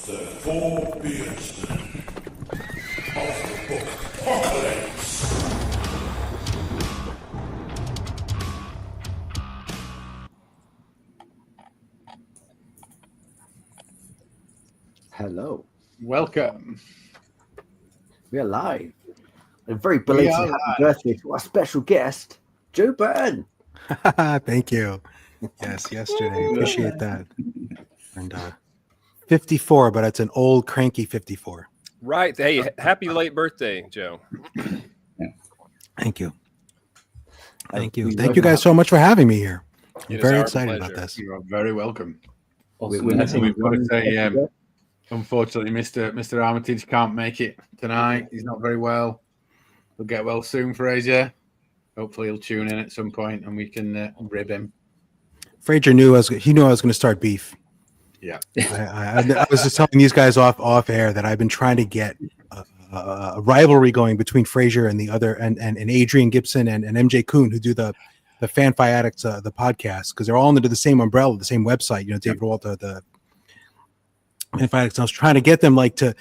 The Four Beardsmen of the Bookpocalypse. Hello. Welcome. We are live. A very belated happy birthday to our special guest, Joe Berne. Thank you. Yes, yesterday. Appreciate that. And 54, but it's an old cranky 54. Right. Hey, happy late birthday, Joe. Thank you. Thank you. Thank you guys so much for having me here. I'm very excited about this. You are very welcome. Awesome. We've got to say, unfortunately, Mr. Armitage can't make it tonight. He's not very well. He'll get well soon, Frasier. Hopefully he'll tune in at some point and we can rib him. Frasier knew I was going to start beef. Yeah. I was just telling these guys off air that I've been trying to get a rivalry going between Frasier and the other and Adrian Gibson and MJ Kuhn, who do the Fan-Fi Addicts the podcast, because they're all under the same umbrella, the same website. You know, David Walter, the Fan-Fi Addicts. I was trying to get them to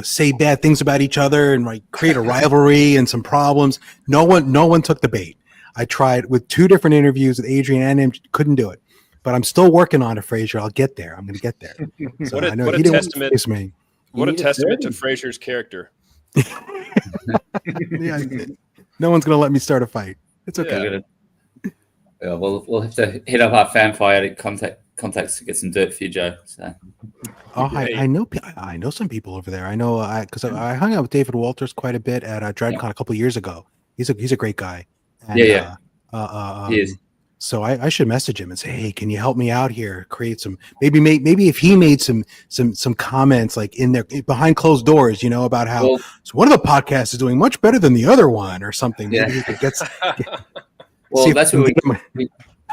say bad things about each other and create a rivalry and some problems. No one took the bait. I tried with 2 different interviews with Adrian and him, couldn't do it. But I'm still working on it, Frasier. I'll get there. I'm going to get there. So What a testament to Frasier's character. Yeah, no one's going to let me start a fight. It's okay. Yeah, we'll have to hit up our Fan-Fi Addict contacts to get some dirt for you, Joe. So. Oh, I know some people over there. I know because I hung out with David Walters quite a bit at DreadCon a couple of years ago. He's a great guy. And, he is. So I should message him and say, hey, can you help me out here? Create some maybe if he made some comments like in there behind closed doors, about how one of the podcasts is doing much better than the other one or something. Yeah. Maybe he could get well, that's what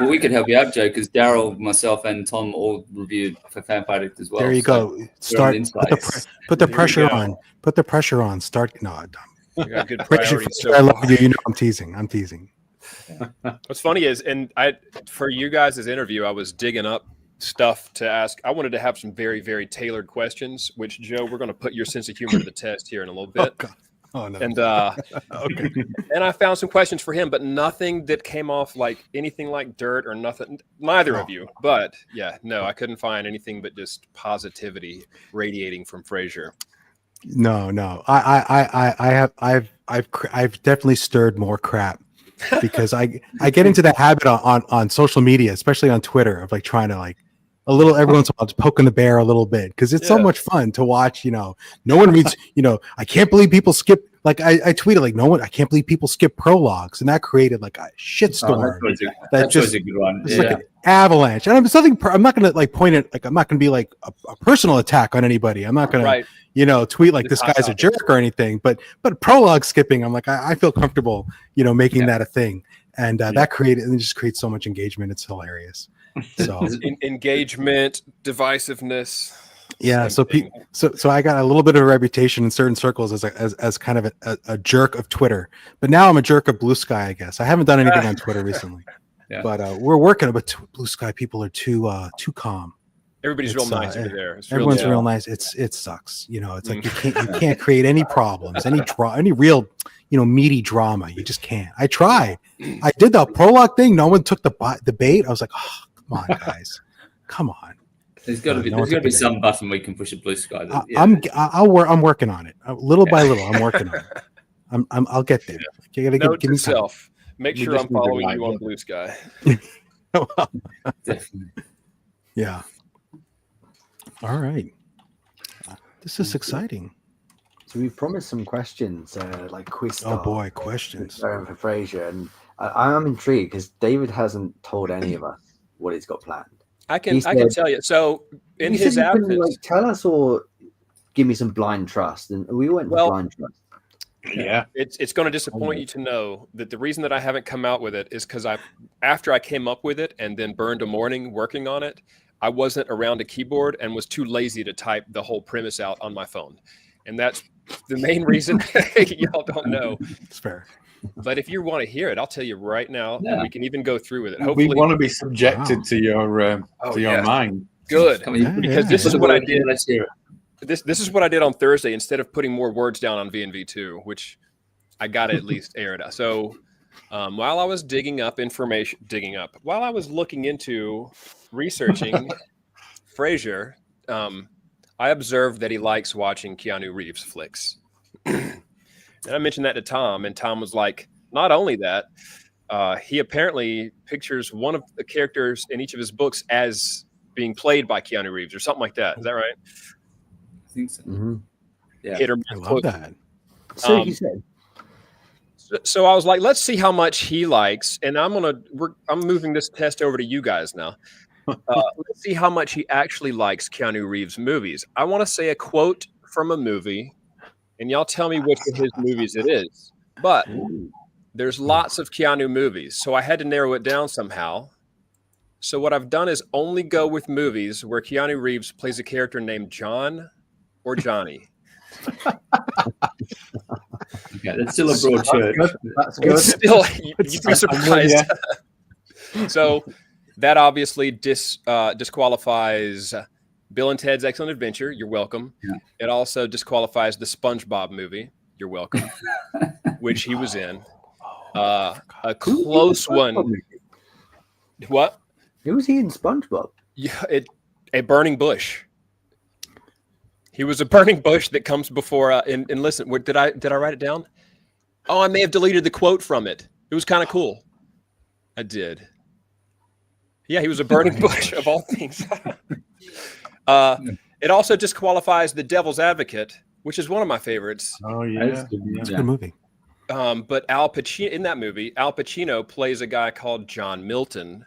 we could help you out, Joe, because Daryl, myself, and Tom all reviewed for Fan-Fi Addict as well. There you go. Start put the pressure on. Put the pressure on. Start. No, you got good priorities. I love you. I'm teasing. What's funny is, for you guys' interview, I was digging up stuff to ask. I wanted to have some very, very tailored questions, which, Joe, we're going to put your sense of humor to the test here in a little bit. Oh no. And okay. And I found some questions for him, but nothing that came off like anything like dirt or nothing. Neither of you. But yeah, no, I couldn't find anything but just positivity radiating from Frasier. No. I've definitely stirred more crap. Because I get into that habit on social media, especially on Twitter, of trying to every once in a while just poking the bear a little bit, because it's so much fun to watch. No one reads. I can't believe people skip. I tweeted I can't believe people skip prologues, and that created a shitstorm. That's just a good one. It's like an avalanche, and I'm not gonna point it. I'm not gonna be a personal attack on anybody. I'm not gonna tweet this guy's a jerk or anything. But prologue skipping, I'm I feel comfortable making that a thing, and that just creates so much engagement. It's hilarious. So engagement, divisiveness. Yeah, so I got a little bit of a reputation in certain circles as kind of a jerk of Twitter, but now I'm a jerk of Blue Sky, I guess. I haven't done anything on Twitter recently, but we're working. But Blue Sky people are too calm. Everybody's real nice over there. Everyone's real nice. It sucks. It's you can't create any problems, any real meaty drama. You just can't. I tried. I did the prologue thing. No one took the bait. I was like, oh, come on, guys, come on. There's got to be some button we can push a Blue Sky. I'm working on it, little by little. I'm working on it. I'll get there. You gotta Note give me yourself. Make sure I'm following you on Blue Sky. Definitely. Yeah. All right. This is exciting. So we've promised some questions, quiz style. Oh boy, questions for Frasier, and I'm intrigued because David hasn't told any of us what he's got planned. I can tell you. So in his absence, tell us or give me some blind trust, and we went with blind trust. Yeah, it's going to disappoint you to know that the reason that I haven't come out with it is because after I came up with it and then burned a morning working on it, I wasn't around a keyboard and was too lazy to type the whole premise out on my phone, and that's the main reason y'all don't know. It's fair. But if you want to hear it, I'll tell you right now, and we can even go through with it. Hopefully, we want to be subjected to your mind. Good, because this is what I did. Let's hear it. this is what I did on Thursday instead of putting more words down on VNV2, which I got to at least air it out. So while I was while I was looking into researching Frasier, I observed that he likes watching Keanu Reeves flicks. And I mentioned that to Tom, and Tom was like, not only that, he apparently pictures one of the characters in each of his books as being played by Keanu Reeves or something like that. Is that right? I think so. Mm-hmm. Yeah. I love that. So he said. So I was like, let's see how much he likes, and I'm moving this test over to you guys now. Let's see how much he actually likes Keanu Reeves movies. I want to say a quote from a movie, and y'all tell me which of his movies it is. But there's lots of Keanu movies, so I had to narrow it down somehow. So what I've done is only go with movies where Keanu Reeves plays a character named John or Johnny. Okay, that's still a broad church. That's good. It's still, you'd be surprised. So that obviously disqualifies Bill and Ted's Excellent Adventure. You're welcome. Yeah. It also disqualifies the SpongeBob movie. You're welcome, which he was in. A close one. What? Who was he in SpongeBob? Yeah, a burning bush. He was a burning bush that comes before. And listen, did I write it down? Oh, I may have deleted the quote from it. It was kind of cool. I did. Yeah, he was a burning bush of all things. It also disqualifies The Devil's Advocate, which is one of my favorites. Oh yeah, It's a good movie. But Al Pacino in that movie, Al Pacino plays a guy called John Milton,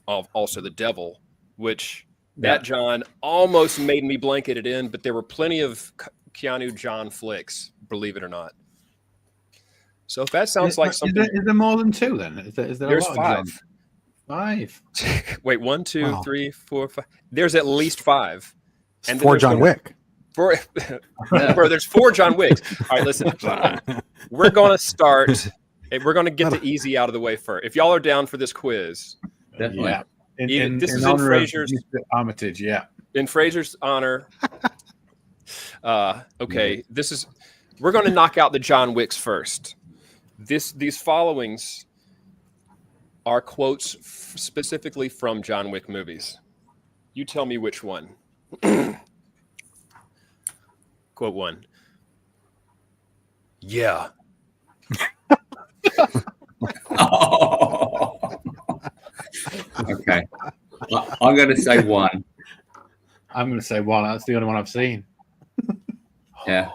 also the devil, which that John almost made me blanket it in, but there were plenty of Keanu John flicks, believe it or not. So if that sounds like something, is there more than two? Then is there there's a lot five. of John? 5. Wait, 1, 2, Wow. 3, 4, 5. There's at least 5. And then For there's John Wick. Bro, there's 4 John Wicks. All right, listen. We're going to start. We're going to get the easy out of the way first. If y'all are down for this quiz, Definitely. Yeah. This is in honor of Frasier's- Mr. Armitage. Yeah. in Frasier's honor. Okay, we're going to knock out the John Wicks first. These followings are quotes specifically from John Wick movies. You tell me which one. Quote 1. Yeah. Oh. Okay. I'm going to say 1. I'm going to say 1. That's the only one I've seen. Yeah.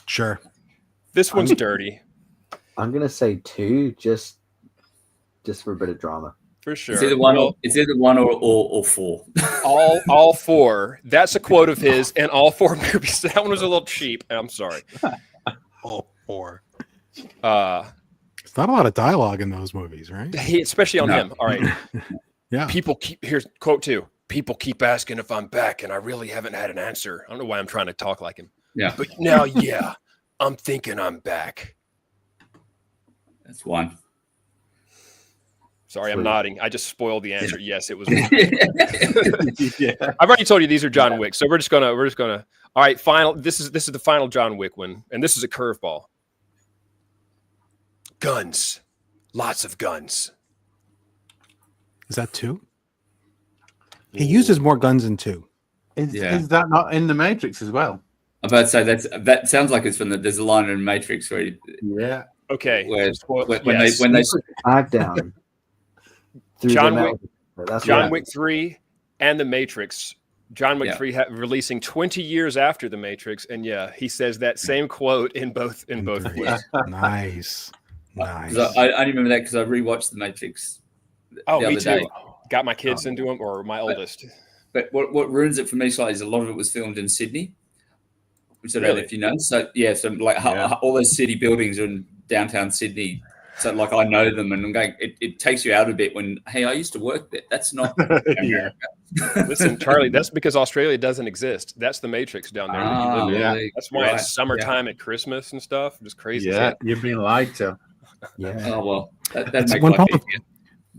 Sure. This one's dirty. I'm gonna say 2, just for a bit of drama. For sure. It's either 1 or 4. all 4. That's a quote of his and all 4 movies. That one was a little cheap. I'm sorry. All 4. It's It's not a lot of dialogue in those movies, right? especially on him. All right. Yeah. Here's quote 2. People keep asking if I'm back, and I really haven't had an answer. I don't know why I'm trying to talk like him. Yeah. But now, yeah, I'm thinking I'm back. That's 1. Sorry, I'm 3. nodding. I just spoiled the answer. Yes, it was. Yeah. I've already told you these are John Wick, so we're just gonna. All right, final. This is the final John Wick one, and this is a curveball. Guns, lots of guns. Is that 2? He uses more guns in 2. Is that not in the Matrix as well? I'm about to say that sounds like it's from there's a line in Matrix where Yeah. Okay. when Yes. they Tag down. through John the Wick- metal. That's John right. Wick 3 and The Matrix. John Wick 3 releasing 20 years after The Matrix, and yeah, he says that same quote in both movies. Nice. Nice. 'cause I only remember that because I rewatched the Matrix. Oh, the me other day. too. Got my kids into them, or my oldest. But what ruins it for me slightly is a lot of it was filmed in Sydney, which I don't know Really? if you know. So yeah, so like all those city buildings are in downtown Sydney. So like I know them, and I'm going. It takes you out a bit when hey, I used to work there. That's not America. Listen, Charlie, that's because Australia doesn't exist. That's the Matrix down there. that you live in. yeah. really? That's why Right. it's summertime at Christmas and stuff. Just crazy. Yeah. You've been lied to. Yeah. Oh well, that It's makes one life problem. easier.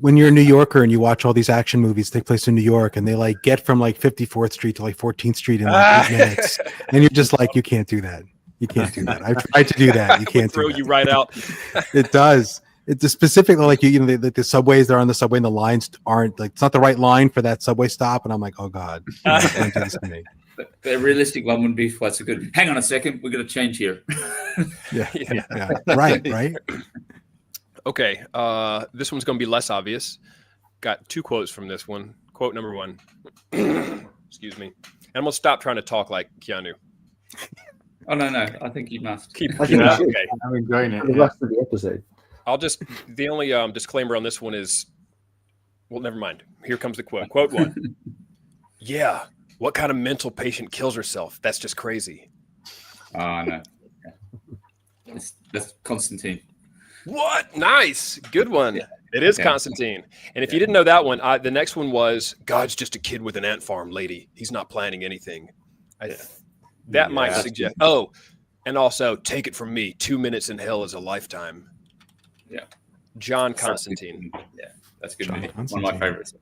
when you're a New Yorker and you watch all these action movies take place in New York, and they like get from like 54th Street to like 14th Street in like 8 minutes, and you're just like, you can't do that. You can't do that. I've tried to do that. You can't throw do that. you right out. It does. It's specifically like you know the subways. They're on the subway, and the lines aren't like, it's not the right line for that subway stop. And I'm like, oh god, don't do this to me. The realistic one wouldn't be quite so good. Hang on a second, we're going to change here. Yeah. Right. Okay, this one's going to be less obvious. Got 2 quotes from this one. Quote number 1. Excuse me. And I'm going to stop trying to talk like Keanu. Oh, no. I think you must. I think Okay. I'm enjoying it. for the rest of the episode. The only disclaimer on this one is, well, never mind. Here comes the quote. Quote 1. Yeah. What kind of mental patient kills herself? That's just crazy. No. That's Constantine. What? Nice. Good one. Yeah. It is Yeah. Constantine. And if you didn't know that one, the next one was God's just a kid with an ant farm, lady. He's not planning anything. That might suggest. Oh, and also take it from me. 2 minutes in hell is a lifetime. Yeah. John Constantine. Yeah, that's a good John movie. One of Constantine. my favorites.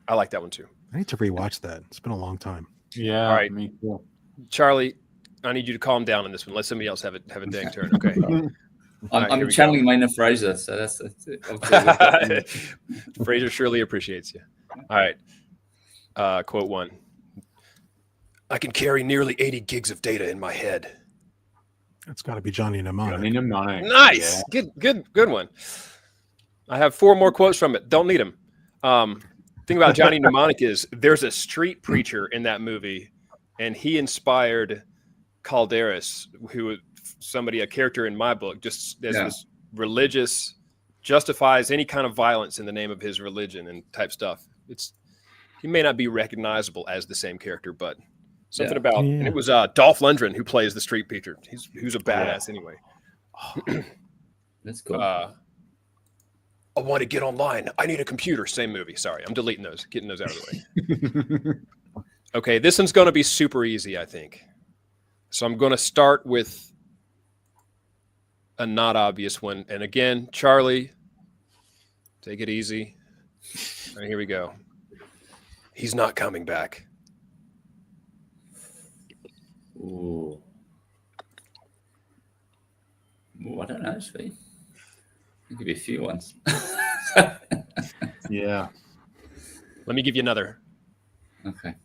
I like that one too. I need to rewatch that. It's been a long time. Yeah. All right. Me too. Charlie, I need you to calm down on this one. Let somebody else have a dang turn. Okay. right, here I'm we channeling Maynard Fraser, so that's it. Frasier surely appreciates you. All right. Quote 1. I can carry nearly 80 gigs of data in my head. It's got to be Johnny Mnemonic. Johnny Mnemonic. Nice. Good one. I have 4 more quotes from it. Don't need them. Thing about Johnny Mnemonic is there's a street preacher in that movie, and he inspired Calderas, who was a character in my book, just as this religious, justifies any kind of violence in the name of his religion and type stuff. He may not be recognizable as the same character, but something about, and it was Dolph Lundgren who plays the street preacher. Who's a badass anyway. That's cool. I want to get online. I need a computer. Same movie. Sorry, I'm deleting those, getting those out of the way. Okay, this one's going to be super easy, I think. So I'm going to start with a not obvious one. And again, Charlie, take it easy. All right, here we go. He's not coming back. Ooh. I don't know, Sweet. I'll give you a few ones. Yeah. Let me give you another. Okay.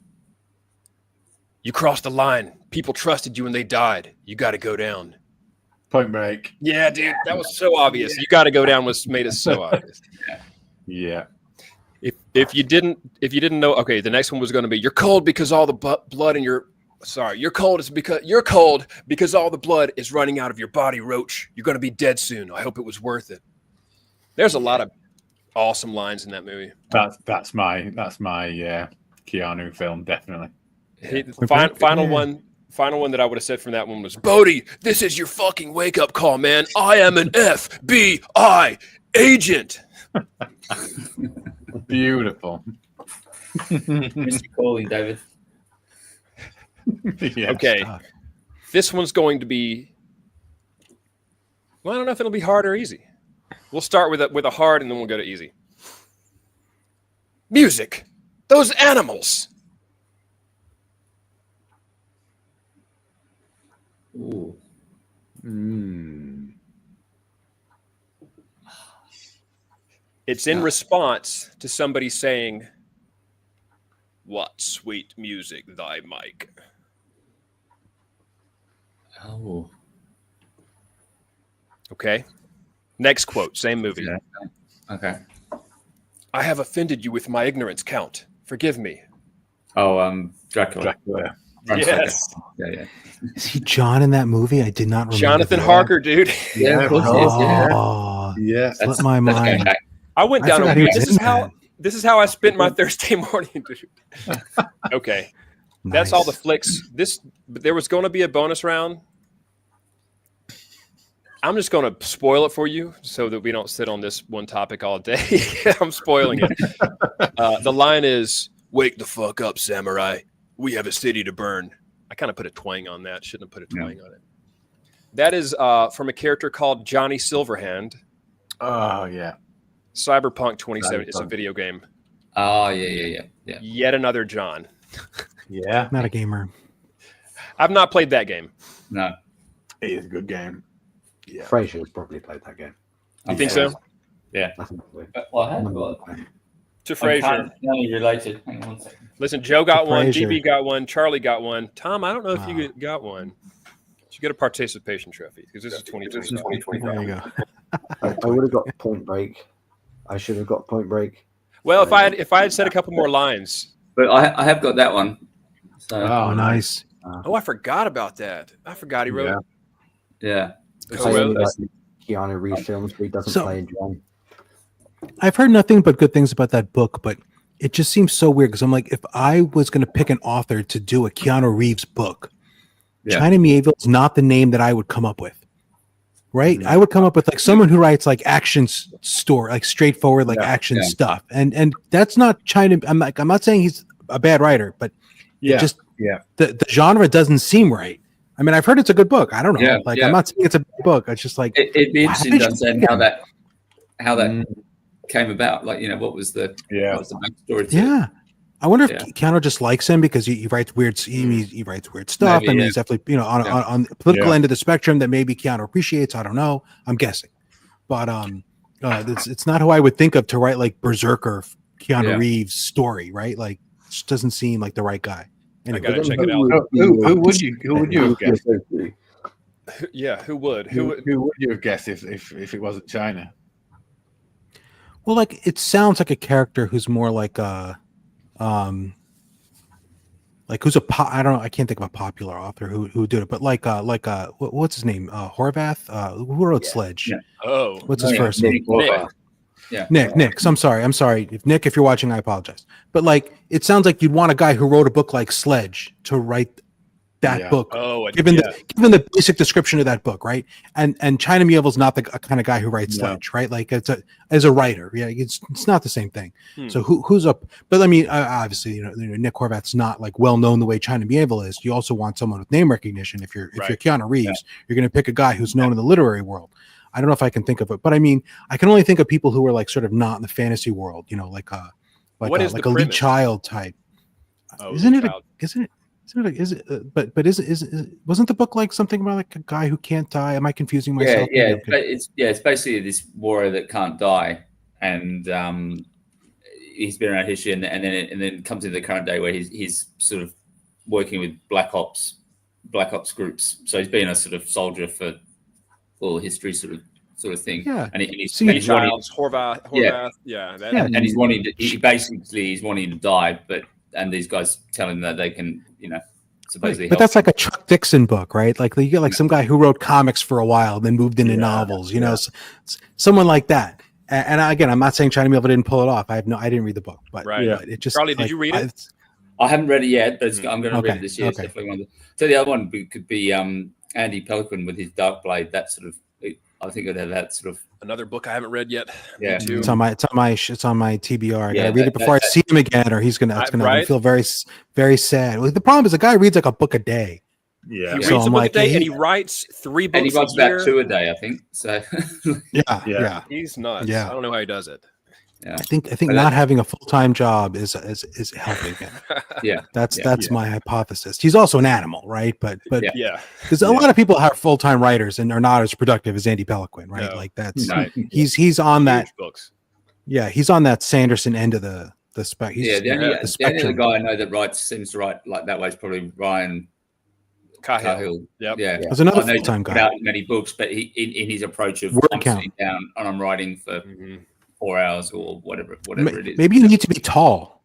You crossed the line. People trusted you and they died. You got to go down. Point Break. Yeah, dude, that was so obvious. You got to go down made it so obvious. Yeah. If you didn't know, okay, the next one was going to be you're cold because all the blood in your you're cold because all the blood is running out of your body, Roach. You're going to be dead soon. I hope it was worth it. There's a lot of awesome lines in that movie. That's my Keanu film, definitely. Final one that I would have said from that one was, Bodhi, this is your fucking wake up call, man. I am an FBI agent. Beautiful. Mr. Calling, David. Yes. Okay. This one's going to be, well, I don't know if it'll be hard or easy. We'll start with a hard and then we'll go to easy. Music. Those animals. Ooh. It's in response to somebody saying, what sweet music thy Mike. Oh. Okay. Next quote, same movie. Yeah. Okay. I have offended you with my ignorance, Count. Forgive me. Oh, Dracula. Yes. Yeah. Is he John in that movie? I did not remember. Jonathan that. Harker, dude. Yeah, of course he is. Yeah. Oh, Yeah. slipped my That's going mind. back. I went I down forgot a he week. was in This is how I spent my Thursday morning, dude. Okay. That's all the flicks. But there was going to be a bonus round. I'm just going to spoil it for you so that we don't sit on this one topic all day. I'm spoiling it. The line is, wake the fuck up, samurai. We have a city to burn. I kind of put a twang on that. Shouldn't have put a twang on it. That is from a character called Johnny Silverhand. Oh, yeah. Cyberpunk 2070. It's a video game. Oh, yeah. Yet another John. Yeah, Not a gamer. I've not played that game. No. it is a good game. Yeah. Frasier's probably played that game. You think so? Yeah. I think so. Well, I have got To Frasier. Uncanny related. Hang on one second. Listen, Joe got one. Frasier. DB got one. Charlie got one. Tom, I don't know if you got one. You get a participation trophy because this is 2025. There you go. I would have got Point Break. I should have got Point Break. Well, if I had said a couple more lines. But I have got that one. So, Oh, nice. Oh, I forgot about that. I forgot he wrote. yeah. Oh, well, Like Keanu Reeves films where he doesn't play John. I've heard nothing but good things about that book, but it just seems so weird because I'm like, if I was going to pick an author to do a Keanu Reeves book, China Mieville is not the name that I would come up with. Right? I would come up with like someone who writes like action story, like straightforward, like action stuff. And that's not China. I'm not saying he's a bad writer, but the genre doesn't seem right. I mean, I've heard it's a good book. I don't know. I'm not saying it's a bad book. It's just like it'd be interesting to understand how that came about. Like, what was the backstory to it? I wonder if Keanu just likes him because he writes weird. He writes weird stuff, and he's definitely on the political end of the spectrum that maybe Keanu appreciates. I don't know. I'm guessing, but it's not who I would think of to write like Berserker Keanu Reeves story, right? Like, it just doesn't seem like the right guy. Anyway, I gotta check it out. Who would you have guessed? Yeah, who would you have guessed if it wasn't China? Well, like it sounds like a character who's more like who's I don't know, I can't think of a popular author who did it, but what's his name? Horvath? Who wrote Sledge? Yeah. Oh, what's his first name? Nick. Nick. I'm sorry. If you're watching, I apologize. But like, it sounds like you'd want a guy who wrote a book like Sledge to write that book. Oh, given the basic description of that book, right? And China Mieville's not the kind of guy who writes Sledge, right? Like as a writer, it's not the same thing. So who's up? But I mean, obviously, Nick Horvath's not like well known the way China Mieville is. You also want someone with name recognition. If you're Keanu Reeves, you're going to pick a guy who's known in the literary world. I don't know if I can think of it, but I mean, I can only think of people who are like sort of not in the fantasy world, like a Lee Child type. Oh, Isn't wasn't the book like something about like a guy who can't die? Am I confusing myself? It's basically this warrior that can't die, and he's been around history, and then comes into the current day where he's sort of working with black ops groups. So he's been a sort of soldier for all history sort of thing. Yeah, and he's Horvath. And he's wanting to. He's wanting to die, and these guys tell him that they can, supposedly. But that's like a Chuck Dixon book, right? Like you get like some guy who wrote comics for a while, then moved into novels. Someone like that. And again, I'm not saying China Mieville didn't pull it off. I didn't read the book, but it just. Charlie, did you read it? I haven't read it yet, but I'm going to read it this year. Okay. Definitely one. So the other one could be Andy Pelican with his Dark Blade. That sort of. I think it had that sort of another book I haven't read yet. Yeah, it's on my TBR. I gotta read it before I see him again, or it's gonna feel very, very sad. Well, the problem is the guy reads like a book a day. Yeah, he reads a book a day, and he writes 3 books. And he writes about 2 a day, I think. So yeah, he's nuts. Yeah, I don't know how he does it. Yeah. I think not having a full-time job is helping him. That's my hypothesis. He's also an animal, right? But because a lot of people have full-time writers and are not as productive as Andy Pelican, right? No. Like that's he's on that books. Yeah, he's on that Sanderson end of the spectrum. The only other guy I know that seems to write like that way is probably Ryan Cahill. Yeah. There's another full-time guy. About many books, but he in his approach of I'm sitting down and I'm writing for 4 hours or whatever it is. Maybe you need to be tall.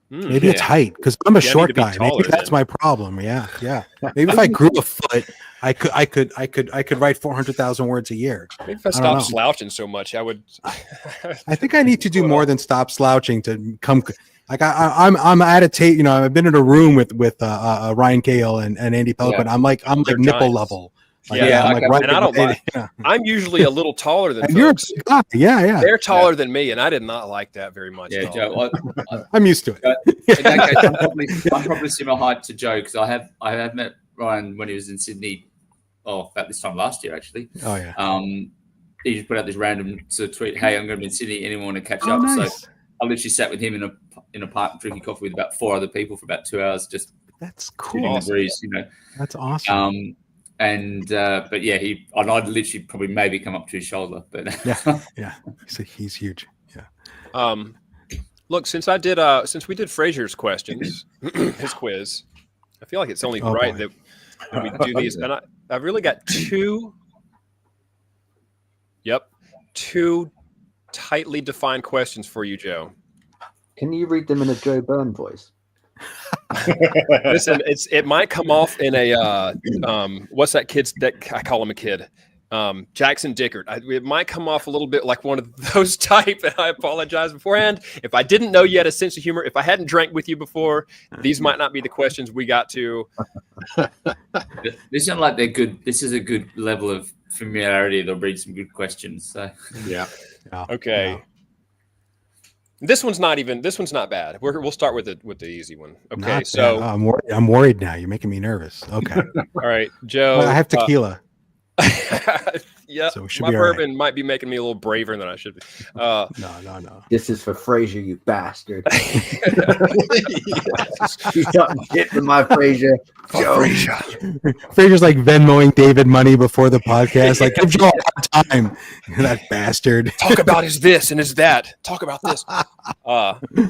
Maybe it's height because I'm a short guy. Maybe that's my problem. Yeah. Maybe if I grew a foot, I could write 400,000 words a year. Maybe if I stopped slouching so much, I would. I think I need to do more than stop slouching to come. Like I'm at a tape. I've been in a room with Ryan Cahill and Andy Pelican. I'm like nipple level. And I don't mind. I'm usually a little taller than folks. Yeah. They're taller than me, and I did not like that very much. Yeah, Joe, I'm used to it. In that case, I'm probably similar height to Joe because I have met Ryan when he was in Sydney. About this time last year, actually. Oh yeah. he just put out this random sort of tweet, "Hey, I'm going to be in Sydney. Anyone want to catch up?" Nice. So I literally sat with him in a park drinking coffee with about 4 other people for about 2 hours, just That's shooting cool. the breeze, you know. That's awesome. But yeah, I'd literally probably maybe come up to his shoulder, but yeah. He's huge. Yeah. Look, since we did Frasier's questions, his quiz, I feel like it's only right that we do these. And I've really got two tightly defined questions for you, Joe. Can you read them in a Joe Byrne voice? Listen, it might come off in a what's that kid's that I call him a kid, Jackson Dickert. It might come off a little bit like one of those type, and I apologize beforehand if I didn't know you had a sense of humor. If I hadn't drank with you before, these might not be the questions we got to. This sounds like they're good. This is a good level of familiarity. They'll read some good questions. So Yeah. Okay. Yeah. This one's not bad. We'll start with the easy one. Okay, Not so bad. I'm worried now. You're making me nervous. Okay. all right, Joe. Well, I have tequila. Yeah, So we should my be all right. bourbon might be making me a little braver than I should be. No. This is for Frasier, you bastard. He's talking shit to my Frasier. Joe. Fraser's like Venmoing David money before the podcast. Like, give Joe a hard time. That bastard. Talk about his this and his that. Talk about this.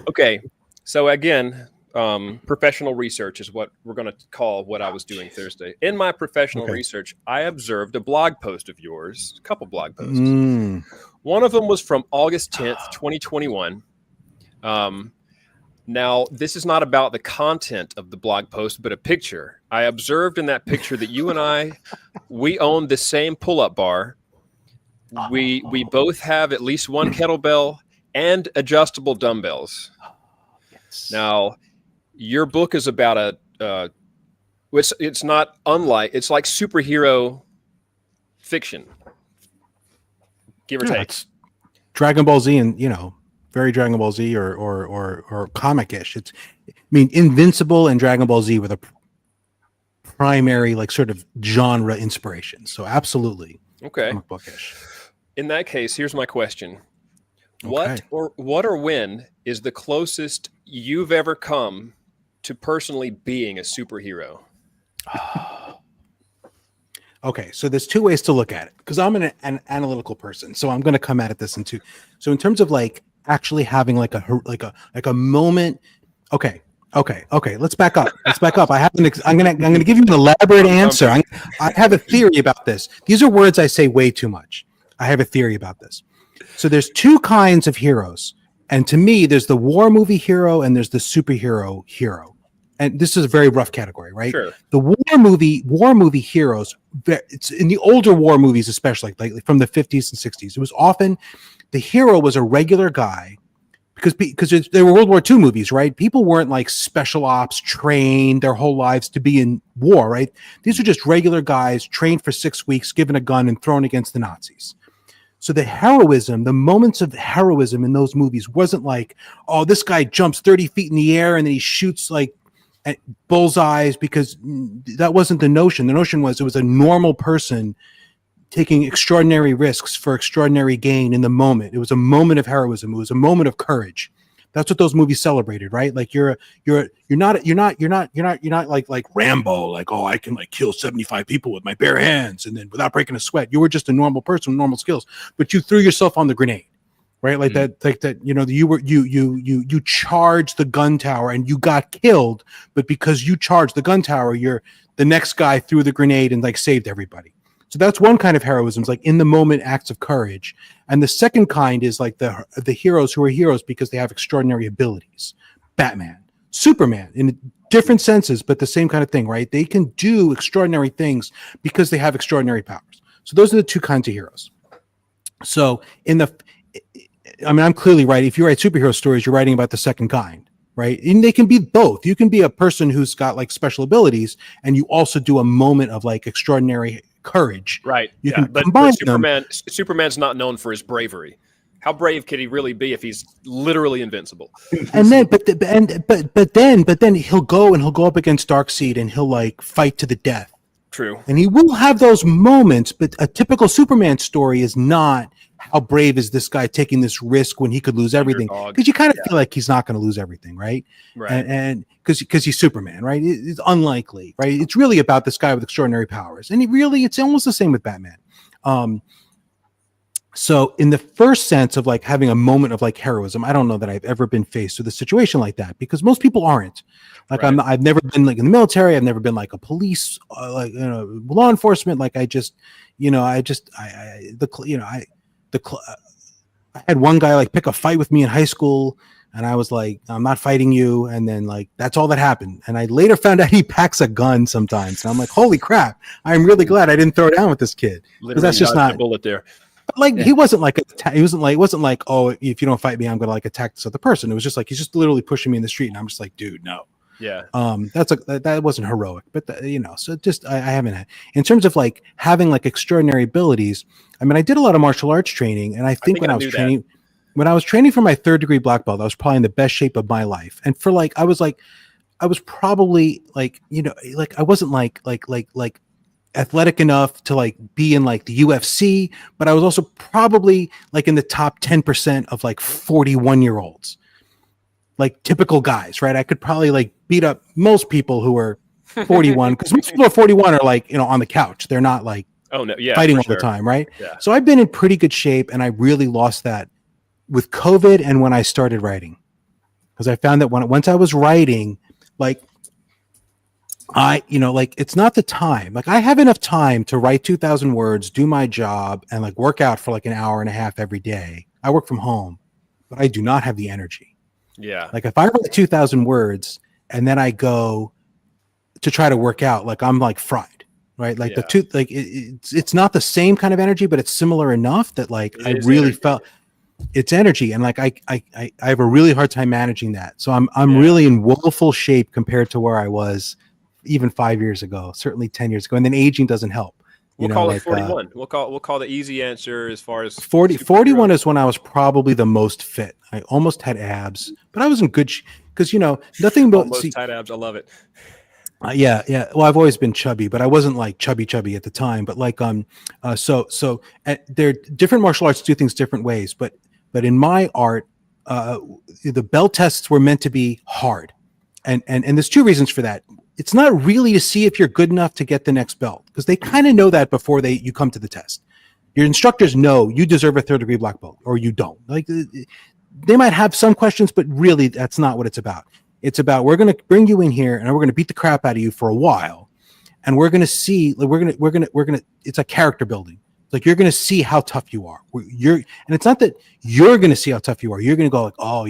Okay, so again, professional research is what we're going to call what I was doing Thursday. In my professional research, I observed a blog post of yours, a couple blog posts. One of them was from August 10th, 2021. Now, this is not about the content of the blog post, but a picture. I observed in that picture that you and we own the same pull-up bar. We both have at least one kettlebell and adjustable dumbbells. Now, your book is about it's not unlike, it's like superhero fiction, give or take. It's Dragon Ball Z, and very Dragon Ball Z or comic-ish. Invincible and Dragon Ball Z were the primary like sort of genre inspiration. So absolutely, comic bookish. In that case, here's my question: What or when is the closest you've ever come to personally being a superhero? Okay, so there's two ways to look at it, because I'm an analytical person, so I'm going to come at this in two. So in terms of like actually having like a moment. Okay. Let's back up. I'm gonna give you an elaborate answer. I have a theory about this. These are words I say way too much. I have a theory about this. So there's two kinds of heroes, and to me, there's the war movie hero and there's the superhero hero. And this is a very rough category, right? Sure. The war movie heroes, it's in the older war movies, especially like from the 50s and 60s. It was often the hero was a regular guy, because they were World War II movies, right? People weren't like special ops trained their whole lives to be in war, right? These are just regular guys trained for 6 weeks, given a gun and thrown against the Nazis. So the moments of heroism in those movies wasn't like, oh, this guy jumps 30 feet in the air and then he shoots like at bullseyes, because that wasn't the notion. The notion was it was a normal person taking extraordinary risks for extraordinary gain in the moment. It was a moment of heroism. It was a moment of courage. That's what those movies celebrated, right? Like you're not like Rambo, like, oh, I can like kill 75 people with my bare hands and then without breaking a sweat. You were just a normal person with normal skills, but you threw yourself on the grenade, right? Like that, you charged the gun tower and you got killed, but because you charged the gun tower, the next guy threw the grenade and like saved everybody. So that's one kind of heroism, like in the moment acts of courage. And the second kind is like the heroes who are heroes because they have extraordinary abilities. Batman, Superman, in different senses, but the same kind of thing, right? They can do extraordinary things because they have extraordinary powers. So those are the two kinds of heroes. So I'm clearly right. If you write superhero stories, you're writing about the second kind, right? And they can be both. You can be a person who's got like special abilities, and you also do a moment of like extraordinary courage, right? You can combine them. Superman's not known for his bravery. How brave could he really be if he's literally invincible? And then, but then he'll go up against Darkseid and he'll like fight to the death, True. And he will have those moments, but a typical Superman story is not how brave is this guy taking this risk when he could lose everything, because you kind of feel like he's not going to lose everything, right? And because he's Superman, right? It's unlikely, right? It's really about this guy with extraordinary powers, and it's almost the same with Batman. So in the first sense of like having a moment of like heroism, I don't know that I've ever been faced with a situation like that, because most people aren't. Like I've never been like in the military. I've never been like a police, law enforcement. Like I had one guy like pick a fight with me in high school, and I was like, I'm not fighting you. And then like, that's all that happened. And I later found out he packs a gun sometimes. And I'm like, holy crap. I'm really glad I didn't throw down with this kid. Because that's just not a bullet there. Like he wasn't like, it wasn't like, oh, if you don't fight me, I'm going to like attack this other person. It was just like, he's just literally pushing me in the street. And I'm just like, dude, no. Yeah. That wasn't heroic, but so just, I haven't had, in terms of like having like extraordinary abilities. I mean, I did a lot of martial arts training, and I think when I was training for my 3rd degree black belt, I was probably in the best shape of my life. And for like, I was probably like, like I wasn't like athletic enough to like be in like the UFC, but I was also probably like in the top 10% of like 41-year-olds, like typical guys, right? I could probably like beat up most people who are 41, because most people are 41 are like, on the couch. They're not like fighting all the time, right? Yeah. So I've been in pretty good shape, and I really lost that with COVID and when I started writing, because I found that once I was writing, like it's not the time. Like I have enough time to write 2,000 words, do my job, and like work out for like an hour and a half every day. I work from home, but I do not have the energy. Yeah. Like if I write 2,000 words and then I go to try to work out, like I'm like fried, right? Like it's not the same kind of energy, but it's similar enough that like I really felt it's energy. And like I have a really hard time managing that. So I'm really in woeful shape compared to where I was even 5 years ago, certainly 10 years ago. And then aging doesn't help. We'll call it 41. We'll call the easy answer as far as 41 is when I was probably the most fit. I almost had abs, but I was in good because nothing but tight abs. I love it. Yeah. Well, I've always been chubby, but I wasn't like chubby at the time. But like there different martial arts do things different ways. But in my art, the belt tests were meant to be hard, and there's 2 reasons for that. It's not really to see if you're good enough to get the next belt, because they kind of know that before you come to the test. Your instructors know you deserve a 3rd degree black belt or you don't. Like they might have some questions, but really that's not what it's about. It's about, we're going to bring you in here and we're going to beat the crap out of you for a while. And we're going to see, like, we're going to, it's a character building. Like you're going to see how tough you are. And it's not that you're going to see how tough you are. You're going to go like, oh,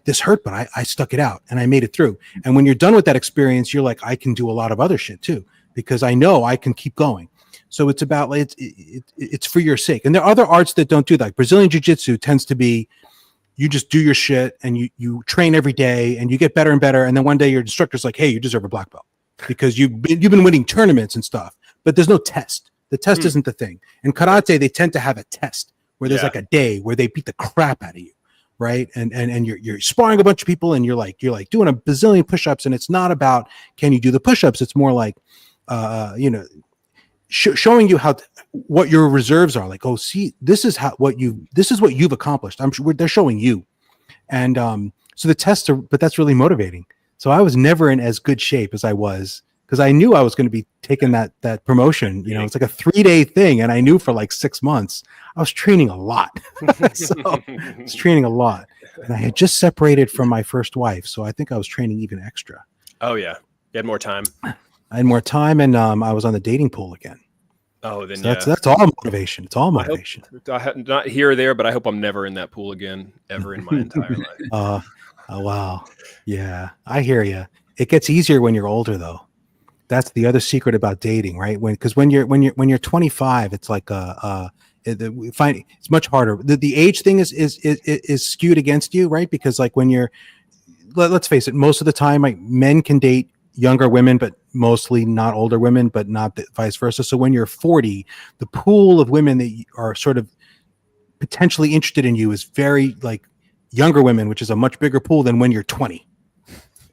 this hurt, but I stuck it out and I made it through. And when you're done with that experience, you're like, I can do a lot of other shit too, because I know I can keep going. So it's about, it's for your sake. And there are other arts that don't do that. Like Brazilian Jiu-Jitsu tends to be, you just do your shit and you train every day and you get better and better. And then one day your instructor's like, hey, you deserve a black belt because you've been winning tournaments and stuff, but there's no test. The test isn't the thing. In karate, they tend to have a test where there's like a day where they beat the crap out of you. Right. And you're sparring a bunch of people and you're like doing a bazillion push-ups, and it's not about, can you do the push-ups? It's more like, showing you what your reserves are. Like, oh, see, this is what you've accomplished. I'm sure they're showing you. And, so the tests but that's really motivating. So I was never in as good shape as I was, because I knew I was going to be taking that promotion. It's like a 3-day thing. And I knew for like 6 months, I was training a lot. So I was training a lot. And I had just separated from my first wife. So I think I was training even extra. Oh, yeah. You had more time. I had more time, and I was on the dating pool again. Oh, then so that's all motivation. It's all motivation. Not here or there, but I hope I'm never in that pool again, ever in my entire life. Oh, wow. Yeah, I hear you. It gets easier when you're older, though. That's the other secret about dating, right? Because when you're 25, it's like it's much harder. The age thing is skewed against you, right? Because like when let's face it, most of the time, like men can date younger women, but mostly not older women, but not vice versa. So when you're 40, the pool of women that are sort of potentially interested in you is very like younger women, which is a much bigger pool than when you're 20.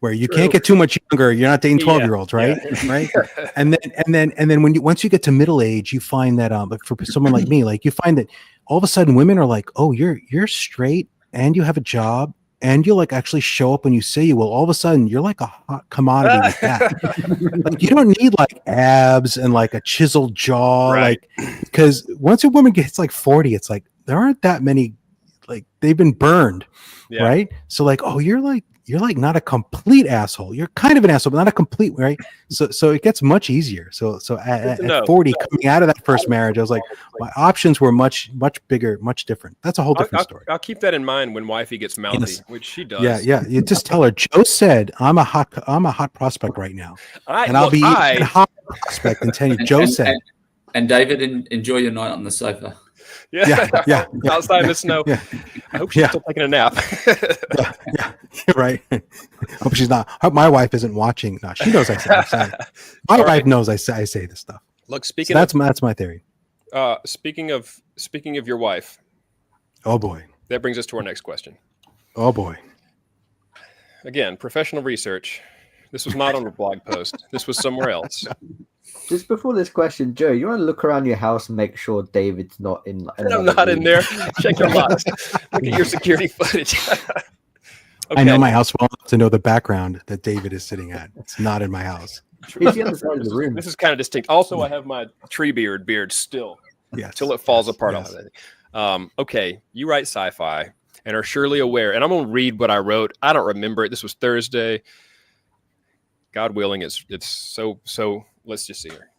where you can't get too much younger. You're not dating 12-year-olds, right? Right. And then once you get to middle age, you find that like for someone like me, like you find that all of a sudden women are like, oh, you're straight and you have a job and you like actually show up when you say you will. All of a sudden you're like a hot commodity with that. Like you don't need like abs and like a chiseled jaw, like because once a woman gets like 40, it's like there aren't that many, like they've been burned, right? So like, oh, you're like not a complete asshole. You're kind of an asshole, but not a complete, right? So it gets much easier. So at 40, coming out of that first marriage, I was like, my options were much bigger, much different. That's a whole different story. I'll keep that in mind when wifey gets mouthy, which she does. Yeah. You just tell her, Joe said, I'm a hot prospect right now, I'll be a hot prospect and tell you, Joe said. And David, enjoy your night on the sofa. Yeah. Outside in the snow. Yeah. I hope she's still taking a nap. yeah. Right. Hope she's not. Hope my wife isn't watching. No, she knows I say. My wife knows I say this stuff. Look, speaking. So that's my theory. Speaking of your wife. Oh boy. That brings us to our next question. Oh boy. Again, professional research. This was not on a blog post. This was somewhere else. Just before this question, Joe, you want to look around your house and make sure David's not in. I'm not in there. Check your locks. Look at your security footage. I know my house well enough to know the background that David is sitting at. It's not in my house. He's the other side of the room. This is kind of distinct. Also, I have my tree beard still. Yes. Till it falls apart off of it. Okay, you write sci-fi and are surely aware. And I'm going to read what I wrote. I don't remember it. This was Thursday. God willing, it's so. Let's just see here.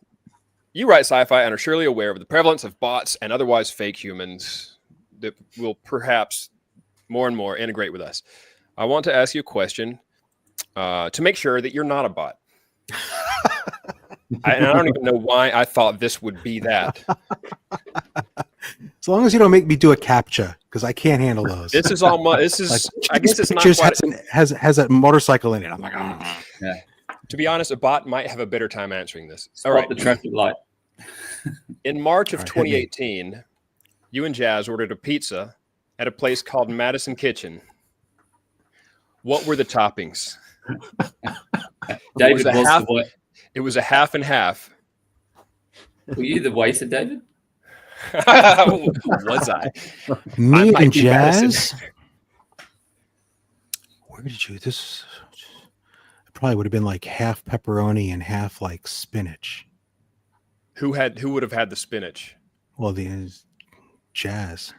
You write sci-fi and are surely aware of the prevalence of bots and otherwise fake humans that will perhaps more and more integrate with us. I want to ask you a question to make sure that you're not a bot. And I don't even know why I thought this would be that. As long as you don't make me do a CAPTCHA, because I can't handle those. This is all my. This is. Like, I guess it's not. Has a motorcycle in it. I'm like, yeah. To be honest, a bot might have a better time answering this. All right, the traffic light. In March of 2018, you and Jazz ordered a pizza at a place called Madison Kitchen. What were the toppings? David it was a half and half. Were you the waiter, David? Was I? Me and Jazz? Where did you this? It probably would have been like half pepperoni and half like spinach. Who would have had the spinach? Well, the Jazz.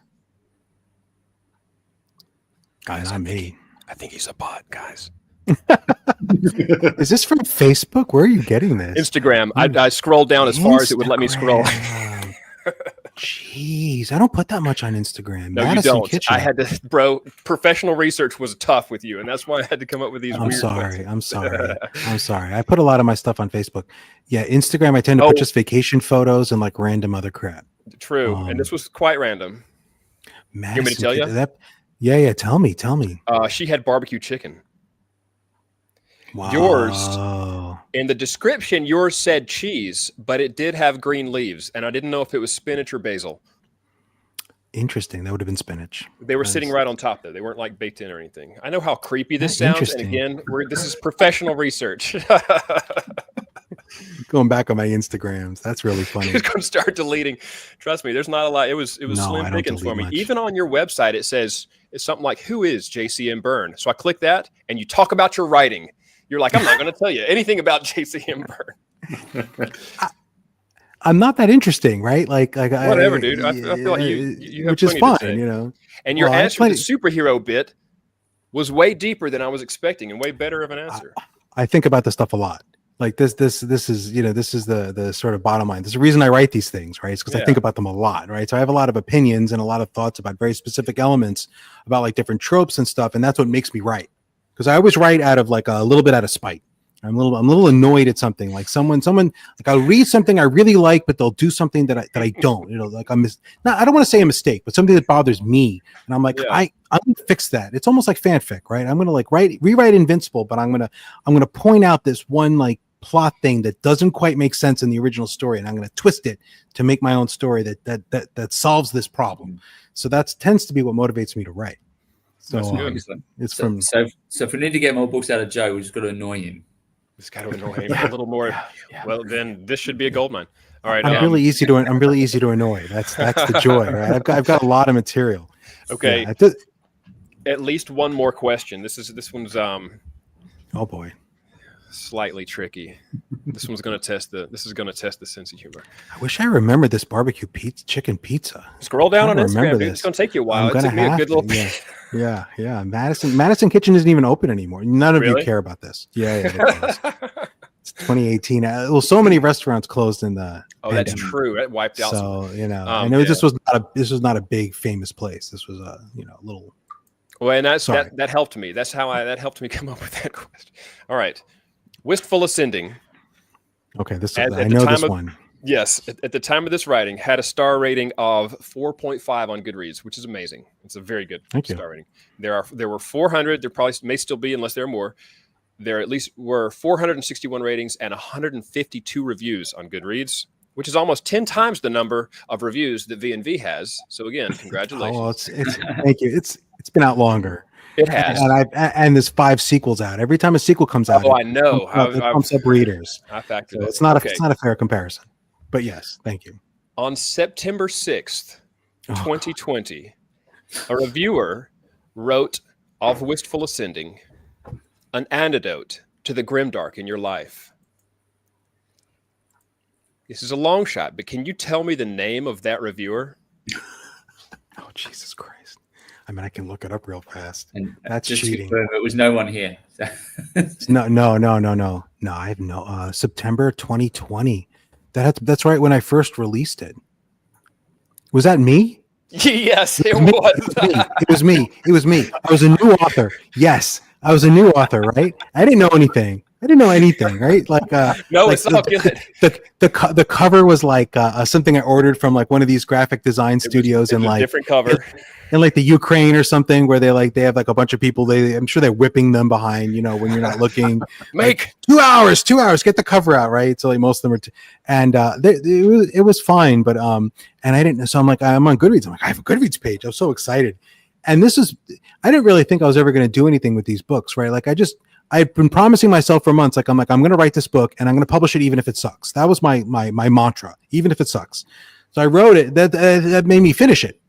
Guys, not me. I think he's a bot, guys. Is this from Facebook? Where are you getting this? Instagram. I scrolled down as far as it would let me scroll. Jeez, I don't put that much on Instagram. No, Madison you don't. Kitchen. I had to, bro. Professional research was tough with you, and that's why I had to come up with these. I'm sorry. I'm sorry. I put a lot of my stuff on Facebook. Yeah, Instagram. I tend to put just vacation photos and like random other crap. True, and this was quite random. Madison, you want me to tell you? Yeah. Tell me. She had barbecue chicken. Wow. Yours, in the description, yours said cheese, but it did have green leaves, and I didn't know if it was spinach or basil. Interesting. That would have been spinach. They were sitting right on top there. They weren't like baked in or anything. I know how creepy this sounds, and again, this is professional research. Going back on my Instagrams, that's really funny. He's going to start deleting. Trust me, there's not a lot. It was slim pickings for me. Much. Even on your website, it says it's something like, "Who is JCM Berne?" So I click that, and you talk about your writing. You're like, I'm not going to tell you anything about JCM Berne. I'm not that interesting, right? Like whatever, dude. I feel like you have which is fine, you know. And your answer to the superhero bit was way deeper than I was expecting, and way better of an answer. I think about this stuff a lot. Like this is, you know, this is the sort of bottom line. This is the reason I write these things, right? It's because I think about them a lot, right? So I have a lot of opinions and a lot of thoughts about very specific elements, about like different tropes and stuff, and that's what makes me write. Because I always write out of like a little bit out of spite. I'm a little annoyed at something. Like someone like I'll read something I really like, but they'll do something that I don't. You know, like I don't want to say a mistake, but something that bothers me, and I'm like, I'm gonna fix that. It's almost like fanfic, right? I'm gonna like rewrite Invincible, but I'm gonna point out this one like plot thing that doesn't quite make sense in the original story, and I'm gonna twist it to make my own story that solves this problem. So that tends to be what motivates me to write. So That's good. it's So, from. so if we need to get more books out of Joe, we just got to annoy him. It's got to annoy him a little more. Well, then this should be a goldmine. All right. I'm really easy to annoy. That's the joy, right? I've got a lot of material. Okay. Yeah, At least one more question. This one's oh boy. slightly tricky. This is going to test the sense of humor. I wish I remembered this barbecue chicken pizza. Scroll down on I don't Instagram. remember Dude. this. It's going to take you a while. I'm It took me a good little. Yeah. Madison Kitchen isn't even open anymore. None of Really? you care about this. Yeah. It's 2018. Well, so many restaurants closed in the. Oh, that's pandemic. true. It wiped out. So I know this was not a big famous place. This was a little. Well, and Sorry. that helped me. That helped me come up with that question. All right, Wistful Ascending. Okay, I know this one. Yes, at the time of this writing, had a star rating of 4.5 on Goodreads, which is amazing. It's a very good star rating. There were 400. There probably may still be, unless there are more. There at least were 461 ratings and 152 reviews on Goodreads, which is almost 10 times the number of reviews that V&V has. So again, congratulations. Oh, it's thank you. It's been out longer. It has, and there's 5 sequels out. Every time a sequel comes out, I know. It pumps up readers. I factored So it's not a fair comparison. But yes, thank you. On September 6th, 2020, a reviewer wrote of Wistful Ascending, an antidote to the grimdark in your life. This is a long shot, but can you tell me the name of that reviewer? Oh, Jesus Christ. I mean, I can look it up real fast. And that's just cheating. It was no one here. No. I have no. September 2020. That's right when I first released it. Was that me? Yes, it was. It was me. I was a new author. Yes, I was a new author, right? I didn't know anything. Right? Like no, like it's not good. The cover was like something I ordered from like one of these graphic design studios in like different cover in like the Ukraine or something, where they have like a bunch of people. I'm sure they're whipping them behind, when you're not looking. Make 2 hours, get the cover out, right? So like most of them are, it was fine, but and I didn't. So I'm like, I'm on Goodreads. I'm like, I have a Goodreads page. I was so excited, and I didn't really think I was ever going to do anything with these books, right? Like I'd been promising myself for months, like I'm going to write this book and I'm going to publish it even if it sucks. That was my mantra, even if it sucks. So I wrote it. That made me finish it,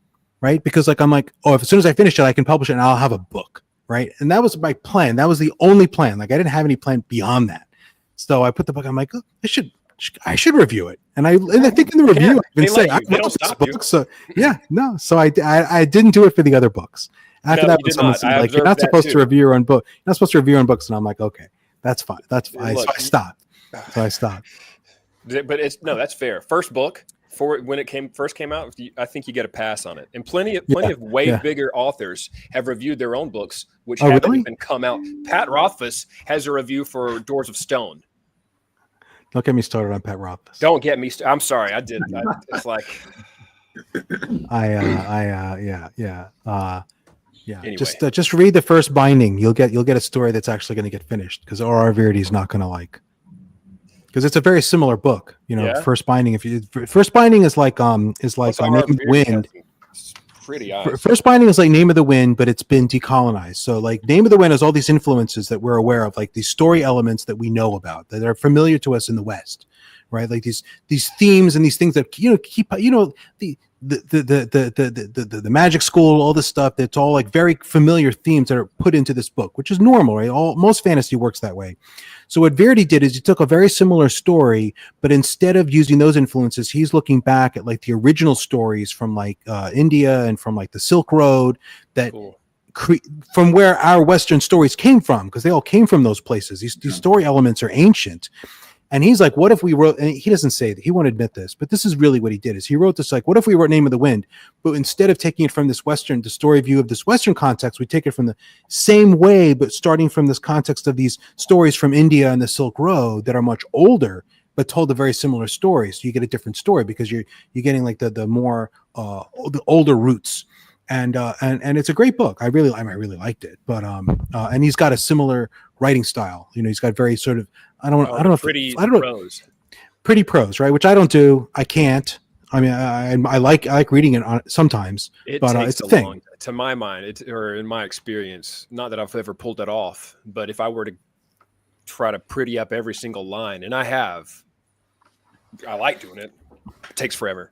right? Because like I'm like, as soon as I finish it, I can publish it and I'll have a book, right? And that was my plan. That was the only plan. Like I didn't have any plan beyond that. So I put the book. I'm like, I should review it. And I think in the review I even say I wrote this book. So yeah, no. So I didn't do it for the other books. After that, someone said, like, you're not supposed to review your own book. You're not supposed to review your own books. And I'm like, okay, that's fine. That's fine. So I stopped. But that's fair. First book, when it first came out, I think you get a pass on it. And plenty of way bigger authors have reviewed their own books, which haven't even come out. Pat Rothfuss has a review for Doors of Stone. Don't get me started on Pat Rothfuss. Don't get me. I'm sorry, I did. It's like Yeah, anyway. Just read the first binding. You'll get a story that's actually going to get finished, because R.R. Verity is not going to because it's a very similar book. First binding. First binding is like Name of the Wind. Pretty honest. First binding is like Name of the Wind, but it's been decolonized. So like Name of the Wind has all these influences that we're aware of, like these story elements that we know about, that are familiar to us in the West, right? Like these themes and these things that keep the magic school, all this stuff, that's all like very familiar themes that are put into this book, which is normal, right? Most fantasy works that way. So what Verity did is he took a very similar story, but instead of using those influences, he's looking back at like the original stories from like India and from like the Silk Road, that from where our Western stories came from, because they all came from those places. These story elements are ancient. And he's like, what if we wrote, and he doesn't say that, he won't admit this, but this is really what he did, is he wrote this like, what if we wrote Name of the Wind, but instead of taking it from the story view of this Western context, we take it from the same way, but starting from this context of these stories from India and the Silk Road that are much older, but told a very similar story. So you get a different story because you're getting like the more the older roots. And it's a great book. I really liked it, but and he's got a similar writing style. He's got very sort of, pretty prose, right? Which I don't do. I can't. I mean, I like reading it sometimes, but it's a thing. to my mind, or in my experience, not that I've ever pulled that off, but if I were to try to pretty up every single line, and I like doing it. It takes forever.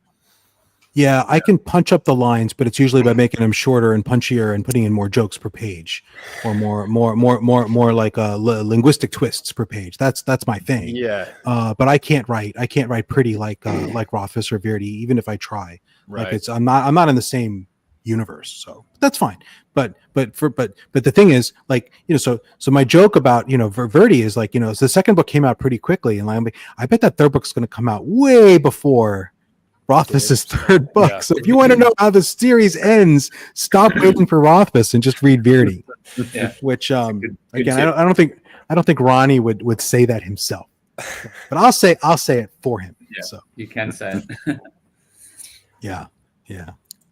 Yeah, I can punch up the lines, but it's usually by making them shorter and punchier and putting in more jokes per page, or more like linguistic twists per page. That's my thing. Yeah. But I can't write pretty like Rothfuss or Verdi, even if I try. Right. Like I'm not in the same universe, so that's fine. But the thing is, like, so my joke about Verdi is like, so the second book came out pretty quickly, and like, I bet that third book's going to come out way before Rothfuss's third book. Yeah. So if you want to know how the series ends, stop waiting for Rothfuss and just read Verdi. Yeah. Which good again, tip. I don't think Ronnie would say that himself, but I'll say it for him. Yeah. So You can say it. yeah.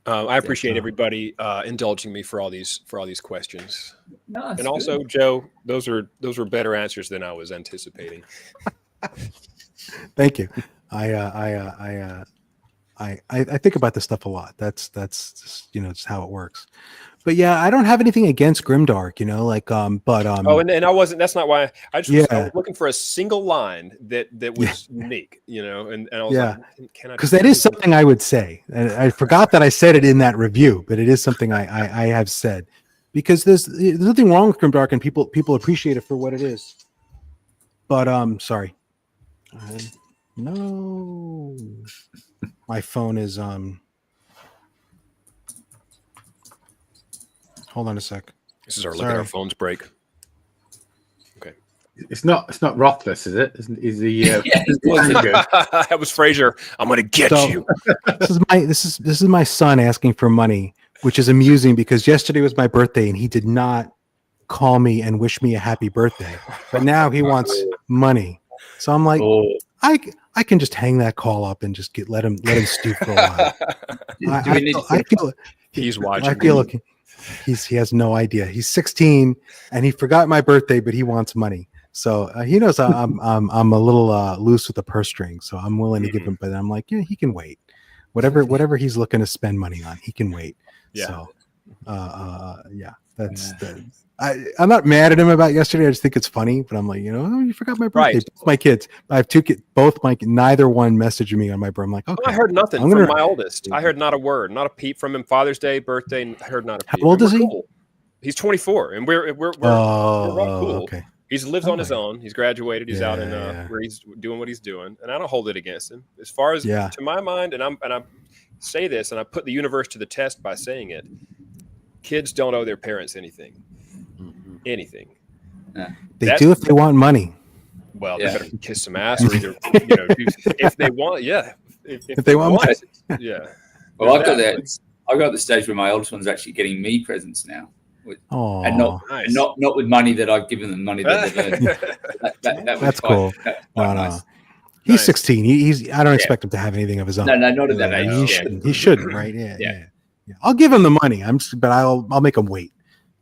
I appreciate everybody indulging me for all these questions. No, it's And also, good. Joe, those were better answers than I was anticipating. Thank you. I think about this stuff a lot. That's just how it works. But yeah, I don't have anything against Grimdark, And I wasn't. That's not why. I was looking for a single line that was unique, and I was like, can I? Because that is something I would say. And I forgot that I said it in that review, but it is something I have said, because there's nothing wrong with Grimdark, and people appreciate it for what it is. But sorry. No, my phone is hold on a sec. This is our look at our phones break. Okay. It's not Rothfuss, is it? Is the Yeah, That was Frasier. I'm gonna get you. This is my son asking for money, which is amusing because yesterday was my birthday and he did not call me and wish me a happy birthday, but now he wants money. So I'm like, I can just hang that call up and just let him stew for a while. I feel He's watching. I feel like he has no idea. He's 16 and he forgot my birthday, but he wants money. So he knows I'm a little loose with the purse string, so I'm willing to give him. But I'm like, yeah, he can wait. Whatever he's looking to spend money on, he can wait. Yeah. So that's. I'm not mad at him about yesterday. I just think it's funny, but I'm like, you forgot my birthday. Right. Both my kids. I have two kids. Neither one messaged me on my birthday. I'm like, okay. I heard nothing from my oldest. I heard not a word, not a peep from him. Father's Day, birthday, I heard not a peep. How old is he? Cool. He's 24, and we're cool. Okay. He lives on his own. He's graduated. He's out in Yeah. where he's doing what he's doing, and I don't hold it against him. As far as to my mind, and I say this, and I put the universe to the test by saying it. Kids don't owe their parents anything. Anything. They do if they want money. Well, they better kiss some ass, or either if they want, if they want money. Yeah. Well, I got the stage where my oldest one's actually getting me presents now, and not with money that I've given them, money that they've earned. That's cool. Nice. He's 16. He's. I don't expect him to have anything of his own. No, not at that age. He shouldn't. Right? Yeah. I'll give him the money. But I'll make him wait.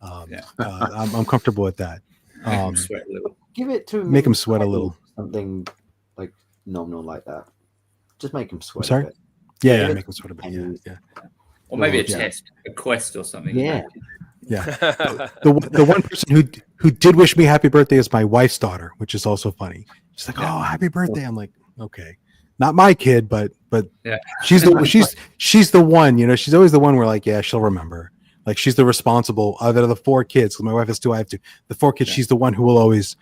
I'm comfortable with that. Sweat a little. Give it to him. Make him sweat a little. Something like nominal like that. Just make him sweat. Sorry? A bit. Yeah, make him sweat a bit. Yeah. Or maybe a test, a quest or something. Yeah. Yeah. The one person who did wish me happy birthday is my wife's daughter, which is also funny. She's like, "Oh, happy birthday!" I'm like, "Okay, not my kid, but she's the one. She's always the one where like, yeah, she'll remember. Like she's the responsible out of the four kids. My wife has two, I have two. The four kids, she's the one who will always.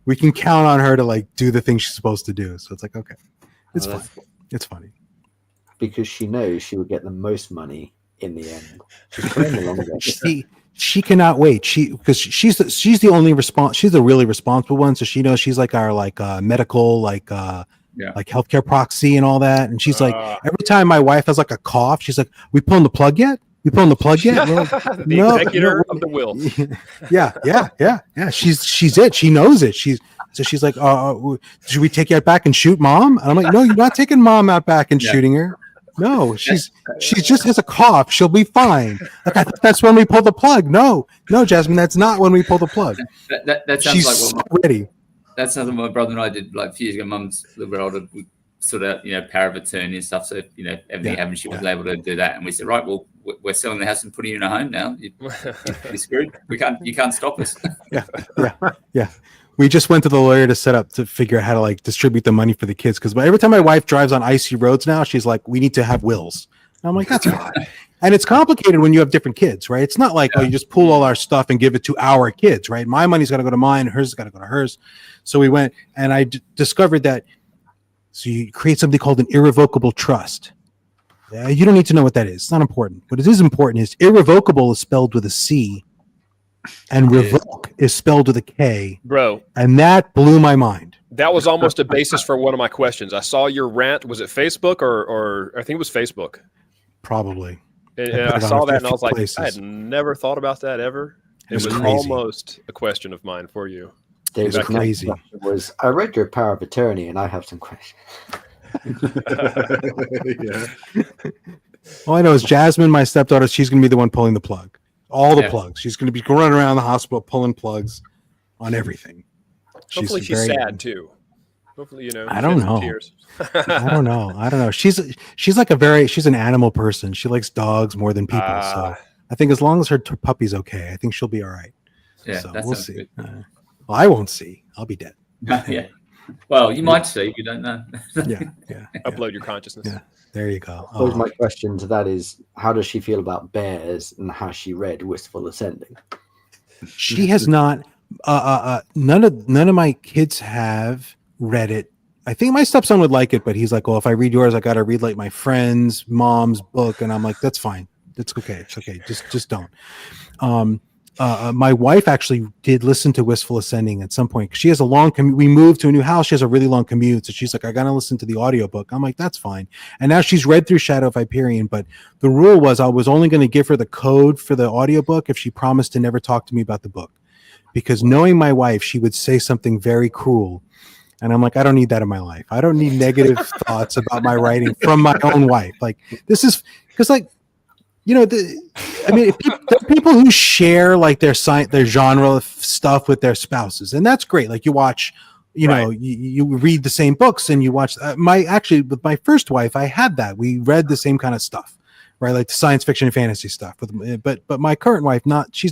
We can count on her to like do the things she's supposed to do. So it's like, okay, it's fun. It's funny because she knows she will get the most money in the end. She's playing the long game. She cannot wait. Because she's the only she's the really responsible one. So she knows she's like our medical like healthcare proxy and all that. And she's like every time my wife has like a cough, she's like, "We pulling the plug yet? You pulling the plug yet?" Well, the executor of the will. Yeah. She's it. She knows it. She's like, should we take you out back and shoot mom? And I'm like, no, you're not taking mom out back and shooting her. No, she's just has a cough. She'll be fine. Like, I thought that's when we pull the plug. No, Jasmine, that's not when we pull the plug. That sounds she's like what ready. That's something my brother and I did like a few years ago. Mum's a little bit older. We sort of, power of attorney and stuff. So, everything happened, she was able to do that. And we said, right, we'll we're selling the house and putting you in a home now. You're screwed. You can't stop us. Yeah. We just went to the lawyer to figure out how to like distribute the money for the kids. Because every time my wife drives on icy roads now, she's like, we need to have wills. And I'm like, that's fine. And it's complicated when you have different kids, right? It's not like, you just pull all our stuff and give it to our kids, right? My money's got to go to mine. Hers has got to go to hers. So we went and I discovered that. So you create something called an irrevocable trust. You don't need to know what that is. It's not important. What it is important is irrevocable is spelled with a C. And revoke is spelled with a K. Bro. And that blew my mind. That was almost a basis for one of my questions. I saw your rant. Was it Facebook or I think it was Facebook? Probably. And I saw that and I was like, I had never thought about that ever. It was crazy. Almost a question of mine for you. It's crazy. I read your power of attorney and I have some questions. All I know is Jasmine, my stepdaughter, she's going to be the one pulling the plug. All the plugs. She's going to be running around the hospital pulling plugs on everything. Hopefully she's sad too. Hopefully, I don't know. I don't know. She's like she's an animal person. She likes dogs more than people. So I think as long as her puppi's okay, I think she'll be all right. Yeah, so we'll see. Well, I won't see. I'll be dead. Yeah. Well, you might see. You don't know. Yeah. Upload your consciousnly. Yeah. There you go. I suppose my question to that is, how does she feel about bears, and has she read Wistful Ascending? She has not. None of my kids have read it. I think my stepson would like it, but he's like, "Well, if I read yours, I got to read like my friend's mom's book," and I'm like, "That's fine. That's okay. It's okay. Just don't." My wife actually did listen to Wistful Ascending at some point. She has a long commute. We moved to a new house. She has a really long commute. So she's like, I got to listen to the audiobook. I'm like, that's fine. And now she's read through Shadow of Hyperion. But the rule was I was only going to give her the code for the audiobook if she promised to never talk to me about the book. Because knowing my wife, she would say something very cruel. And I'm like, I don't need that in my life. I don't need negative thoughts about my writing from my own wife. Like, this is because, like, there are people who share like their genre stuff with their spouses, and that's great. Like you watch, you read the same books and you watch. With my first wife, I had that. We read the same kind of stuff, right? Like the science fiction and fantasy stuff. But my current wife, she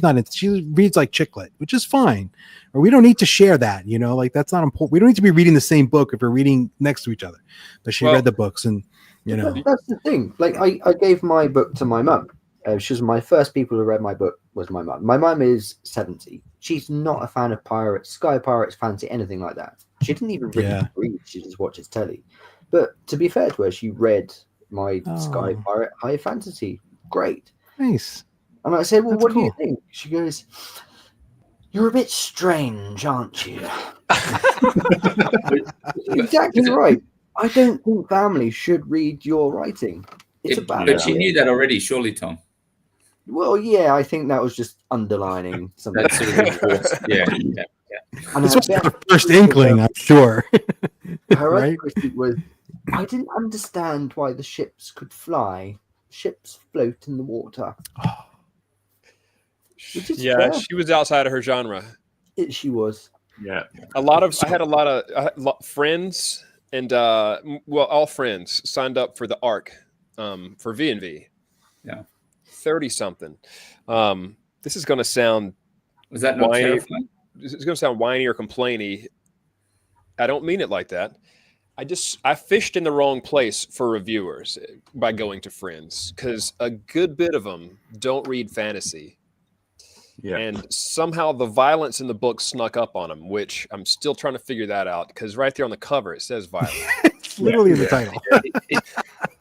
reads like chick lit, which is fine. Or we don't need to share that, like that's not important. We don't need to be reading the same book if we're reading next to each other. But she read the books and. That's the thing. Like I gave my book to my mum. She was my first people who read my book was my mum. My mum is 70. She's not a fan of pirates, sky pirates, fantasy, anything like that. She didn't even really read. She just watches telly. But to be fair to her, she read my sky pirate high fantasy. Great, nice. And I said, "Well, what do you think?" She goes, "You're a bit strange, aren't you?" Exactly right. I don't think family should read your writing. But she knew that already, surely, Tom. Well, yeah, I think that was just underlining something. That's sort of yeah. And this was the first inkling, I'm sure. Her other critique was, I didn't understand why the ships could fly. Ships float in the water. Yeah, she was outside of her genre. She was. Yeah. I had a lot of friends. And all friends signed up for the ARC for V&V. Yeah, 30-something. This is going to sound. Was that not terrifying? It's going to sound whiny or complainy. I don't mean it like that. I fished in the wrong place for reviewers by going to friends because a good bit of them don't read fantasy. Yeah. And somehow the violence in the book snuck up on him, which I'm still trying to figure that out because right there on the cover it says violence. It's literally in the title.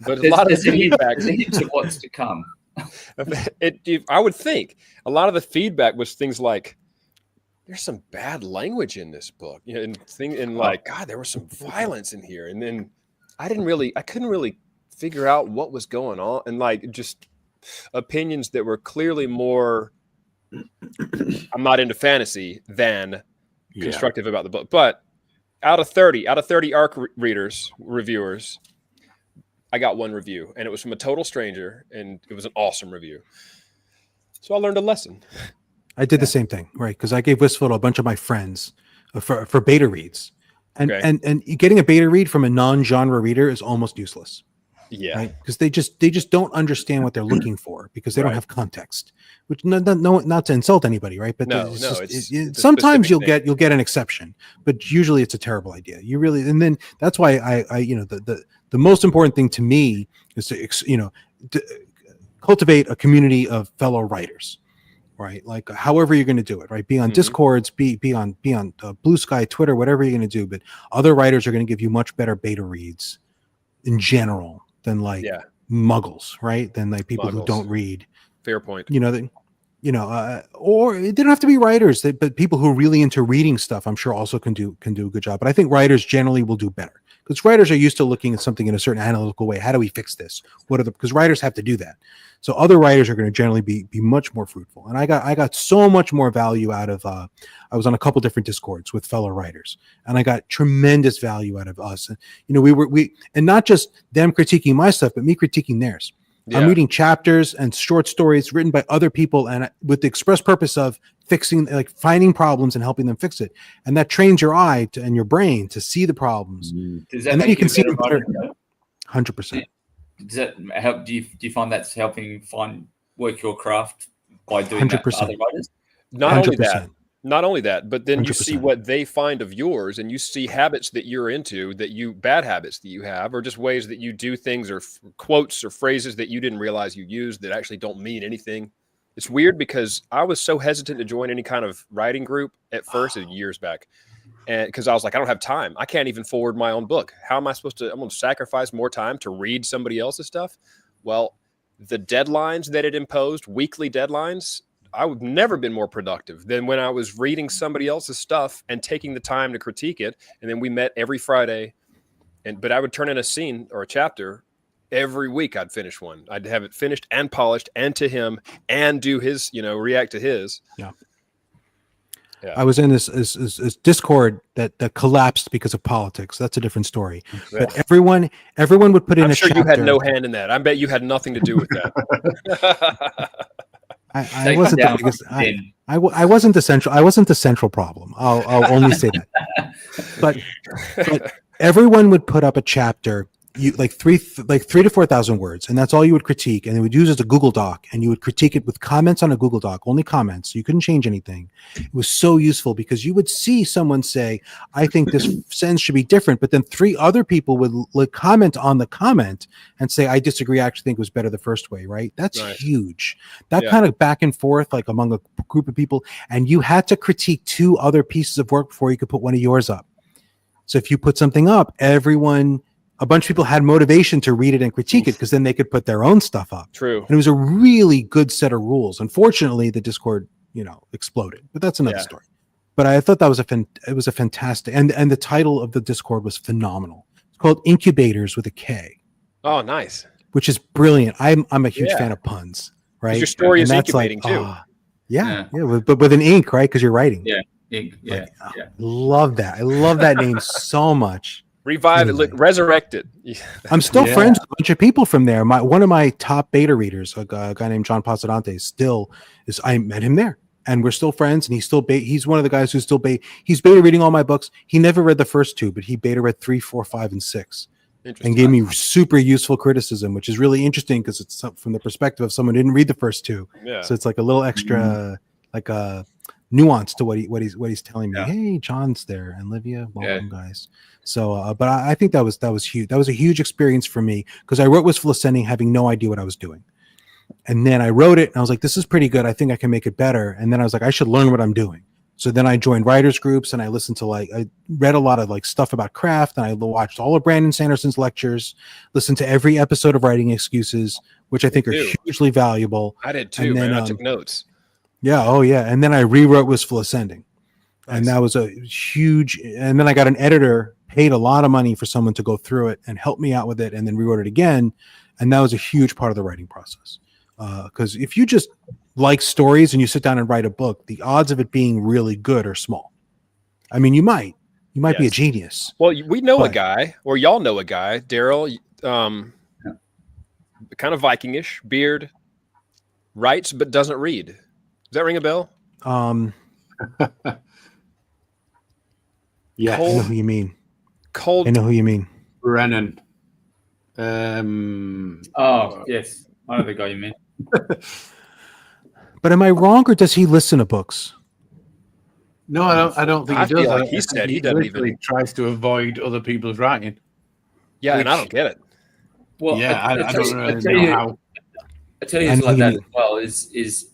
But a lot of feedback to what's to come. I would think a lot of the feedback was things like, "There's some bad language in this book," like, "God, there was some violence in here," and then I couldn't really figure out what was going on, and like just opinions that were clearly more. I'm not into fantasy than constructive about the book. But out of 30 ARC reviewers, I got one review, and it was from a total stranger, and it was an awesome review. So I learned a lesson. I did the same thing, right? Because I gave Wistful to a bunch of my friends for beta reads, and getting a beta read from a non-genre reader is almost useless. Yeah. right? Because they just don't understand what they're looking for because they don't Right. have context. Which not to insult anybody, right? But No, it's no, just, it's a sometimes specific you'll get an exception, but usually it's a terrible idea. You really, and then that's why I the most important thing to me is to cultivate a community of fellow writers, right? Like however you're going to do it, right? Be on Mhm. Discords, be on Blue Sky, Twitter, whatever you're going to do. But other writers are going to give you much better beta reads in general than like Yeah. muggles, right? Than like people who Muggles. don't read. Fair point. Or it didn't have to be writers, but people who are really into reading stuff, I'm sure also can do a good job. But I think writers generally will do better because writers are used to looking at something in a certain analytical way. How do we fix this? Because writers have to do that. So other writers are going to generally be much more fruitful. And I got so much more value out of. I was on a couple different Discords with fellow writers, and I got tremendous value out of us. And and not just them critiquing my stuff, but me critiquing theirs. Yeah. I'm reading chapters and short stories written by other people, and with the express purpose of fixing, like finding problems and helping them fix it. And that trains your eye and your brain to see the problems. Does that And then make you can see a better them writer? 100%. Does that help? Do you find that's helping work your craft by doing that 100%. for other writers? Not only that, but then you see 100%. what they find of yours, and you see habits that you're into, bad habits that you have, or just ways that you do things, or quotes or phrases that you didn't realize you used that actually don't mean anything. It's weird because I was so hesitant to join any kind of writing group at first, years back, and because I was like, I don't have time. I can't even forward my own book. How am I supposed to? I'm going to sacrifice more time to read somebody else's stuff. Well, the deadlines that it imposed, weekly deadlines, I've never been more productive than when I was reading somebody else's stuff and taking the time to critique it. And then we met every Friday, but I would turn in a scene or a chapter every week. I'd finish one. I'd have it finished and polished, and to him, and do his, react to his. Yeah. Yeah. I was in this Discord that collapsed because of politics. That's a different story. Yeah. But everyone would put in I'm a sure chapter. you had no hand in that. I bet you had nothing to do with that. I wasn't the biggest. I wasn't the central. I wasn't the central problem. I'll only say that. But everyone would put up a chapter, like 3,000 to 4,000 words, and that's all you would critique. And they would use it as a Google Doc, and you would critique it with comments on a Google Doc, only comments. You couldn't change anything. It was so useful because you would see someone say, "I think this sentence should be different," but then 3 other people would comment on the comment and say, "I disagree. I actually think it was better the first way." Right? That's Right. huge. That kind of back and forth, like among a group of people, and you had to critique 2 other pieces of work before you could put one of yours up. So if you put something up, a bunch of people had motivation to read it and critique it because then they could put their own stuff up. True. And it was a really good set of rules. Unfortunately, the Discord, exploded, but that's another story. But I thought that was it was a fantastic, and the title of the Discord was phenomenal. It's called Incubators with a K. Oh, nice. Which is brilliant. I'm a huge fan of puns, right? Your story and is incubating too. But with an ink, right? Because you're writing. Yeah. Love that. I love that name so much. Revive it, resurrect it. I'm still friends with a bunch of people from there. One of my top beta readers, a guy named John Pasadante, I met him there, and we're still friends. And he's one of the guys who's still he's beta reading all my books. He never read the first 2, but he beta read 3, 4, 5, and 6, and gave me super useful criticism, which is really interesting because it's from the perspective of someone who didn't read the first 2. Yeah. So it's like a little extra, like a nuance to what he's telling me. Hey, John's there, and Livia, welcome, guys. So, but I think that was huge. That was a huge experience for me because I wrote Wistful Ascending having no idea what I was doing, and then I wrote it and I was like, "This is pretty good. I think I can make it better." And then I was like, "I should learn what I'm doing." So then I joined writers groups and I listened to I read a lot of stuff about craft, and I watched all of Brandon Sanderson's lectures, listened to every episode of Writing Excuses, which I think are hugely valuable. I did too, man. I took notes. Yeah. Oh yeah. And then I rewrote Wistful Ascending. Nice. And that was a huge, and then I got an editor, paid a lot of money for someone to go through it and help me out with it, and then rewrote it again. And that was a huge part of the writing process. Because if you just like stories and you sit down and write a book, the odds of it being really good are small. I mean, you might be a genius. Well, we know a guy, or y'all know a guy, Daryl, kind of Vikingish, beard, writes but doesn't read. Does that ring a bell? Yeah, I know who you mean. Cold. I know who you mean. Brennan. Oh yes, I know the guy you mean. But am I wrong, or does he listen to books? No, I don't think I he does. feel like I he think said he doesn't literally even. tries to avoid other people's writing. Yeah, and I Which- don't get it. Well, Yeah, I tell don't you- really tell know you- how. I tell you, I who's know like you that mean- as well. Is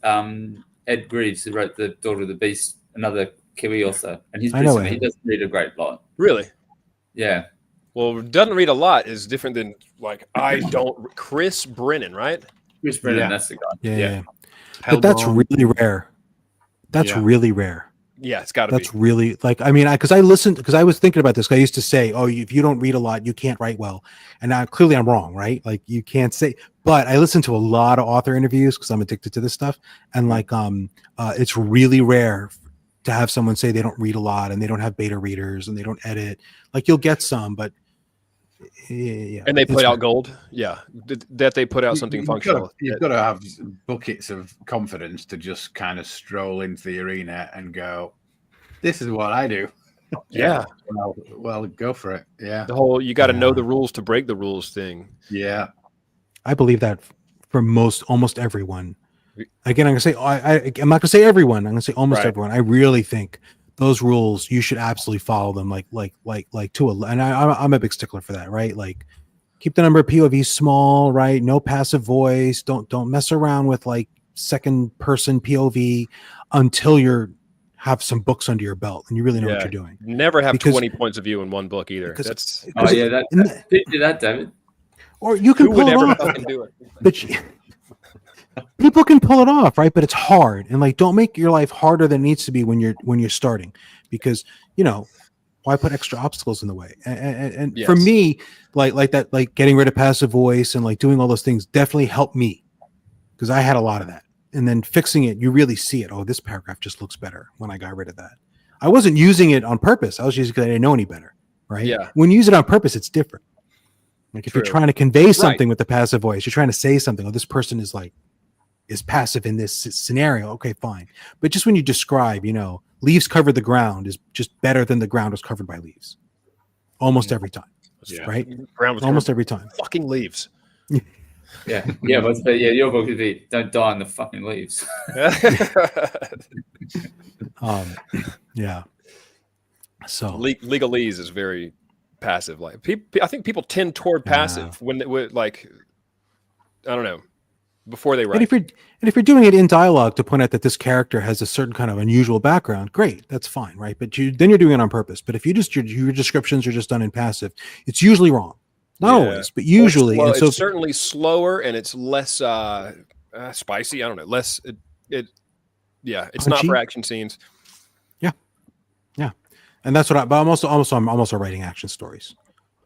Ed Greaves, who wrote The Daughter of the Beast, another Kiwi author, and he's I know he Ed. doesn't read a great lot. Really? Yeah, Well, doesn't read a lot is different than like I don't. Chris Brennan, right? Chris Brennan, Yeah. that's the guy. Yeah. But that's Hellbourne. really rare. That's Yeah. really rare. Yeah, it's got to be. That's really like, I mean, because I listened, because I was thinking about this. I used to say, oh, if you don't read a lot, you can't write well. And now clearly I'm wrong, right? Like you can't say, but I listen to a lot of author interviews because I'm addicted to this stuff. And like, it's really rare to have someone say they don't read a lot and they don't have beta readers and they don't edit. Like you'll get some, but yeah. And they it's put out rare. gold. Yeah, that they put out something functional. You've got to have buckets of confidence to just kind of stroll into the arena and go, "This is what I do." Yeah, Well, go for it. Yeah, the whole you got to know Yeah. the rules to break the rules thing. yeah. I believe that for almost everyone. Again, I'm gonna say I'm not gonna say everyone. I'm gonna say almost Right. everyone. I really think those rules you should absolutely follow them. Like to a. And I'm a big stickler for that. Right. Like keep the number of POVs small. Right. No passive voice. Don't mess around with like second person POV until you're have some books under your belt and you really know what Yeah. you're doing. Never have Because- 20 points of view in one book either. because- That's Oh yeah, that And the- did you do that, David? or you can who pull would it ever off. fucking do it. But people can pull it off, right? But it's hard, and like don't make your life harder than it needs to be when you're starting, because why put extra obstacles in the way? And for Yes. me, like that, like getting rid of passive voice and like doing all those things definitely helped me because I had a lot of that. And then fixing it, you really see it. Oh, this paragraph just looks better when I got rid of that. I wasn't using it on purpose. I was using it because I didn't know any better, right? Yeah. When you use it on purpose, it's different. Like if True. you're trying to convey something with the passive voice, you're trying to say something. Oh, this person is passive in this scenario. Okay, fine. But just when you describe, leaves covered the ground is just better than the ground was covered by leaves. Almost every time, Yeah. right? Ground was Almost every time. fucking leaves. Yeah, but your book would be "Don't Die in the Fucking Leaves." Yeah. So Legalese is very passive. Like I think people tend toward passive when like I don't know before they and write. if you're doing it in dialogue to point out that this character has a certain kind of unusual background, great, that's fine, right? But then you're doing it on purpose. But if you just your descriptions are just done in passive, it's usually wrong. Not always, but usually. Well, And so it's certainly slower and it's less spicy. I don't know. Less it's not Punchy? for action scenes. and that's what but I'm also writing action stories,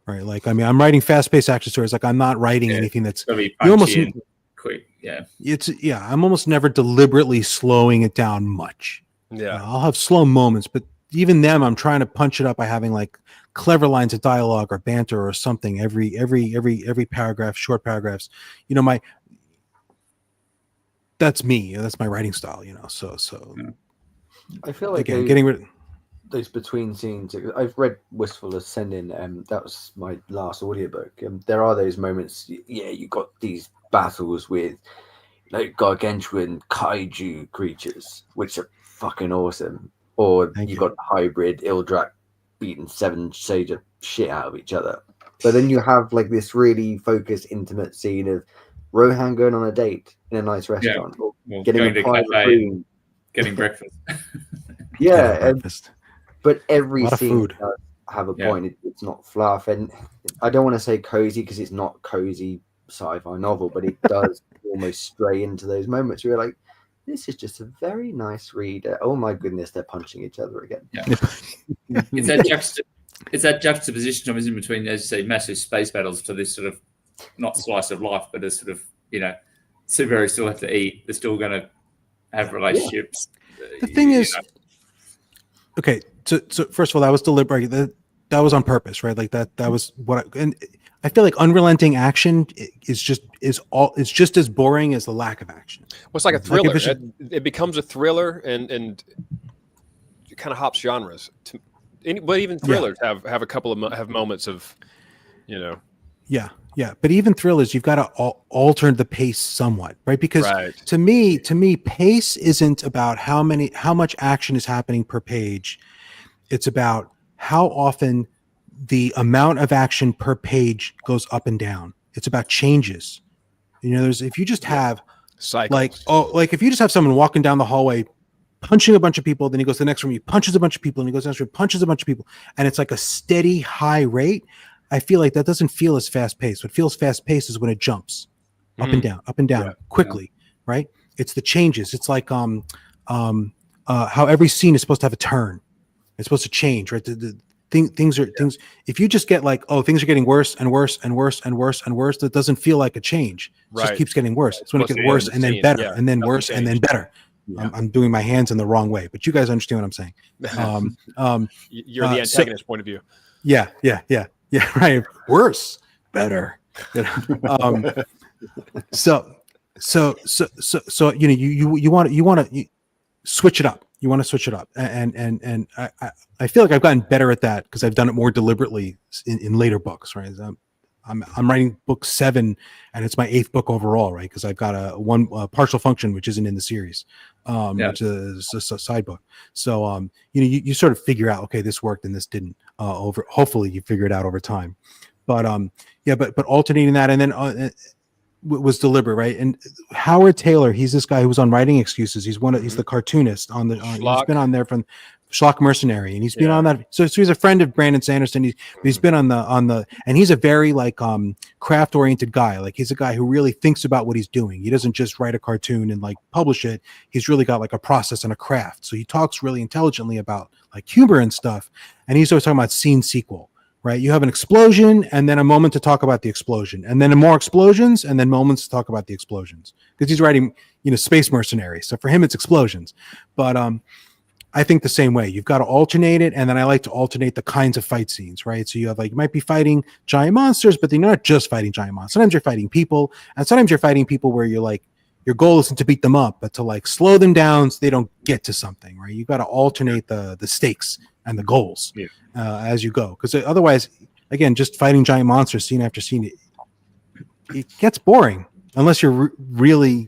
right? Like, I mean, I'm writing fast-paced action stories. Like, I'm not writing anything that's Gotta be you almost punchy and quick. Yeah, I'm almost never deliberately slowing it down much. Yeah. I'll have slow moments, but even them, I'm trying to punch it up by having like clever lines of dialogue or banter or something every paragraph, short paragraphs. That's me. That's my writing style. So I feel like again, getting rid. those between scenes. I've read Wistful Ascending, that was my last audiobook. There are those moments, you got these battles with like gargantuan kaiju creatures, which are fucking awesome. Or Thank you you. got hybrid Ildrak beating 7 shades of shit out of each other. But then you have like this really focused, intimate scene of Rohan going on a date in a nice restaurant, or well, getting going a to private cafe room. and getting breakfast. Yeah, breakfast. but every A lot of scene food. does have a Yeah. point. It's not fluff, and I don't want to say cozy because it's not cozy sci-fi novel, but it does almost stray into those moments where you're like, this is just a very nice read. Oh my goodness, they're punching each other again. Yeah. It's that juxtaposition of in between, as you say, massive space battles to this sort of not slice of life, but a sort of superheroes still have to eat. They're still going to have relationships. The thing is, okay. So first of all, that was deliberate. That was on purpose, right? Like that was what. And I feel like unrelenting action is just as boring as the lack of action. Well, it's like a Like thriller. if It becomes a thriller and it kind of hops genres. But even thrillers have a couple of have moments of, Yeah, yeah. But even thrillers, you've got to alter the pace somewhat, right? Because Right. to me, pace isn't about how much action is happening per page. It's about how often the amount of action per page goes up and down. It's about changes. You know, if you just have Cycles. if you just have someone walking down the hallway punching a bunch of people, then he goes to the next room, he punches a bunch of people, and he goes to the next room, punches a bunch of people, and it's like a steady high rate. I feel like that doesn't feel as fast paced. What feels fast paced is when it jumps up and down quickly, right? It's the changes. It's like how every scene is supposed to have a turn. It's supposed to change, right? Things. If you just get like, oh, things are getting worse and worse and worse and worse and worse, that doesn't feel like a change. It just keeps getting worse. It's when it gets worse and then better and then worse and then better. Yeah. I'm doing my hands in the wrong way, but you guys understand what I'm saying. You're the antagonist point of view. Yeah, right. Worse, better. So you want to switch it up. You want to switch it up, and I feel like I've gotten better at that because I've done it more deliberately in later books. Right, I'm writing book 7, and it's my 8th book overall. Right, because I've got a partial function which isn't in the series, which is a side book. So you sort of figure out, okay, this worked and this didn't. Hopefully you figure it out over time, but but alternating that and then. Was deliberate, right? And Howard Taylor, he's this guy who was on Writing Excuses. He's he's the cartoonist on the. He's been on there from Schlock Mercenary, and he's been on that. So he's a friend of Brandon Sanderson. He's been on the, and he's a very like craft oriented guy. Like he's a guy who really thinks about what he's doing. He doesn't just write a cartoon and like publish it. He's really got like a process and a craft. So he talks really intelligently about like humor and stuff. And he's always talking about scene sequel. Right, you have an explosion, and then a moment to talk about the explosion, and then more explosions, and then moments to talk about the explosions. Because he's writing, Space Mercenary, so for him it's explosions. But I think the same way. You've got to alternate it, and then I like to alternate the kinds of fight scenes. Right, so you have like you might be fighting giant monsters, but they're not just fighting giant monsters. Sometimes you're fighting people, and sometimes you're fighting people where you're like your goal isn't to beat them up, but to like slow them down so they don't get to something. Right, you've got to alternate the stakes and the goals as you go, because otherwise, again, just fighting giant monsters scene after scene, it gets boring unless you're really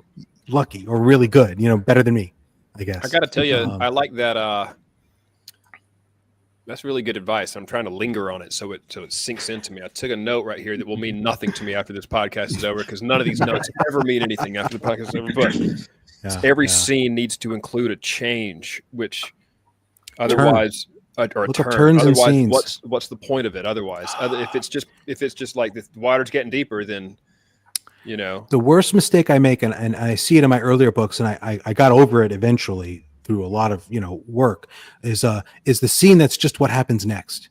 lucky or really good, better than me, I guess. I gotta tell you, I like that. That's really good advice. I'm trying to linger on it so it sinks into me. I took a note right here that will mean nothing to me after this podcast is over, because none of these notes ever mean anything after the podcast is over. But every scene needs to include a change, which otherwise. Or a turn. Otherwise, what's the point of it? Otherwise, if it's just like the water's getting deeper, then the worst mistake I make, and I see it in my earlier books, and I got over it eventually through a lot of work, is the scene that's just what happens next.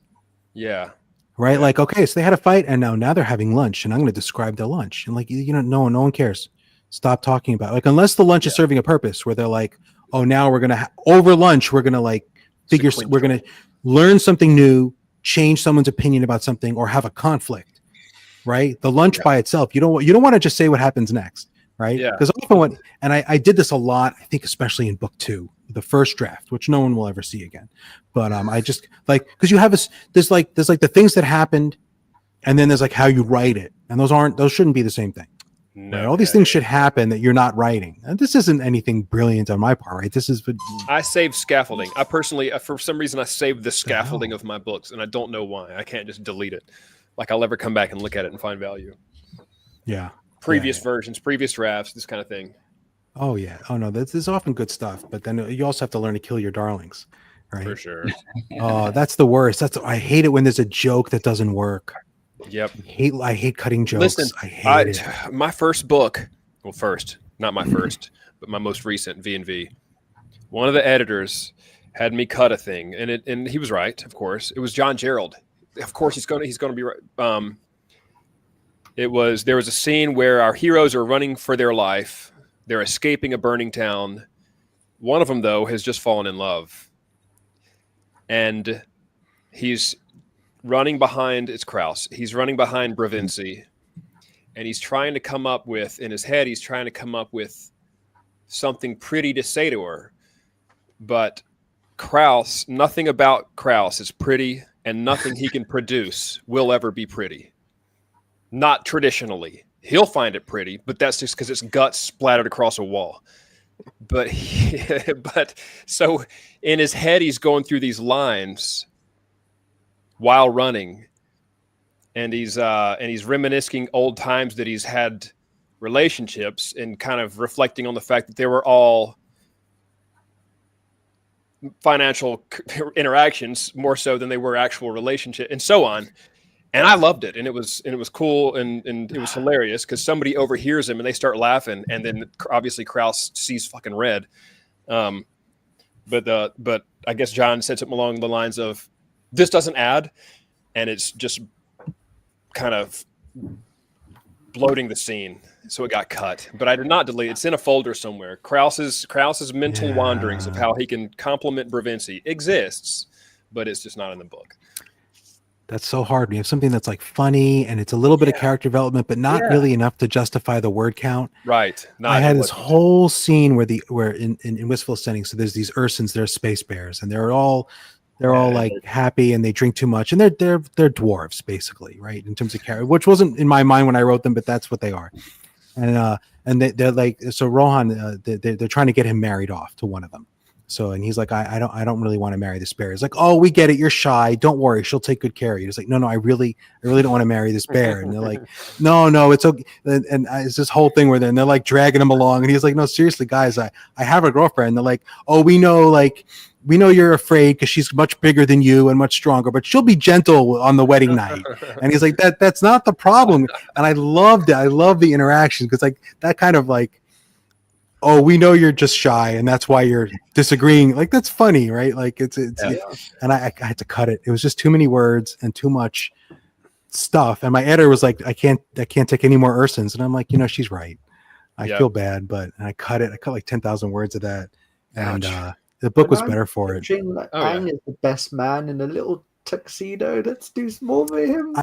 Yeah. Right. Yeah. Like, okay, so they had a fight, and now they're having lunch, and I'm going to describe their lunch, and like no one cares. Stop talking about it. Like, unless the lunch is serving a purpose, where they're like, oh, now we're gonna over lunch, we're gonna like. We're going to learn something new, change someone's opinion about something, or have a conflict, right? The lunch by itself, you don't want to just say what happens next, right? Yeah. Because often I did this a lot, I think, especially in book 2, the first draft, which no one will ever see again. But I just like, because you have there's like the things that happened, and then there's like how you write it, and those shouldn't be the same thing. No, right? All these things should happen that you're not writing. And this isn't anything brilliant on my part, right? This is. I save scaffolding. I personally, for some reason, I save the scaffolding of my books, and I don't know why. I can't just delete it. Like I'll ever come back and look at it and find value. Yeah. Previous versions, previous drafts, this kind of thing. Oh yeah. Oh no, there's often good stuff, but then you also have to learn to kill your darlings, right? For sure. Oh, that's the worst. I hate it when there's a joke that doesn't work. Yep. I hate cutting jokes. Listen, I hate it. My first book, not my first, but my most recent V&V. One of the editors had me cut a thing, and he was right, of course. It was John Gerald. Of course, he's going to be right. There was a scene where our heroes are running for their life. They're escaping a burning town. One of them, though, has just fallen in love, and he's running behind, it's Krauss. He's running behind Bravinci, and he's trying to come up with, in his head, something pretty to say to her. But Krauss, nothing about Krauss is pretty, and nothing he can produce will ever be pretty. not traditionally. He'll find it pretty, but that's just because it's guts splattered across a wall. But so in his head, he's going through these lines while running, and he's reminiscing old times that he's had relationships and kind of reflecting on the fact that they were all financial interactions more so than they were actual relationship and so on. And I loved it. And it was cool. And it was hilarious because somebody overhears him and they start laughing. And then obviously Krause sees fucking red. But I guess John said something along the lines of, this doesn't add. And it's just kind of bloating the scene. So it got cut, but I did not delete it. It's in a folder somewhere. Krause's mental wanderings of how he can complement Bravinci exists, but it's just not in the book. That's so hard. We have something that's like funny and it's a little bit of character development, but not really enough to justify the word count. Right. I had this whole scene where in Wistful Setting, so there's these Ursins, they're space bears, and they're all like happy and they drink too much, and they're dwarves basically, right? In terms of character, which wasn't in my mind when I wrote them, but that's what they are. And they're like, so Rohan, they're trying to get him married off to one of them. So, and he's like, I don't really want to marry this bear. He's like, oh, we get it. You're shy. Don't worry. She'll take good care of you. He's like, no, I really don't want to marry this bear. And they're like, no, it's okay. And it's this whole thing where they're like dragging him along. And he's like, no, seriously, guys, I have a girlfriend. And they're like, oh, we know you're afraid because she's much bigger than you and much stronger, but she'll be gentle on the wedding night. And he's like, that's not the problem. And I loved it. I love the interaction because like that kind of like, oh, we know you're just shy and that's why you're disagreeing. Like, that's funny, right? Like it's and I had to cut it. It was just too many words and too much stuff. And my editor was like, I can't take any more Ursins. And I'm like, she's right. I feel bad, but I cut it. I cut like 10,000 words of that. And, the book was better for it. Like Aang is the best man in a little tuxedo. Let's do more for him.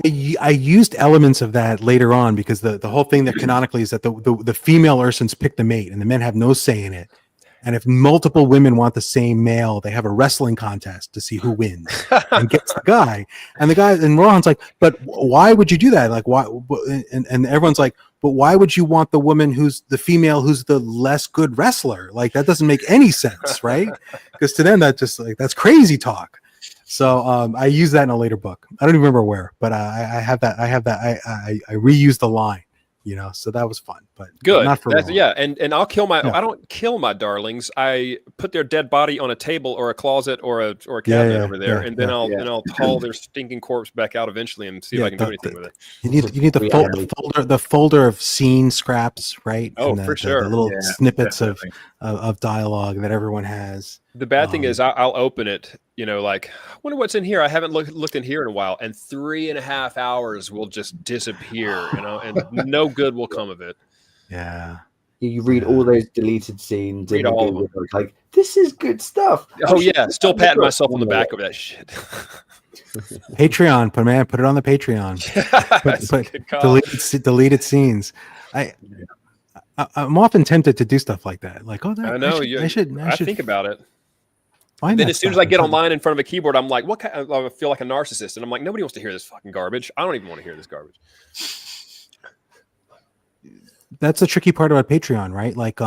I used elements of that later on because the whole thing that canonically is that the female Ursins pick the mate and the men have no say in it. And if multiple women want the same male, they have a wrestling contest to see who wins and gets the guy. And the guy and Rohan's like, but why would you do that? Like, why? And everyone's like, but why would you want the woman who's the female who's the less good wrestler? Like, that doesn't make any sense, right? Because to them, that just like that's crazy talk. So I use that in a later book. I don't even remember where, but I have that. I reused the line. So that was fun, but good. Not for and I'll kill I don't kill my darlings. I put their dead body on a table or a closet or a cabinet over there, and then I'll haul their stinking corpse back out eventually and see if I can do anything with it. You need the folder of scene scraps, right? Oh, and for sure. The little snippets of dialogue that everyone has. The bad thing is I'll open it, like, I wonder what's in here. I haven't looked in here in a while, and 3.5 hours will just disappear, and no good will come of it. Yeah. You read all those deleted scenes. Read all of them. Like, this is good stuff. Oh, yeah. Still patting myself on the back of that shit. Patreon, put it on the Patreon. Deleted scenes. I'm often tempted to do stuff like that. Like, I know. I should think about it. Then as soon as I get online in front of a keyboard, I'm like, I feel like a narcissist. And I'm like, nobody wants to hear this fucking garbage. I don't even want to hear this garbage. That's the tricky part about Patreon, right? Like,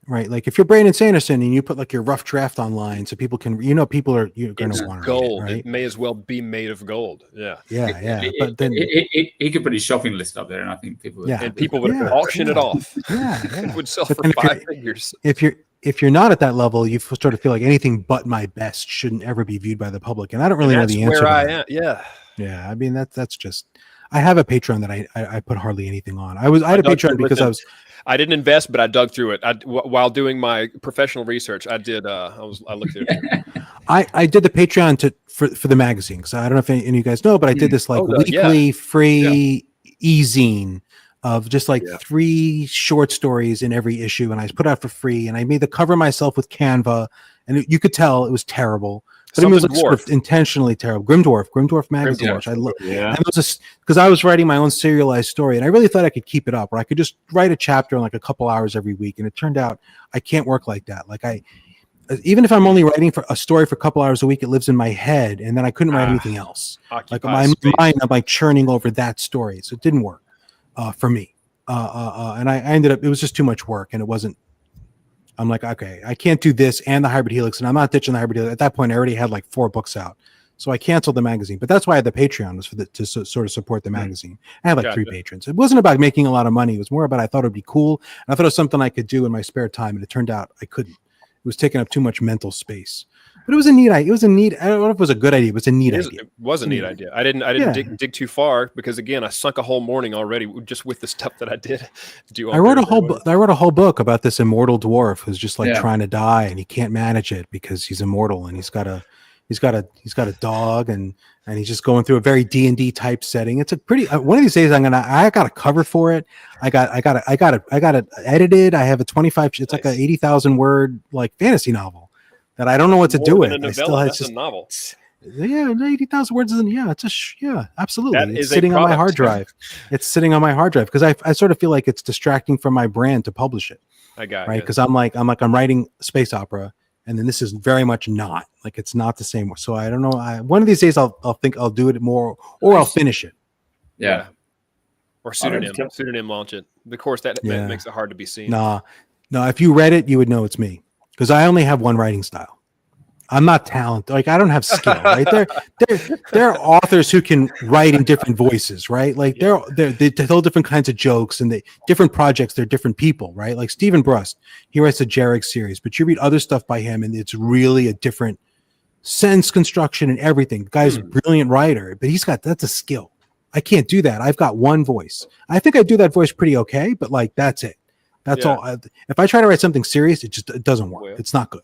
like if you're Brandon Sanderson and you put like your rough draft online so people can, people are going to want to gold. Read it, right? It may as well be made of gold. Yeah. But then he could put his shopping list up there, and I think people would auction it off. Yeah. It would sell for 5 figures. If you're not at that level, you sort of feel like anything but my best shouldn't ever be viewed by the public, and I don't really know the answer. That's where I am. Yeah. I mean, that's just. I have a Patreon that I put hardly anything on. I had a Patreon because I didn't invest, but I dug through it. While doing my professional research, I did. I looked at it. I did the Patreon for the magazine. So I don't know if any of you guys know, but I did this weekly free e-zine of just 3 short stories in every issue, and I put out for free. And I made the cover myself with Canva, and you could tell it was terrible. But it was sort of intentionally terrible. Grimdwarf magazine, which I love. Yeah. And it was just because I was writing my own serialized story, and I really thought I could keep it up, where I could just write a chapter in like a couple hours every week. And it turned out I can't work like that. Like even if I'm only writing for a story for a couple hours a week, it lives in my head, and then I couldn't write anything else. Like my mind, I'm like churning over that story, so it didn't work. for me. And I ended up, it was just too much work, and it wasn't. I'm like, okay, I can't do this and the Hybrid Helix, and I'm not ditching the Hybrid Helix. At that point, I already had like 4 books out, so I canceled the magazine. But that's why I had the Patreon, was sort of support the magazine. I had like 3 patrons. It wasn't about making a lot of money. It was more about I thought it'd be cool, and I thought it was something I could do in my spare time, and it turned out I couldn't. It was taking up too much mental space. But it was a neat idea. It was a neat. I don't know if it was a good idea. It was a neat idea. It was a neat idea. I didn't dig too far, because again, I sunk a whole morning already just with the stuff that I did do. I wrote a whole book about this immortal dwarf who's just like trying to die, and he can't manage it because he's immortal, and he's got a dog, and he's just going through a very D&D type setting. It's a pretty. One of these days, I got a cover for it. I got it edited. I have a 25. It's like a 80,000 word like fantasy novel that I don't know what to do with. I still have just a novel. Yeah, 80,000 words isn't. Yeah, it's absolutely. It's sitting on my hard drive. It's sitting on my hard drive because I sort of feel like it's distracting from my brand to publish it. I got right because I'm writing space opera, and then this is very much not like, it's not the same. So I don't know. One of these days I'll think I'll do it more, or I'll finish it. Yeah. Or pseudonym launch it. Of course, that makes it hard to be seen. No, if you read it, you would know it's me, because I only have one writing style. I'm not talented. Like, I don't have skill, right? There are authors who can write in different voices, right? Like they tell different kinds of jokes, and different projects, they're different people, right? Like Stephen Brust, he writes the Jarek series, but you read other stuff by him, and it's really a different sentence construction and everything. The guy's a brilliant writer, but that's a skill. I can't do that. I've got one voice. I think I do that voice pretty okay, but like, that's it. That's all. If I try to write something serious, it doesn't work. It's not good.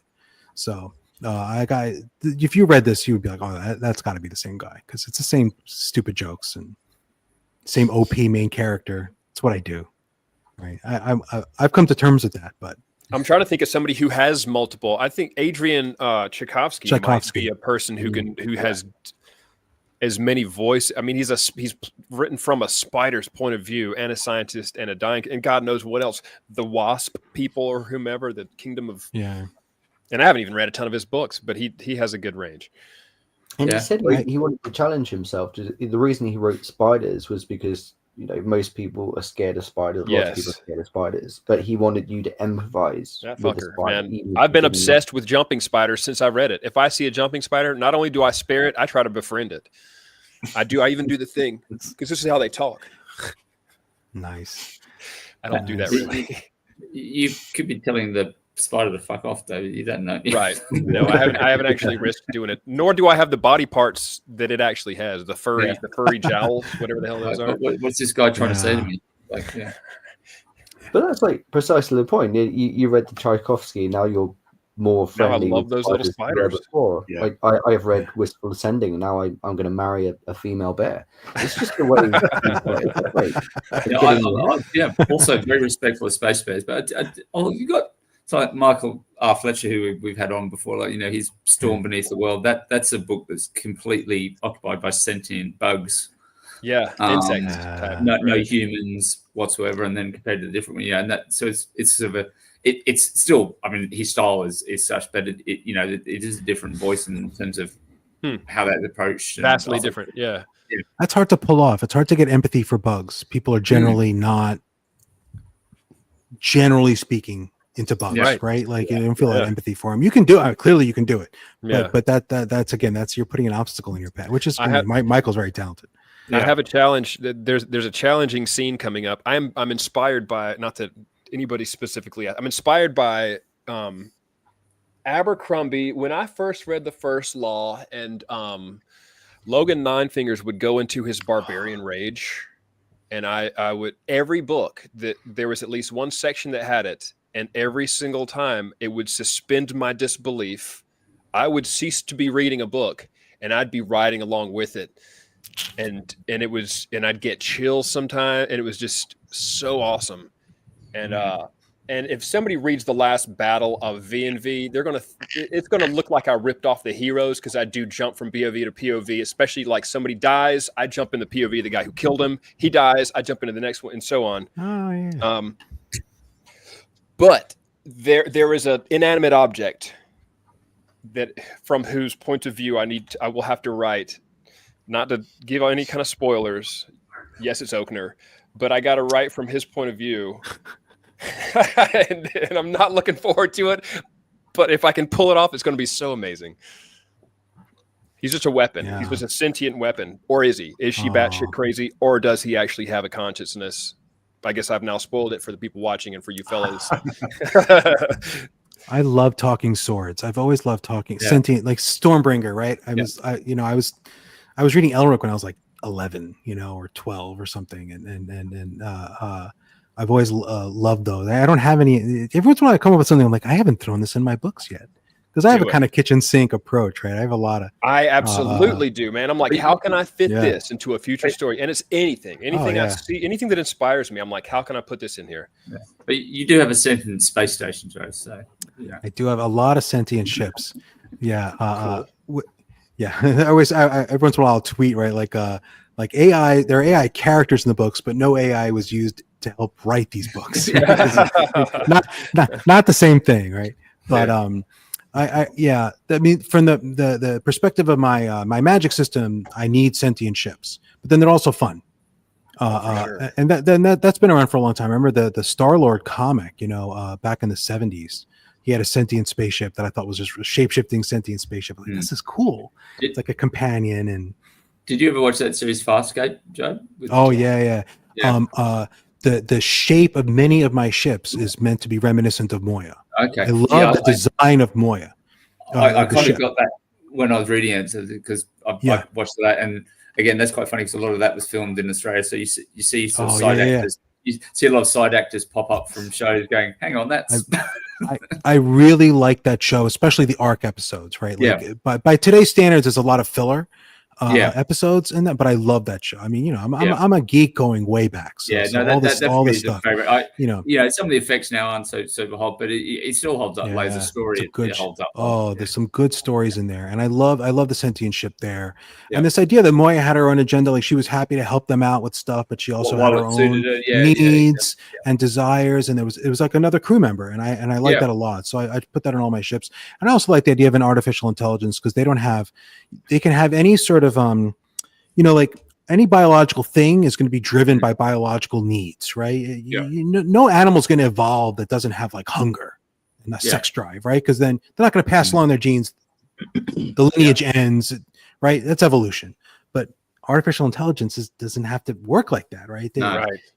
So if you read this, you would be like, oh, that's got to be the same guy, because it's the same stupid jokes and same OP main character. It's what I do, right? I've come to terms with that, but I'm trying to think of somebody who has multiple. I think Adrian Tchaikovsky might be a person who has as many voices. I mean, he's written from a spider's point of view, and a scientist, and a dying, and God knows what else. The Wasp people, or whomever, the Kingdom of And I haven't even read a ton of his books, but he has a good range. And he said he wanted to challenge himself. The reason he wrote spiders was because, most people are scared of spiders. Lots of people are scared of spiders. But he wanted you to empathize with the spider. Man, I've been obsessed with jumping spiders since I read it. If I see a jumping spider, not only do I spare it, I try to befriend it. I even do the thing, because this is how they talk. Nice. I don't do that really. You could be telling the spider to fuck off, though. You don't know. Right. No, I haven't actually risked doing it, nor do I have the body parts that it actually has. The furry jowls, whatever the hell those are. What's this guy trying to say to me? Like, But that's like precisely the point. You read the Tchaikovsky, now you're more friendly. I love those little spiders. Yeah. Like I have read Wistful Ascending, and now I'm going to marry a female bear. It's just the way. Also very respectful of space bears, but you got. It's like Michael R. Fletcher, who we've had on before, like, he's Storm Beneath the World. That's a book that's completely occupied by sentient bugs. Yeah, insects. No humans whatsoever, and then compared to the different one, and that. So it's sort of it's still. I mean, his style is such, but it is a different voice in terms of how that's approached. Vastly different. Yeah, that's hard to pull off. It's hard to get empathy for bugs. People are generally not, generally speaking, into bugs, right? Like, you don't feel that empathy for them. You can do it. Clearly, you can do it. But that's you're putting an obstacle in your path, which is Michael's very talented. I have a challenge. There's a challenging scene coming up. I'm inspired by, not that anybody specifically. I'm inspired by Abercrombie. When I first read the First Law, and Logan Ninefingers would go into his barbarian rage, and I would, every book that there was at least one section that had it. And every single time it would suspend my disbelief. I would cease to be reading a book, and I'd be writing along with it. And I'd get chills sometimes, and it was just so awesome. And if somebody reads The Last Battle of V&V, it's gonna look like I ripped off the heroes, because I do jump from POV to POV, especially like somebody dies, I jump in the POV of the guy who killed him. He dies, I jump into the next one, and so on. Oh yeah. But there is an inanimate object that, from whose point of view I will have to write, not to give any kind of spoilers. Yes, it's Oakner, but I got to write from his point of view. and I'm not looking forward to it. But if I can pull it off, it's going to be so amazing. He's just a weapon. Yeah. He's just a sentient weapon. Or is he? Is she batshit crazy? Or does he actually have a consciousness? I guess I've now spoiled it for the people watching and for you fellas. I love talking swords. I've always loved talking sentient, like Stormbringer, right? I was reading Elric when I was like 11, or 12 or something, and I've always loved those. I don't have any. Every once in a while, I come up with something. I'm like, I haven't thrown this in my books yet, because I have a kind of kitchen sink approach, right? I have a lot of. I absolutely do, man. I'm like, how can I fit this into a future story? And it's anything I see, anything that inspires me. I'm like, how can I put this in here? Yeah. But you do have a sentient space station, Joe. So yeah, I do have a lot of sentient ships. Yeah, yeah. Every once in a while, I'll tweet, right, like AI. There are AI characters in the books, but no AI was used to help write these books. not the same thing, right? But I mean, from the perspective of my my magic system, I need sentient ships, but then they're also fun. Sure. And that's been around for a long time. I remember the Star-Lord comic, back in the 70s. He had a sentient spaceship that I thought was just a shape-shifting sentient spaceship. Like, this is cool. It's like a companion. And did you ever watch that series Farscape, Joe? Yeah. The shape of many of my ships is meant to be reminiscent of Moya. Okay. I love the design of Moya. I kind of got that when I was reading it, because I watched that, and again, that's quite funny because a lot of that was filmed in Australia. So you see sort of side actors. You see a lot of side actors pop up from shows going, hang on, that's. I really like that show, especially the arc episodes, right? Like, by today's standards, there's a lot of filler episodes in that, but I love that show. I mean, I'm a geek going way back. So, that's all this stuff. Favorite. Some of the effects now aren't so super hot, but it still holds up. Like the story, it holds up. There's some good stories in there, and I love the sentient ship there, and this idea that Moya had her own agenda, like she was happy to help them out with stuff, but she also had her own needs and desires, and it was like another crew member, and I like that a lot. So I put that on all my ships, and I also like the idea of an artificial intelligence, because they can have any sort of like any biological thing is going to be driven by biological needs, right? No animal's going to evolve that doesn't have like hunger and a sex drive, right? Because then they're not going to pass along their genes. The lineage ends, right? That's evolution. But artificial intelligence doesn't have to work like that, right?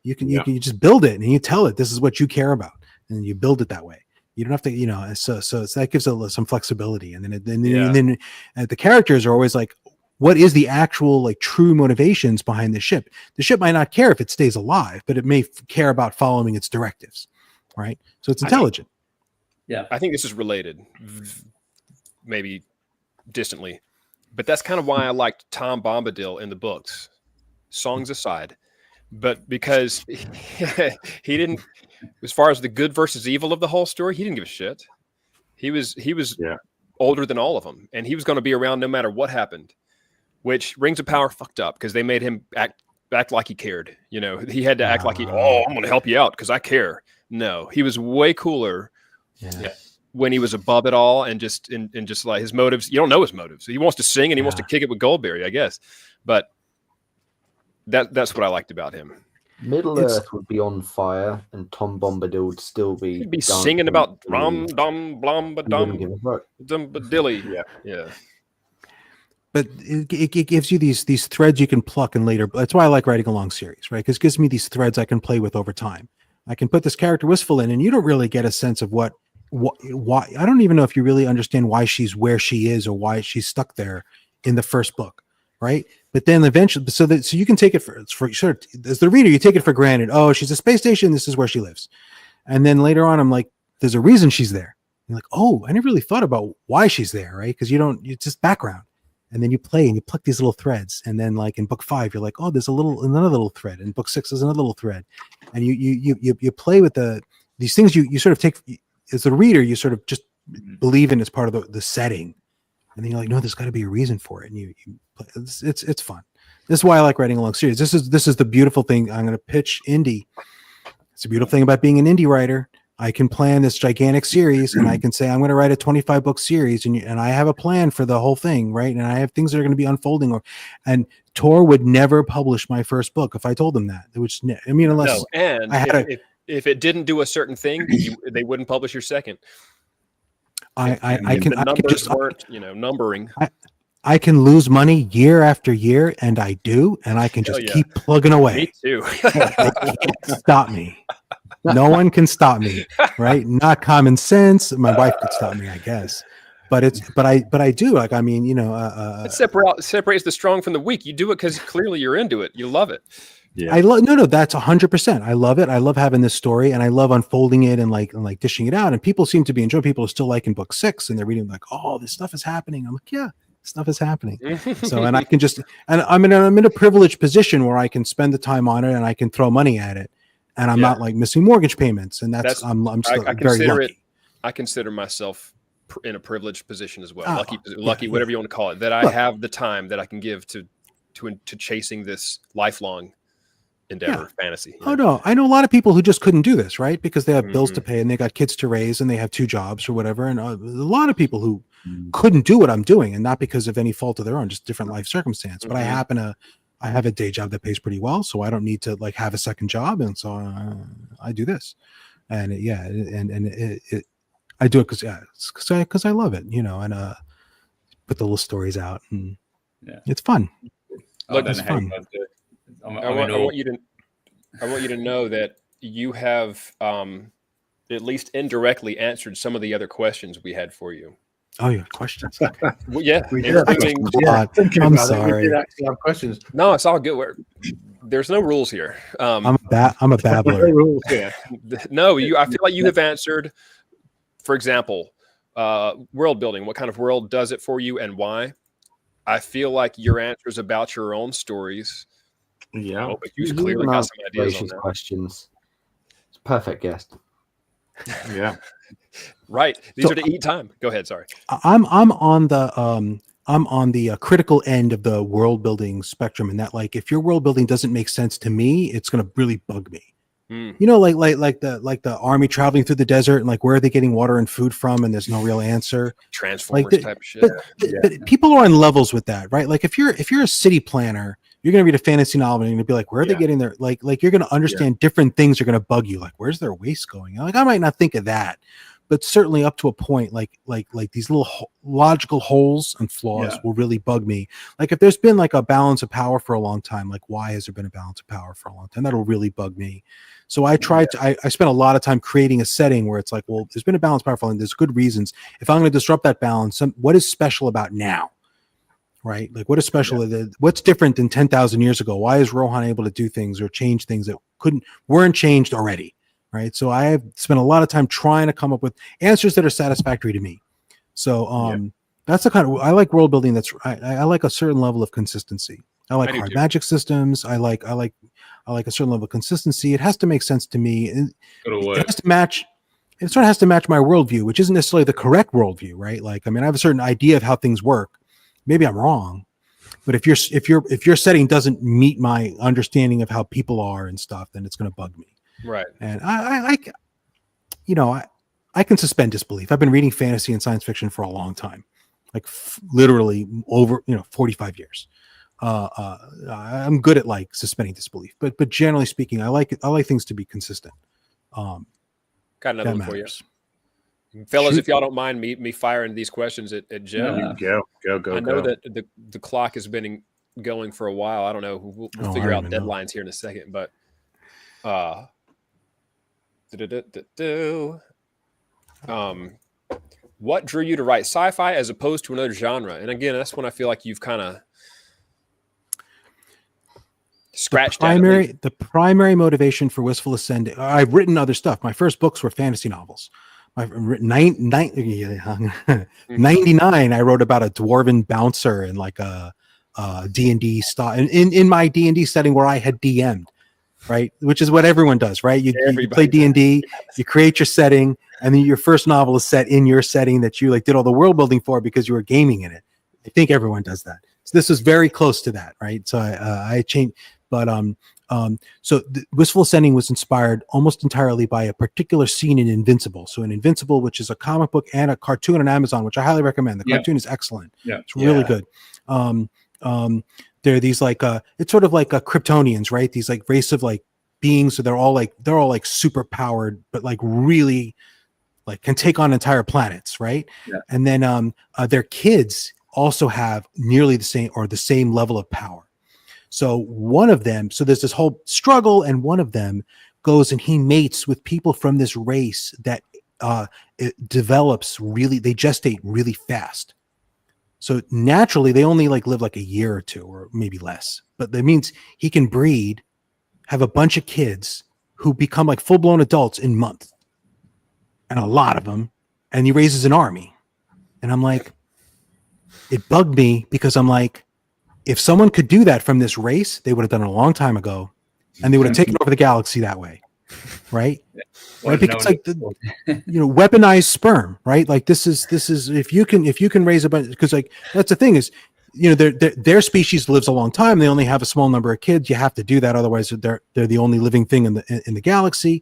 You can just build it and you tell it this is what you care about, and you build it that way. You don't have to, so that gives some flexibility, and then the characters are always like, what is the actual like true motivations behind the ship? The ship might not care if it stays alive, but it may care about following its directives, right? So it's intelligent. I think this is related, maybe distantly, but that's kind of why I liked Tom Bombadil in the books, songs aside, but because he didn't, as far as the good versus evil of the whole story, he didn't give a shit. He was older than all of them, and he was going to be around no matter what happened. Which Rings of Power fucked up because they made him act like he cared. He had to act like I'm going to help you out because I care. No, he was way cooler when he was above it all, and just like his motives. You don't know his motives. He wants to sing and he wants to kick it with Goldberry, I guess. But that's what I liked about him. Middle Earth would be on fire, and Tom Bombadil would still be. He'd be singing about rum dum blum ba dum dum ba dilly. Yeah. But it gives you these threads you can pluck in later. That's why I like writing a long series, right? Because it gives me these threads I can play with over time. I can put this character Wistful in, and you don't really get a sense of why. I don't even know if you really understand why she's where she is or why she's stuck there in the first book, right? But then eventually, so you can take it for sure. As the reader, you take it for granted. Oh, she's a space station. This is where she lives. And then later on, I'm like, there's a reason she's there. You're like, oh, I never really thought about why she's there, right? Because it's just background. And then you play and you pluck these little threads. And then like in book 5, you're like, oh, there's another little thread. In book 6, there's another little thread. And you play with these things you sort of take as a reader, you sort of just believe in as part of the setting. And then you're like, no, there's got to be a reason for it. And you play. It's fun. This is why I like writing a long series. This is the beautiful thing. I'm going to pitch indie. It's a beautiful thing about being an indie writer. I can plan this gigantic series, and I can say I'm going to write a 25 book series, and I have a plan for the whole thing, right? And I have things that are going to be unfolding. And Tor would never publish my first book if I told them that. It was, I mean, unless and I had if it didn't do a certain thing, they wouldn't publish your second. I can just weren't, numbering. I can lose money year after year, and I do, and I can just keep plugging away. Me too. They can't stop me. No one can stop me, right? Not common sense. My wife could stop me, I guess. But I do. Like, I mean, it separates the strong from the weak. You do it because clearly you're into it. You love it. Yeah. No, that's 100%. I love it. I love having this story, and I love unfolding it and like dishing it out. And people seem to be enjoying. People are still liking book 6, and they're reading like, oh, this stuff is happening. I'm like, yeah, stuff is happening. So, and I can just, and I'm in a privileged position where I can spend the time on it, and I can throw money at it, and I'm not like missing mortgage payments. And I'm still very lucky. I consider myself in a privileged position as well. Lucky, whatever you want to call it. That I have the time that I can give to chasing this lifelong endeavor, fantasy. Oh no, I know a lot of people who just couldn't do this, right? Because they have bills to pay, and they got kids to raise, and they have 2 jobs or whatever. And a lot of people who couldn't do what I'm doing, and not because of any fault of their own, just different life circumstance. But I have a day job that pays pretty well, so I don't need to like have a second job, and so I do this, and I do it because I love it, and put the little stories out, and it's fun. Look, it's fun. I want you to know that you have at least indirectly answered some of the other questions we had for you. Oh, you have questions? Well, yeah, I'm sorry. We did actually have questions. No, it's all good. There's no rules here. I'm a babbler. No, I feel like you have answered. For example, world building. What kind of world does it for you, and why? I feel like your answers about your own stories. Yeah, but you clearly got some ideas on that. Questions. It's a perfect guest. Yeah. Right. These are to eat time. Go ahead. Sorry. I'm on the critical end of the world building spectrum, and that like if your world building doesn't make sense to me, it's going to really bug me. Like the army traveling through the desert, and like where are they getting water and food from, and there's no real answer. Transformers type of shit. But people are on levels with that, right? Like if you're a city planner, you're going to read a fantasy novel and you're going to be like, where are they getting their, like you're going to understand different things are going to bug you. Like, where's their waste going? Like, I might not think of that, but certainly up to a point, like these little logical holes and flaws will really bug me. Like if there's been like a balance of power for a long time, like why has there been a balance of power for a long time? That'll really bug me. So I tried to, I spent a lot of time creating a setting where it's like, well, there's been a balance of power for a long time. There's good reasons. If I'm going to disrupt that balance, what is special about now? Right? Like what is special? What's different than 10,000 years ago? Why is Rohan able to do things or change things that weren't changed already? Right. So I have spent a lot of time trying to come up with answers that are satisfactory to me. So that's the kind of, I like world building. I like a certain level of consistency. I like hard magic systems. I like a certain level of consistency. It has to make sense to me. It has to match. It sort of has to match my worldview, which isn't necessarily the correct worldview, right? Like, I mean, I have a certain idea of how things work. Maybe I'm wrong, but if your setting doesn't meet my understanding of how people are and stuff, then it's going to bug me. Right. And I can suspend disbelief. I've been reading fantasy and science fiction for a long time, like literally over 45 years. I'm good at like suspending disbelief, but generally speaking, I like things to be consistent. Got another one for you, fellas. If y'all don't mind me firing these questions at Joe. Go. I know that the clock has been going for a while. I don't know. We'll figure out deadlines here in a second, but what drew you to write sci-fi as opposed to another genre? And again, that's when I feel like you've kind of scratched the primary motivation for Wistful Ascending. I've written other stuff. My first books were fantasy novels. I've written 99. I wrote about a dwarven bouncer and like a D&D style in my D&D setting where I had DM'd, right? Which is what everyone does, right? You play D&D, you create your setting, and then your first novel is set in your setting that you like did all the world building for because you were gaming in it. I think everyone does that. So this is very close to that, right? So I changed, but So Wistful Ascending was inspired almost entirely by a particular scene in Invincible. So in Invincible, which is a comic book and a cartoon on Amazon, which I highly recommend. The cartoon is excellent. Yeah. It's really good. There are these like it's sort of like Kryptonians, right? These like race of like beings. So they're all like super powered, but like really like can take on entire planets, right? Yeah. And then their kids also have nearly the same level of power. So one of them, so there's this whole struggle, and one of them goes and he mates with people from this race that it develops really, they gestate really fast. So naturally they only like live like a year or two or maybe less, but that means he can breed, have a bunch of kids who become like full-blown adults in months, and a lot of them, and he raises an army. And I'm like, it bugged me because I'm like, if someone could do that from this race, they would have done it a long time ago, and they would have taken over the galaxy that way, right? Right, because like weaponized sperm, right? Like this is if you can raise a bunch, because like that's the thing is, their species lives a long time. They only have a small number of kids. You have to do that, otherwise they're the only living thing in the galaxy.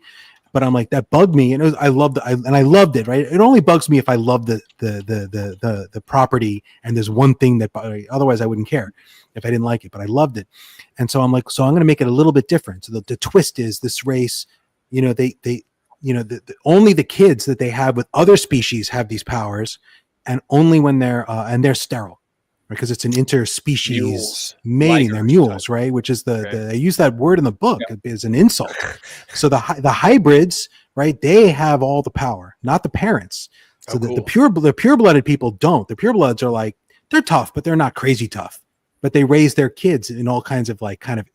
But I'm like, that bugged me, and I loved it. Right? It only bugs me if I love the property, and there's one thing that otherwise I wouldn't care if I didn't like it. But I loved it, and so I'm like, so I'm going to make it a little bit different. So the twist is this race, only the kids that they have with other species have these powers, and only when they're sterile. Because it's an interspecies mating. They're mules, right? Which is they use that word in the book as an insult. So the hybrids, right? They have all the power, not the parents. So the pure-blooded people don't. The purebloods are like, they're tough, but they're not crazy tough. But they raise their kids in all kinds of like kind of,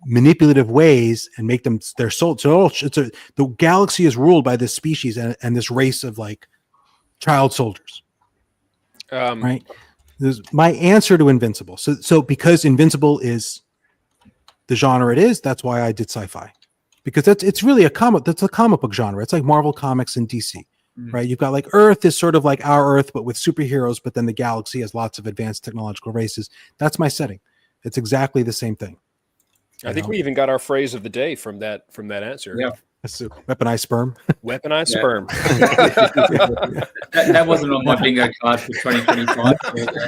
manipulative ways and make them their soul. So the galaxy is ruled by this species and this race of like child soldiers. Right. This is my answer to Invincible. So because Invincible is the genre it is, that's why I did sci-fi, because it's really a comic book genre. It's like Marvel Comics and DC, right? You've got like Earth is sort of like our Earth, but with superheroes, but then the galaxy has lots of advanced technological races. That's my setting. It's exactly the same thing. I think we even got our phrase of the day from that answer. Yeah. Weaponized sperm. Weaponized sperm. that wasn't on my bingo card for 2025.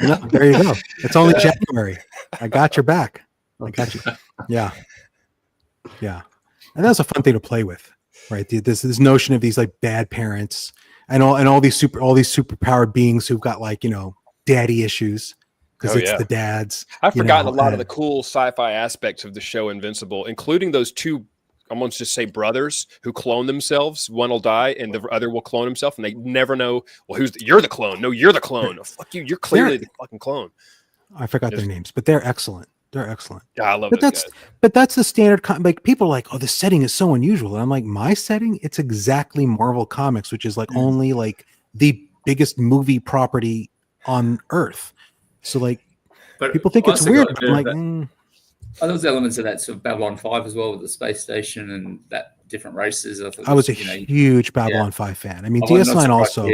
No, there you go. It's only January. I got your back. I got you. Yeah. And that's a fun thing to play with, right? This notion of these like bad parents and all these superpowered beings who've got like daddy issues because it's the dads. I've forgotten a lot of the cool sci-fi aspects of the show Invincible, including those two. I'm going to just say brothers who clone themselves. One will die and the other will clone himself, and they never know, well, you're the clone. No, you're the clone. Oh, fuck you. You're clearly the fucking clone. I forgot their names, but they're excellent. They're excellent. Yeah, I love those guys. But that's the standard. Like people are like, oh, the setting is so unusual. And I'm like, my setting, it's exactly Marvel Comics, which is like only like the biggest movie property on Earth. So like, people think it's weird. But I'm like, Are those elements of that sort of Babylon 5 as well, with the space station and that different races? I was a huge Babylon 5 fan. I mean, DS9 also.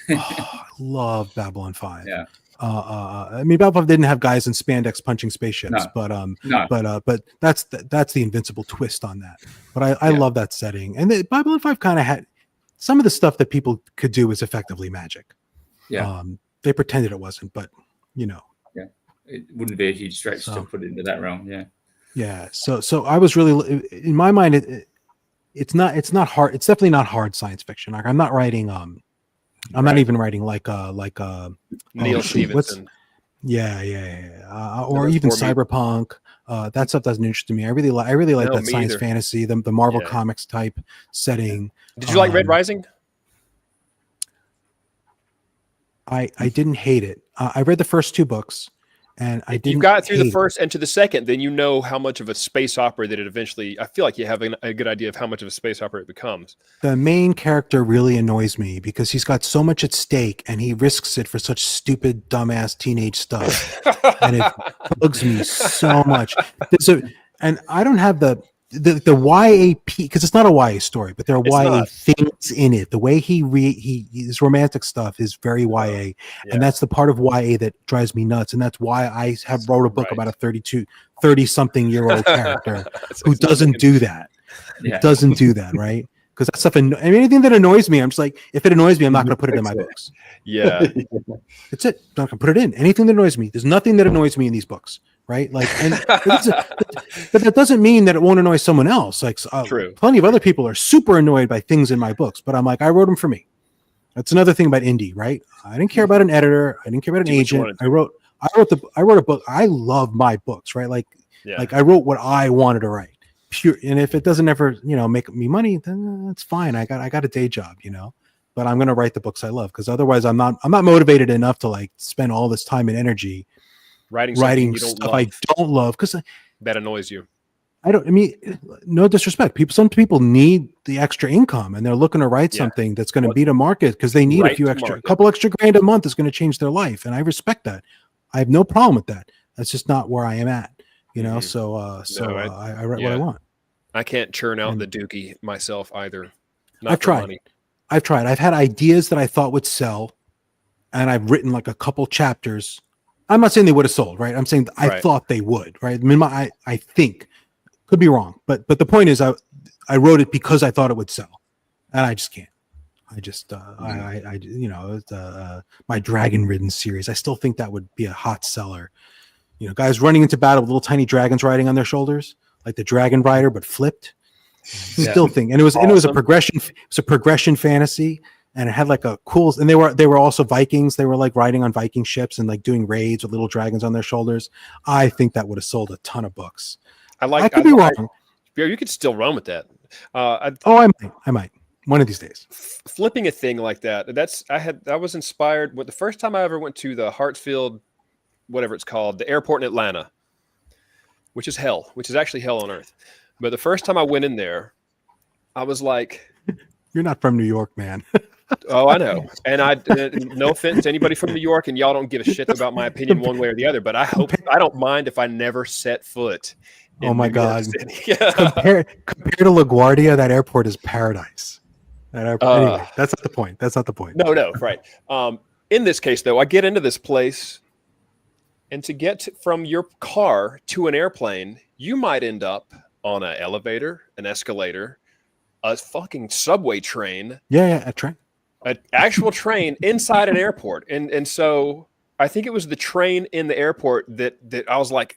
I love Babylon 5. Yeah. I mean, Babylon 5 didn't have guys in spandex punching spaceships, but that's the Invincible twist on that. But I love that setting, and Babylon 5 kind of had some of the stuff that people could do was effectively magic. Yeah. They pretended it wasn't, but it wouldn't be a huge stretch to put it into that realm. Yeah. So I was really, in my mind, it's not hard. It's definitely not hard science fiction. Like I'm not writing. I'm not even writing like Neil Stephenson. Or even cyberpunk. That stuff doesn't interest me. I really like that science fantasy, the Marvel Comics type setting. Did you like Red Rising? I didn't hate it. I read the first two books. And if you got through the first and to the second, then you know how much of a space opera that it eventually. I feel like you have a good idea of how much of a space opera it becomes. The main character really annoys me because he's got so much at stake and he risks it for such stupid, dumbass teenage stuff, and it bugs me so much. And I don't have the YA because it's not a YA story, but there are It's YA not. things in it. The way his romantic stuff is very YA, Yeah. and that's the part of YA that drives me nuts. And that's why I have wrote a book Right. about a 30-something-year-old character It's who not doesn't making- do that. Yeah. It doesn't do that, right? Because that stuff. I mean, anything that annoys me, I'm just like, if it annoys me, I'm not going to put it in my books. Yeah. That's it. I'm not going to put it in. Anything that annoys me. There's nothing that annoys me in these books, right? Like, but that doesn't mean that it won't annoy someone else. Like, True. plenty of other people are super annoyed by things in my books, but I'm like, I wrote them for me. That's another thing about indie, right? I didn't care about an editor. I didn't care about an Do what you agent. wanted to. I wrote a book. I love my books, right? Like I wrote what I wanted to write. Pure. And if it doesn't ever, make me money, then that's fine. I got a day job, but I'm going to write the books I love, because otherwise I'm not motivated enough to like spend all this time and energy writing you don't stuff love, I don't love, because that annoys you. no disrespect. Some people need the extra income, and they're looking to write something that's going to beat a market, because they need a couple extra grand a month is going to change their life. And I respect that. I have no problem with that. That's just not where I am at, Mhm. So I write what I want. I can't churn out And- the dookie myself either. Not I've for tried. money. I've had ideas that I thought would sell, and I've written like a couple chapters. I'm not saying they would have sold, right? I'm saying I Right. thought they would, right? I mean, I think, could be wrong, but the point is, I wrote it because I thought it would sell, and I just can't. I just my Dragon Ridden series, I still think that would be a hot seller. Guys running into battle with little tiny dragons riding on their shoulders, like the Dragon Rider, but flipped. Yeah. Still think, and it was a progression. It was a progression fantasy, and it had like a cool. And they were also Vikings. They were like riding on Viking ships and like doing raids with little dragons on their shoulders. I think that would have sold a ton of books. I could be wrong. You could still run with that. I might one of these days. Flipping a thing like that. I was inspired with the first time I ever went to the Hartsfield, whatever it's called, the airport in Atlanta, which is actually hell on earth. But the first time I went in there, I was like, "You're not from New York, man." Oh, I know. And no offense to anybody from New York, and y'all don't give a shit about my opinion one way or the other, but I don't mind if I never set foot in Oh my New York God. City. Compared to LaGuardia, that airport is paradise. Anyway, that's not the point. No, right. In this case, though, I get into this place, and to get from your car to an airplane, you might end up on an elevator, an escalator, a fucking subway train. Yeah, a train. An actual train inside an airport. And so I think it was the train in the airport that I was like,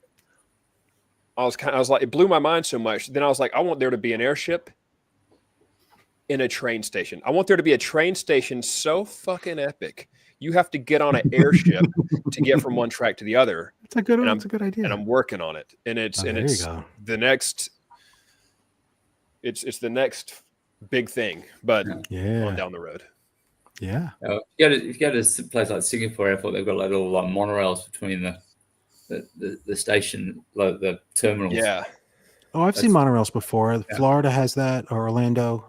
it blew my mind so much. Then I was like, I want there to be an airship in a train station. I want there to be a train station so fucking epic. You have to get on an airship to get from one track to the other. It's a good idea. And I'm working on it. And it's there you go. the next it's the next big thing, but on down the road. Yeah. If you go to a place like Singapore Airport, they've got like little monorails between the station, like the terminals. Yeah. Oh, I've seen monorails before. Yeah. Florida has that, or Orlando.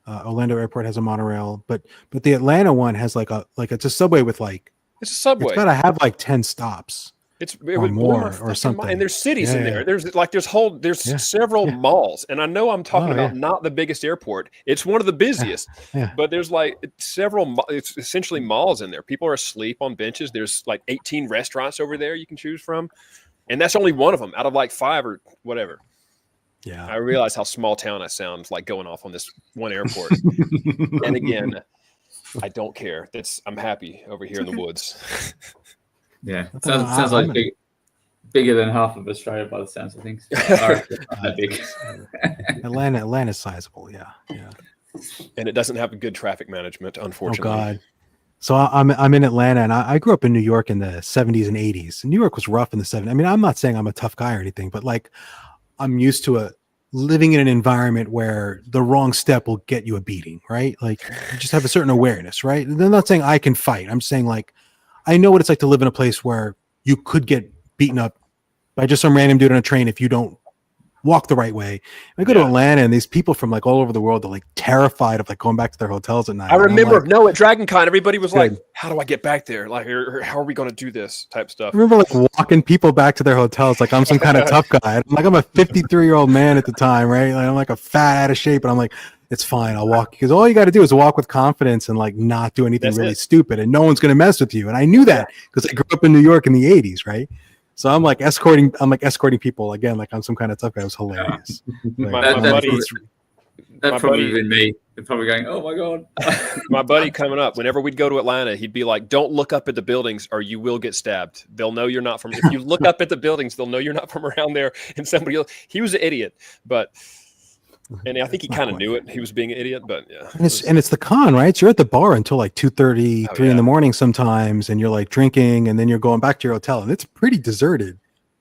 Orlando Airport has a monorail, but the Atlanta one has it's a subway with it's a subway. It's got to have like 10 stops. It would more or something. And there's cities in there. There's several malls, and I know I'm talking about not the biggest airport. It's one of the busiest, but there's like several. It's essentially malls in there. People are asleep on benches. There's like 18 restaurants over there you can choose from, and that's only one of them out of like 5 or whatever. Yeah, I realize how small town I sound, like going off on this one airport. And again, I don't care. I'm happy over here in the woods. Yeah, sounds like bigger than half of Australia by the sounds of things. Big. Atlanta's sizable, yeah. And it doesn't have a good traffic management, unfortunately. Oh God. So I'm in Atlanta, and I grew up in New York in the 70s and 80s. And New York was rough in the 70s. I mean, I'm not saying I'm a tough guy or anything, but like I'm used to living in an environment where the wrong step will get you a beating, right? Like you just have a certain awareness, right? And I'm not saying I can fight. I'm saying like I know what it's like to live in a place where you could get beaten up by just some random dude on a train if you don't walk the right way. I go to Atlanta, and these people from like all over the world are like terrified of like going back to their hotels at night. I remember, like, at Dragon Con, everybody was like, how do I get back there? Like, or how are we going to do this type stuff? I remember like walking people back to their hotels like I'm some kind of tough guy. I'm like, I'm a 53-year-old man at the time, right? Like, I'm like a fat out of shape, and I'm like, it's fine, I'll walk, because all you got to do is walk with confidence and like not do anything really stupid, and no one's going to mess with you. And I knew that because I grew up in New York in the 80s, right? So I'm like escorting people again, like I'm some kind of tough guy. It was hilarious. That's probably been me. They're probably going, oh my God. My buddy coming up, whenever we'd go to Atlanta, he'd be like, don't look up at the buildings or you will get stabbed. They'll know you're not from, if you look up at the buildings, they'll know you're not from around there. And somebody else, he was an idiot, and I think he kind of knew it. He was being an idiot, but yeah. And it's the con, right? So you're at the bar until like 2:30, 3 in the morning sometimes, and you're like drinking, and then you're going back to your hotel, and it's pretty deserted.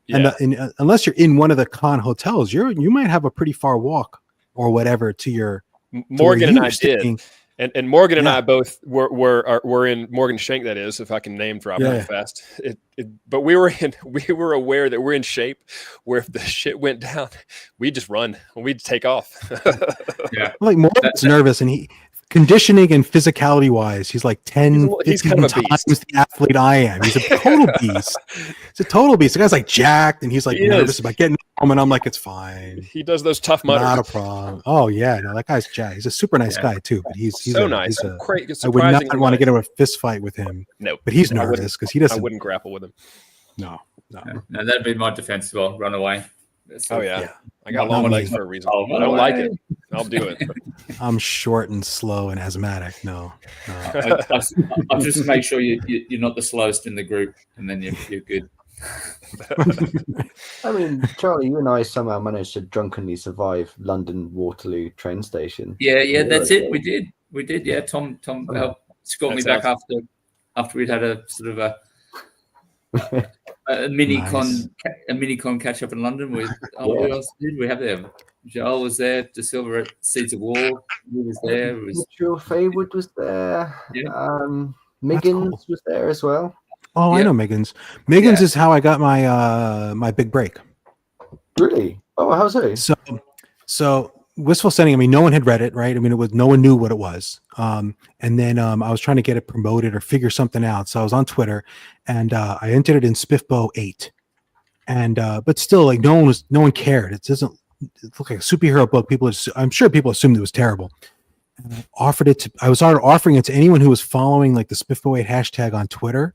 Yeah. And unless you're in one of the con hotels, you might have a pretty far walk or whatever to your. Morgan and I did. And Morgan and I both were in Morgan Shank, that is, if I can name drop really fast. But we were aware that we're in shape where if the shit went down, we'd just run. We'd take off. Like Morgan's nervous, and conditioning and physicality wise, he's like 10, 15 kind of times the athlete I am. He's a total beast. He's a total beast. The guy's like jacked, and he's like nervous about getting home, and I'm like, it's fine. He does those tough mutters. Not a problem. Oh yeah, no, that guy's jacked. He's a super nice guy too, but he's so nice. I would not want to get into a fist fight with him. No, but he's nervous because he doesn't. I wouldn't grapple with him. No. That'd be my defense. Well, run away. So, I got long legs for a reason. I don't like it. I'll do it. I'm short and slow and asthmatic. No. I'll just make sure you're not the slowest in the group, and then you're good. I mean, Charlie, you and I somehow managed to drunkenly survive London Waterloo train station. Yeah, that's it. We did. Yeah, Tom helped escort me back after we'd had a sort of a mini con catch up in London with who else did we have there? Joel was there, De Silva at Seeds of War, he was there. Mitchell Faywood was there. Yeah. Miggins was there as well. Oh, I know Miggins. Miggins is how I got my my big break. Really? Oh, how's it? So Wistful Sending, I mean, no one had read it, right? I mean, no one knew what it was. And then I was trying to get it promoted or figure something out. So I was on Twitter, and I entered it in Spiffbo 8. And but still, like no one cared. It doesn't look like a superhero book. I'm sure people assumed it was terrible. And I started offering it to anyone who was following like the Spiffbo 8 hashtag on Twitter.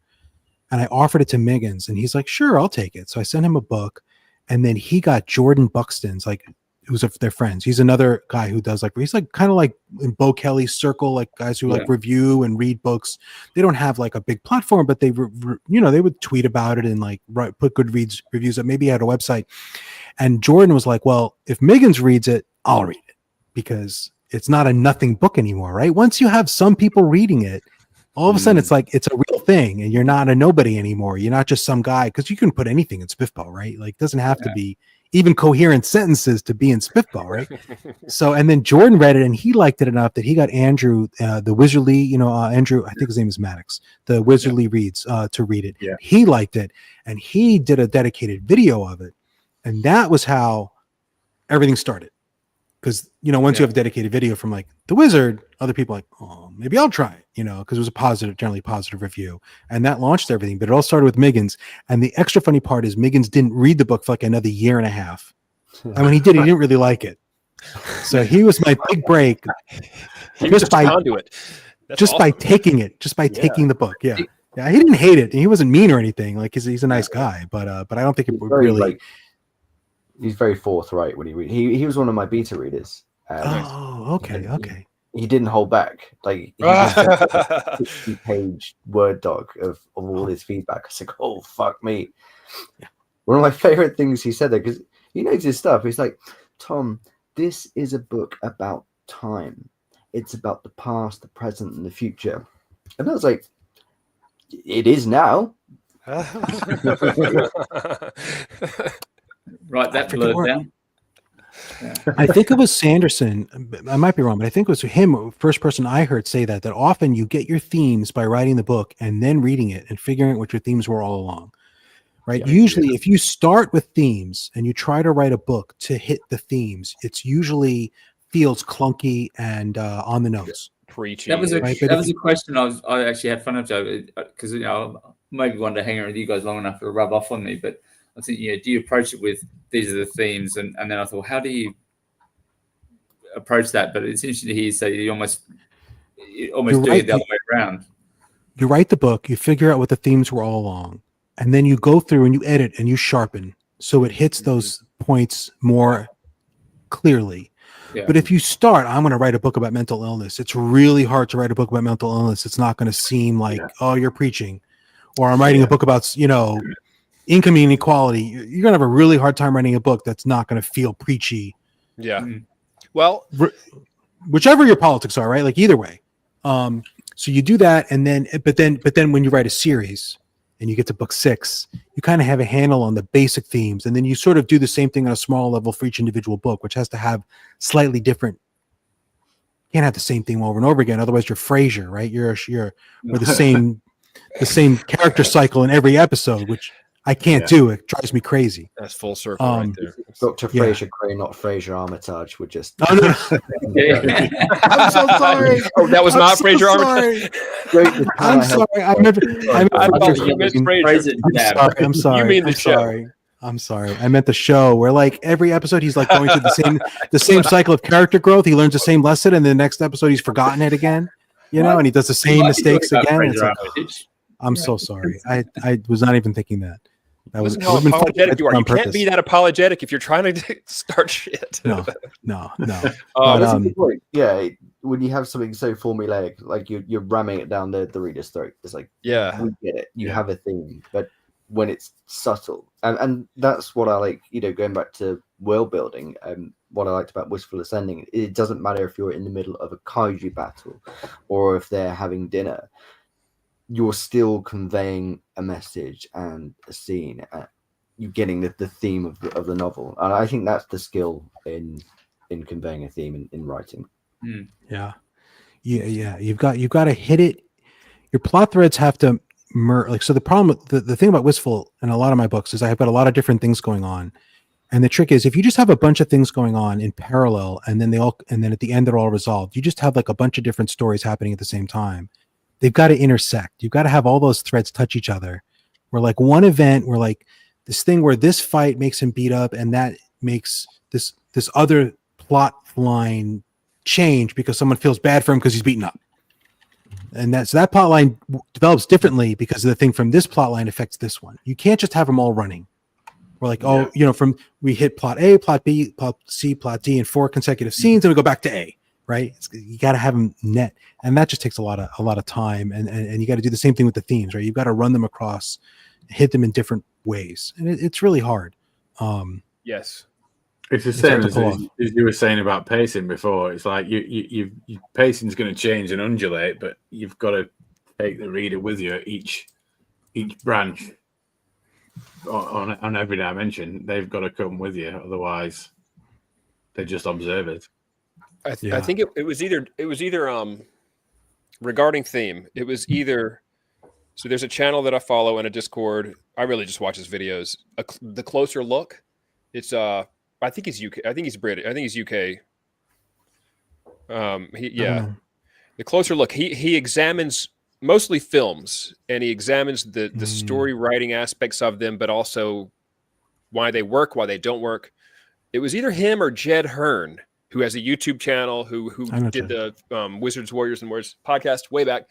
And I offered it to Miggins, and he's like, sure, I'll take it. So I sent him a book, and then he got Jordan Buxton's, like, who's their friends. He's another guy who does he's like kind of like in Bo Kelly's circle, like guys who like review and read books. They don't have like a big platform, but they, they would tweet about it and like put good reviews up. Maybe he had a website. And Jordan was like, well, if Miggins reads it, I'll read it, because it's not a nothing book anymore, right? Once you have some people reading it, all of a sudden it's like it's a real thing, and you're not a nobody anymore. You're not just some guy, because you can put anything in Spiffbo, right? Like it doesn't have to be even coherent sentences to be in Spiffbo, right? So, and then Jordan read it, and he liked it enough that he got Andrew, the Wizardly, Andrew, I think his name is Maddox, the Wizardly Reads, to read it. Yeah. He liked it, and he did a dedicated video of it, and that was how everything started. Because once you have a dedicated video from like the Wizard, other people are like, oh, maybe I'll try it, because it was generally positive review, and that launched everything. But it all started with Miggins, and the extra funny part is Miggins didn't read the book for like another year and a half, and when he did, he didn't really like it. So he was my big break, just by taking it, taking the book. Yeah, he didn't hate it, and he wasn't mean or anything. Like he's a nice guy, but I don't think it would really. He's very forthright when he reads. He was one of my beta readers. Okay. He didn't hold back. Like he just sent a 60-page Word doc of all his feedback. I was like, oh fuck me. Yeah. One of my favorite things he said there, because he knows his stuff. He's like, Tom, this is a book about time. It's about the past, the present, and the future. And I was like, it is now. Write that blurb down. Yeah. I think it was Sanderson. I might be wrong, but I think it was him, first person I heard say that often you get your themes by writing the book and then reading it and figuring out what your themes were all along. right? Usually, if you start with themes and you try to write a book to hit the themes, it's usually feels clunky and on the nose. Preachy. That was a Right, that was a question I actually had fun of, Joe, because maybe one day hanging with you guys long enough to rub off on me, but I think do you approach it with these are the themes, and then I thought, how do you approach that? But it's interesting to hear you say you almost do it the other way around. You write the book, you figure out what the themes were all along, and then you go through and you edit and you sharpen so it hits those points more clearly. Yeah. But if you start, I'm going to write a book about mental illness. It's really hard to write a book about mental illness. It's not going to seem like, oh, you're preaching. Or I'm writing a book about, income inequality. You're going to have a really hard time writing a book that's not going to feel preachy. Yeah. Well, whichever your politics are, right? Like either way. So you do that. And then, but then when you write a series and you get to book 6, you kind of have a handle on the basic themes. And then you sort of do the same thing on a small level for each individual book, which has to have slightly different. You can't have the same thing over and over again. Otherwise you're Frasier, right? You're the same character cycle in every episode, which I can't do. It drives me crazy. That's full circle right there. Dr. Frasier Crane, not Frasier Armitage, would just. Oh, no. I'm so sorry. Oh, that was not Frasier Armitage. I'm sorry. I'm sorry. You mean the show? I'm sorry. I meant the show where like every episode he's like going through the same cycle of character growth. He learns the same lesson, and the next episode he's forgotten it again. And he does the same mistakes again. I'm so sorry. I was not even thinking that. That was how apologetic you are. You can't be that apologetic if you're trying to start shit. No. That's a good point. Yeah, when you have something so formulaic, like you're ramming it down the reader's throat. It's like, we get it. You have a theme, but when it's subtle, and that's what I like. Going back to world building, what I liked about Wistful Ascending, it doesn't matter if you're in the middle of a kaiju battle or if they're having dinner. You're still conveying a message and a scene. You're getting the theme of the novel, and I think that's the skill in conveying a theme in writing. Yeah. You've got to hit it. Your plot threads have to merge. So the problem, the thing about Wistful and a lot of my books is I have got a lot of different things going on, and the trick is if you just have a bunch of things going on in parallel, and then at the end they're all resolved. You just have like a bunch of different stories happening at the same time. They've got to intersect. You've got to have all those threads touch each other. Where like one event, where like this thing where this fight makes him beat up, and that makes this other plot line change because someone feels bad for him because he's beaten up. And that plot line develops differently because the thing from this plot line affects this one. You can't just have them all running. We're like, we hit plot A, plot B, plot C, plot D in 4 consecutive scenes, and we go back to A. Right, you got to have them net, and that just takes a lot of time, and you got to do the same thing with the themes, right? You've got to run them across, hit them in different ways, and it's really hard. Yes, it's the same as you were saying about pacing before. It's like your pacing's going to change and undulate, but you've got to take the reader with you at each branch on every dimension. They've got to come with you, otherwise they're just observers. I think it was either regarding theme. It was either so there's a channel that I follow in a Discord. I really just watch his videos. The Closer Look. It's I think he's UK. I think he's British. I think he's UK. The Closer Look. He examines mostly films, and he examines the story writing aspects of them, but also why they work, why they don't work. It was either him or Jed Hearn, who has a YouTube channel, who did the Wizards, Warriors, and Words podcast way back.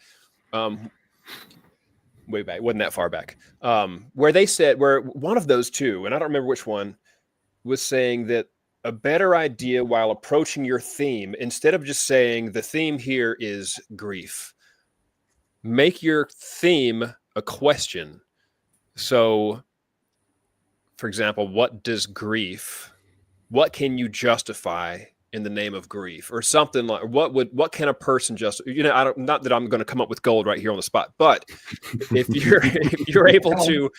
Wasn't that far back. Where one of those two, and I don't remember which one, was saying that a better idea while approaching your theme, instead of just saying the theme here is grief, make your theme a question. So, for example, what can you justify in the name of grief, or something like what can a person just not that I'm going to come up with gold right here on the spot, but if you're able to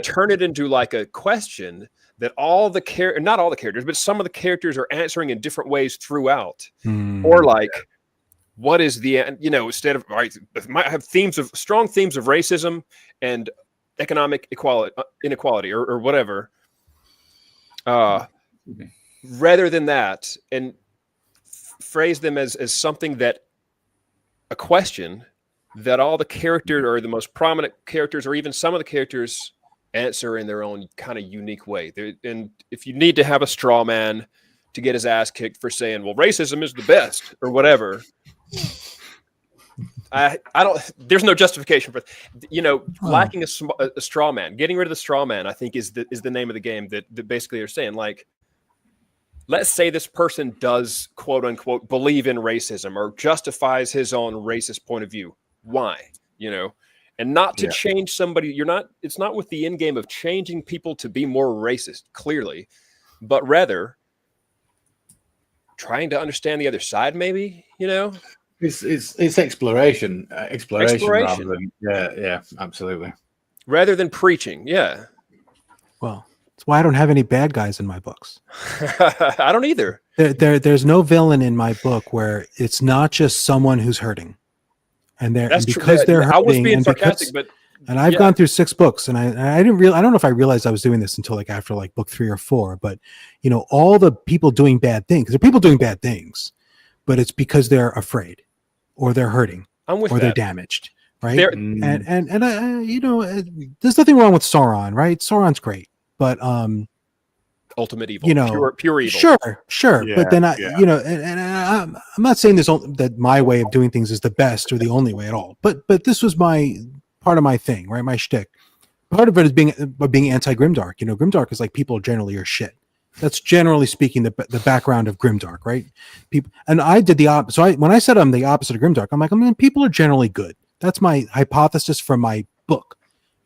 turn it into like a question that not all the characters, but some of the characters are answering in different ways throughout, or like what is the instead of right, it might have strong themes of racism and economic inequality or whatever, rather than that, and phrase them as something that a question that all the characters or the most prominent characters or even some of the characters answer in their own kind of unique way. And if you need to have a straw man to get his ass kicked for saying, well, racism is the best or whatever, I don't, there's no justification for, lacking a straw man, getting rid of the straw man, I think is the name of the game that basically they're saying, like, let's say this person does quote unquote believe in racism or justifies his own racist point of view. Why? And not to change somebody. It's not with the end game of changing people to be more racist, clearly, but rather trying to understand the other side, maybe, It's exploration rather than, absolutely. Rather than preaching. Yeah. Well, that's why I don't have any bad guys in my books. I don't either. There's no villain in my book where it's not just someone who's hurting. And they're hurting. I was being sarcastic, but I've gone through 6 books, and I didn't I don't know if I realized I was doing this until after book 3 or 4. But all the people doing bad things, there are people doing bad things, but it's because they're afraid, or they're hurting, or they're damaged, right? And there's nothing wrong with Sauron, right? Sauron's great, but ultimate evil, pure evil. Sure. Yeah, but then I'm not saying that my way of doing things is the best or the only way at all. But this was part of my thing, right? My shtick. Part of it is being anti-grimdark. Grimdark is like people generally are shit. That's generally speaking the background of grimdark, right? People, and I did the opposite. So when I said I'm the opposite of grimdark, I'm like, people are generally good. That's my hypothesis from my book,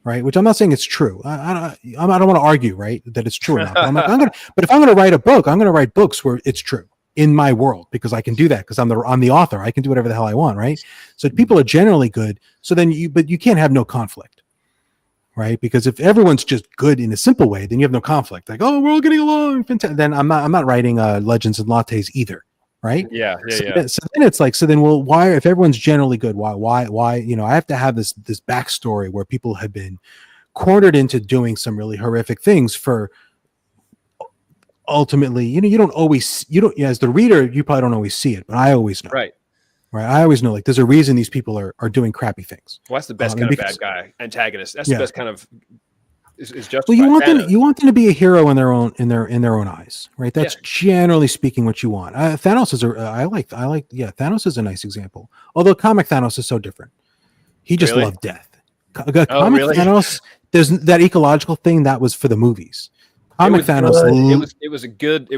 right? Which I'm not saying it's true. I don't want to argue, right, that it's true or not. But I'm like, but if I'm going to write a book, I'm going to write books where it's true in my world, because I can do that, because I'm the author. I can do whatever the hell I want, right? So people are generally good. So then but you can't have no conflict, right? Because if everyone's just good in a simple way, then you have no conflict. Like, oh, we're all getting along. Then I'm not writing Legends and Lattes either, right? Yeah. So then it's like, why, if everyone's generally good, why? I have to have this backstory where people have been cornered into doing some really horrific things for. Ultimately, you don't as the reader, you probably don't always see it, but I always know. Right. I always know, there's a reason these people are doing crappy things. Well, that's the best kind of bad guy antagonist. That's the best kind of is justified. Well, you want them to be a hero in their own eyes, right? That's generally speaking what you want. Thanos is Thanos is a nice example. Although comic Thanos is so different. He just loved death. Comic Thanos, there's that ecological thing that was for the movies. Comic Thanos. It was a good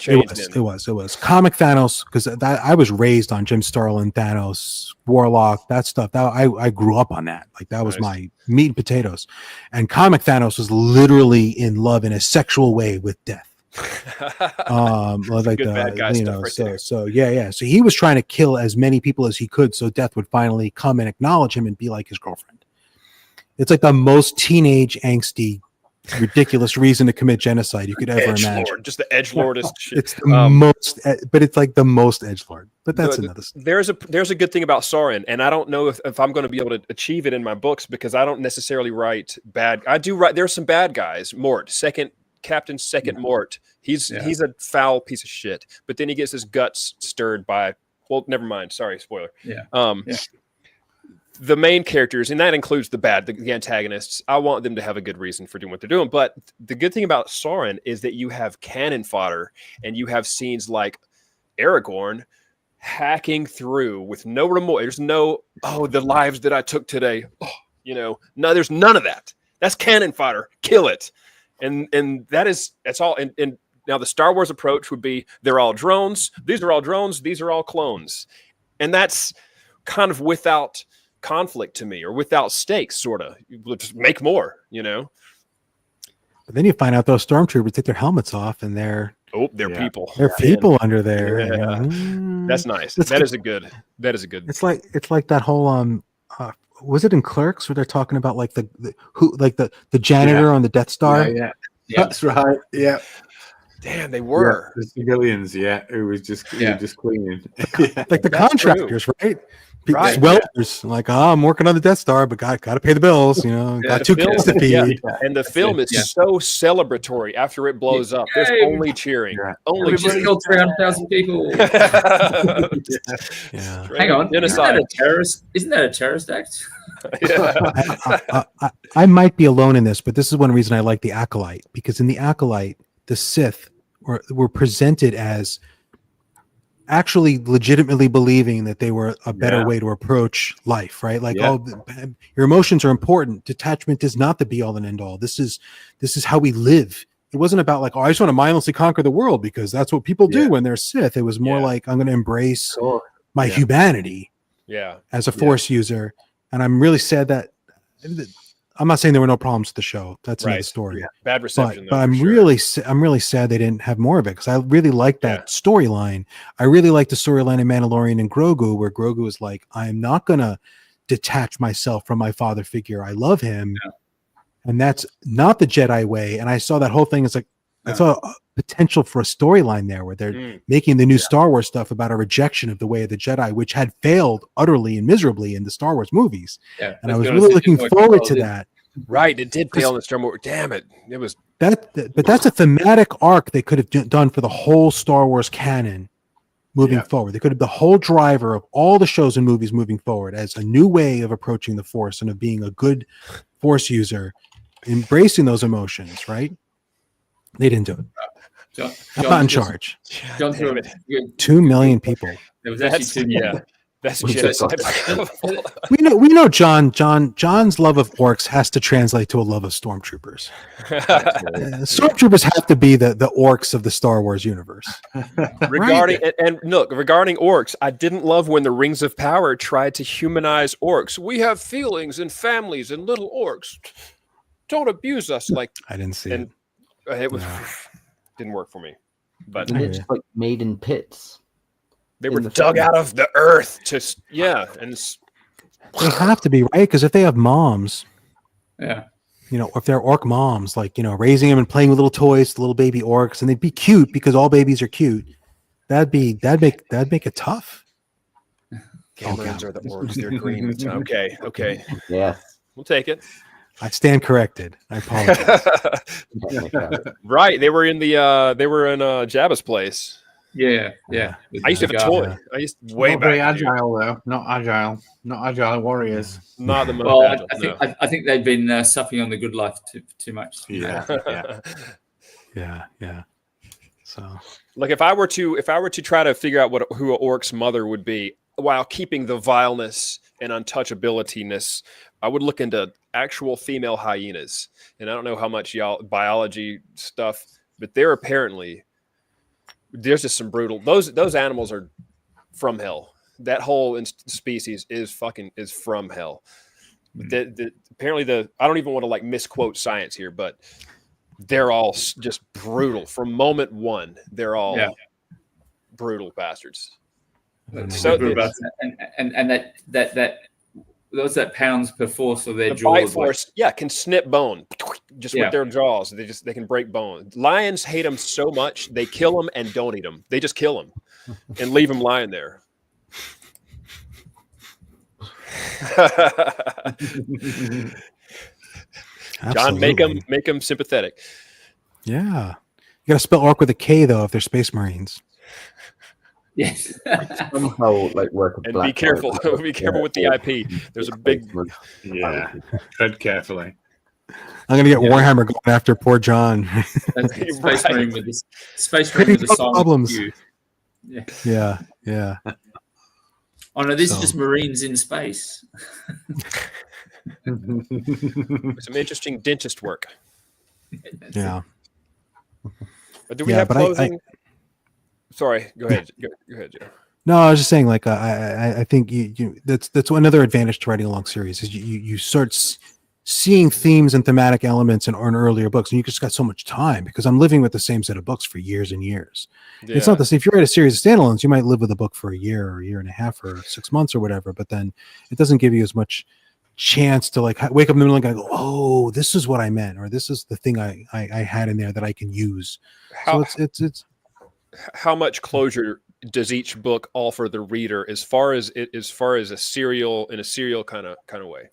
change. It was Comic Thanos, because I was raised on Jim Starlin, Thanos, Warlock, that stuff. I grew up on that. Like, that was my meat and potatoes. And Comic Thanos was literally in love in a sexual way with death. Like bad guy stuff right there. So he was trying to kill as many people as he could, so death would finally come and acknowledge him and be like his girlfriend. It's like the most teenage angsty, ridiculous reason to commit genocide you could ever imagine. Just the edgelordist shit. It's the most, but it's like the most edgelord. But that's another story. There's a good thing about Sauron, and I don't know if I'm going to be able to achieve it in my books, because I don't necessarily write bad. I do write. There's some bad guys. Mort, Captain Mort. He's a foul piece of shit. But then he gets his guts stirred by. Well, never mind. Sorry, spoiler. The main characters, and that includes the antagonists, I want them to have a good reason for doing what they're doing. But the good thing about Sauron is that you have cannon fodder, and you have scenes like Aragorn hacking through with no remorse. There's no, the lives that I took today. No, there's none of that. That's cannon fodder. Kill it. And that's all. And now the Star Wars approach would be, they're all drones. These are all drones. These are all clones. And that's kind of without conflict to me, or without stakes, sort of. We'll just make more, But then you find out those stormtroopers take their helmets off, and they're people. They're people under there. Yeah. That's nice. That is a good. It's like that whole was it in Clerks where they're talking about like the janitor on the Death Star? Yeah. That's right. Yeah. Damn, they were. the civilians, who was just cleaning. Like the That's contractors, right? Right, Welders, like, I'm working on the Death Star, but got to pay the bills, got the 2 film- kids to feed. And the film is so celebratory after it blows up. There's Yay. only cheering. Yeah. Only We just cheering. killed 300,000 people. Yeah. Hang on, Genocide. Isn't that a terrorist act? I might be alone in this, but this is one reason I like the Acolyte, because in the Acolyte, the Sith were presented as actually legitimately believing that they were a better way to approach life, right? Like, your emotions are important. Detachment is not the be all and end all. This is how we live. It wasn't about like, I just want to mindlessly conquer the world because that's what people do when they're Sith. It was more like, I'm going to embrace my humanity as a Force user. And I'm really sad that I'm not saying there were no problems with the show. That's another story. Yeah. Bad reception. But I'm really sad they didn't have more of it, because I really like that storyline. I really like the storyline in Mandalorian and Grogu, where Grogu is like, I am not going to detach myself from my father figure. I love him. Yeah. And that's not the Jedi way. And I saw that whole thing as like, I saw a potential for a storyline there where they're making the new Star Wars stuff about a rejection of the way of the Jedi, which had failed utterly and miserably in the Star Wars movies. Yeah, and I was really looking forward to that. Right, it did fail in the Star Wars. Damn it, it was but that's a thematic arc they could have done for the whole Star Wars canon moving forward. They could have the whole driver of all the shows and movies moving forward as a new way of approaching the Force and of being a good Force user, embracing those emotions. Right? They didn't do it. John, I'm not in charge. John, 2 million people. There was actually 2 million. That's genocide. we know John's love of orcs has to translate to a love of stormtroopers. Stormtroopers have to be the orcs of the Star Wars universe. Regarding orcs, I didn't love when the Rings of Power tried to humanize orcs. We have feelings and families and little orcs. Don't abuse us like. I didn't see it. It was didn't work for me. But they're just like made in pits. They were dug out of the earth to and they have to be, right? Because if they have moms, if they're orc moms, like raising them and playing with little toys, little baby orcs, and they'd be cute because all babies are cute. That'd make it tough. Camerons are the orcs. They're green. Okay. Yeah, we'll take it. I stand corrected. I apologize. Right, they were in Jabba's place. Yeah. I used to have a toy. I used way not back. Very agile though. Not agile warriors. Not the most agile. I think they've been supping on the good life too much. Yeah. So, like if I were to try to figure out who an orc's mother would be, while keeping the vileness and untouchability-ness, I would look into actual female hyenas. And I don't know how much y'all biology stuff, but there's just some brutal. Those animals are from hell. That whole species is from hell. Apparently I don't even want to like misquote science here, but they're all just brutal from moment one. They're all brutal bastards. So and that pounds per force of their jaws. Bite force, can snip bone just with their jaws. They can break bone. Lions hate them so much they kill them and don't eat them. They just kill them and leave them lying there. John, make them sympathetic. Yeah, you got to spell orc with a K though if they're Space Marines. Yes. Somehow, like work. And be careful. Be careful with the IP. There's a big. Tread carefully. I'm gonna get Warhammer going after poor John. That's Space Marine with the problems. Yeah. Oh no, this is just Marines in space. Some interesting dentist work. Yeah. But do we have closing? Sorry, go ahead. Go ahead, Joe. No, I was just saying, like, I think that's another advantage to writing a long series is you start seeing themes and thematic elements in earlier books, and you just got so much time because I'm living with the same set of books for years and years. Yeah. It's not the same. If you write a series of standalones, you might live with a book for a year or a year and a half or 6 months or whatever, but then it doesn't give you as much chance to like wake up in the middle and go, oh, this is what I meant, or this is the thing I had in there that I can use. How, So it's how much closure does each book offer the reader as far as a serial kind of way?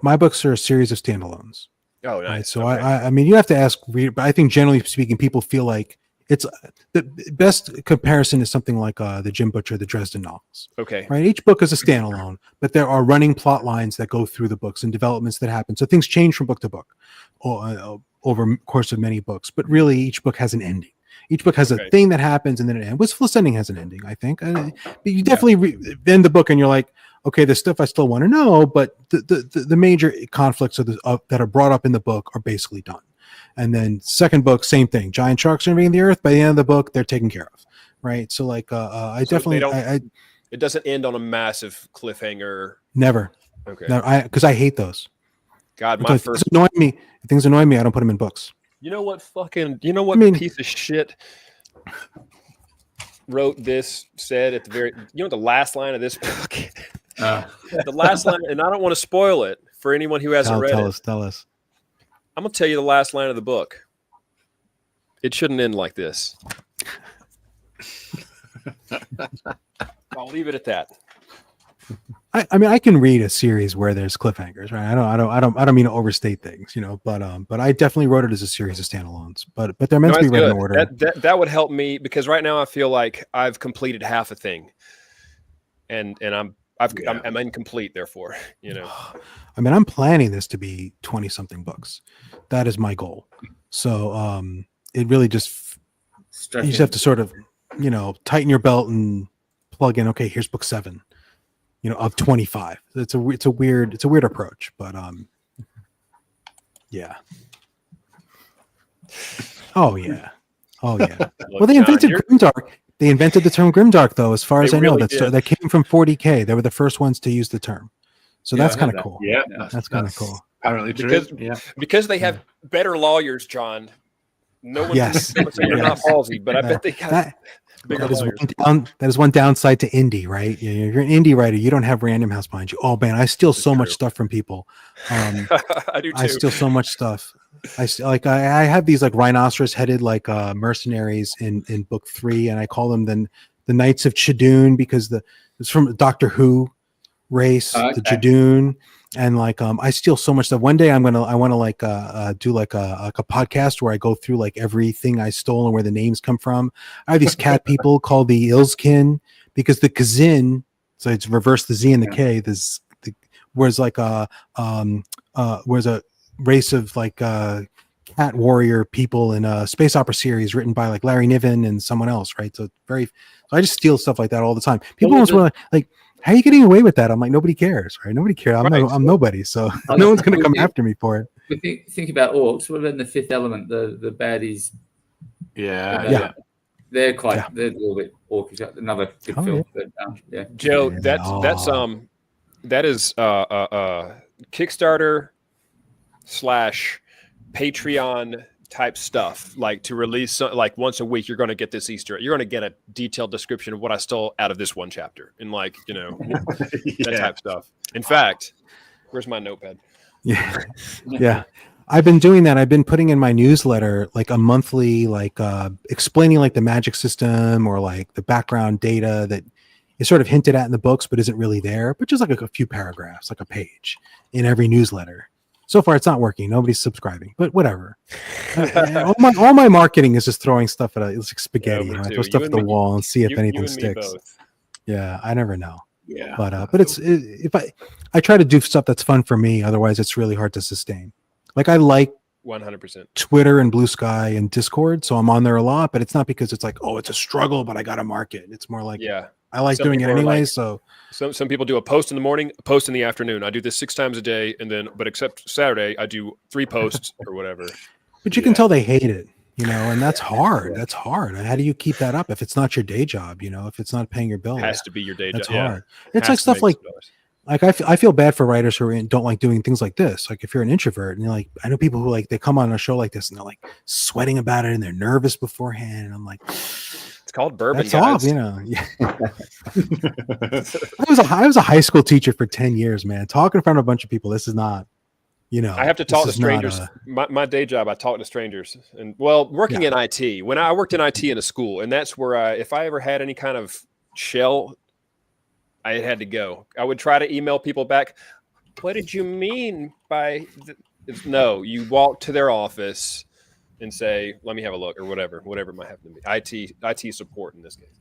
my books are a series of standalones. Oh, nice. Right? So Okay. I mean, you have to ask reader, but I think generally speaking, people feel like it's the best comparison is something like the Jim Butcher, the Dresden novels. Okay. Right. Each book is a standalone, but there are running plot lines that go through the books and developments that happen. So things change from book to book over the course of many books, but really each book has an ending. Each book has a thing that happens and then it ends. Wistful Ascending has an ending, I think. But you definitely end the book and you're like, okay, there's stuff I still want to know, but the major conflicts that are brought up in the book are basically done. And then second book, same thing. Giant sharks are invading the earth. By the end of the book, they're taken care of, right? So like, I definitely, it doesn't end on a massive cliffhanger. Never. Okay. Because I hate those. God, my Because first. if things annoy me, I don't put them in books. You know what piece of shit wrote this, said at the very, the last line of this book? The last line, and I don't want to spoil it for anyone who hasn't read it. Tell us. I'm going to tell you the last line of the book. It shouldn't end like this. I'll leave it at that. I mean, I can read a series where there's cliffhangers, right? I don't mean to overstate things, but I definitely wrote it as a series of standalones. But they're meant to be read in order. That would help me, because right now I feel like I've completed half a thing, and I'm incomplete. Therefore, I mean, I'm planning this to be 20-something books. That is my goal. So it really just you just have to sort of tighten your belt and plug in. Okay, here's book 7. Of 25. It's a weird approach, but yeah. Oh yeah. Look, Well, they invented grimdark. They invented the term grimdark, though, as far as I know. That came from 40K. They were the first ones to use the term, so that's kind of cool. Yeah, that's kind of cool. Apparently true. Because they have better lawyers, John. No one can say you're not ballsy, but I bet they got bigger lawyers. That is one downside to indie, right? You're an indie writer. You don't have Random House behind you. Oh man, I steal so much stuff from people. I do too. I steal so much stuff. I have these like rhinoceros-headed like mercenaries in book 3, and I call them the Knights of Chidoon because it's from Doctor Who race, the Chidoon. And like I steal so much stuff. One day I want to like do like a podcast where I go through like everything I stole and where the names come from. I have these cat people called the Ilskin because the Kazin, so it's reverse the Z and the K. Whereas like whereas a race of like cat warrior people in a space opera series written by like Larry Niven and someone else, right? So I just steal stuff like that all the time. People always were like, how are you getting away with that? I'm like, nobody cares, right? Nobody cares. I'm nobody, so no one's going to come after me for it. Think about orcs. What about in the Fifth Element, the baddies? Yeah. They're a little bit orcish. Another good film. But, Joe, that is Kickstarter / Patreon type stuff, like to release like once a week. You're going to get this Easter. You're going to get a detailed description of what I stole out of this one chapter, and like that type stuff. In fact, where's my notepad? Yeah. I've been doing that. I've been putting in my newsletter like a monthly, like explaining like the magic system or like the background data that is sort of hinted at in the books, but isn't really there. But just like a few paragraphs, like a page in every newsletter. So far, it's not working. Nobody's subscribing, but whatever. all my marketing is just throwing stuff at it's like spaghetti. I throw stuff at the wall and see if anything sticks. Yeah, I never know. Yeah, but if I try to do stuff that's fun for me, otherwise it's really hard to sustain. Like I like 100% Twitter and Blue Sky and Discord, so I'm on there a lot. But it's not because it's like, oh, it's a struggle, but I got to market. It's more like, I like doing it anyway. Like, so some people do a post in the morning, a post in the afternoon. I do this 6 times a day, and then but except Saturday, I do 3 posts or whatever. But you can tell they hate it, and that's hard. That's hard. How do you keep that up if it's not your day job? If it's not paying your bills, it has to be your day job. That's hard. It's like stuff like I feel bad for writers who don't like doing things like this. Like if you're an introvert and you're like, I know people who like they come on a show like this and they're like sweating about it and they're nervous beforehand, and I'm like, called Bourbon That's all, Guys. you know. Yeah. I was a high school teacher for 10 years, man. Talking in front of a bunch of people. This is not, you know. I have to talk to this is not strangers. My day job, I talk to strangers, and working in IT. When I worked in IT in a school, and that's where if I ever had any kind of shell, I had to go. I would try to email people back. What did you mean by no? You walk to their office and say, "Let me have a look," or whatever it might happen to be. IT support in this case.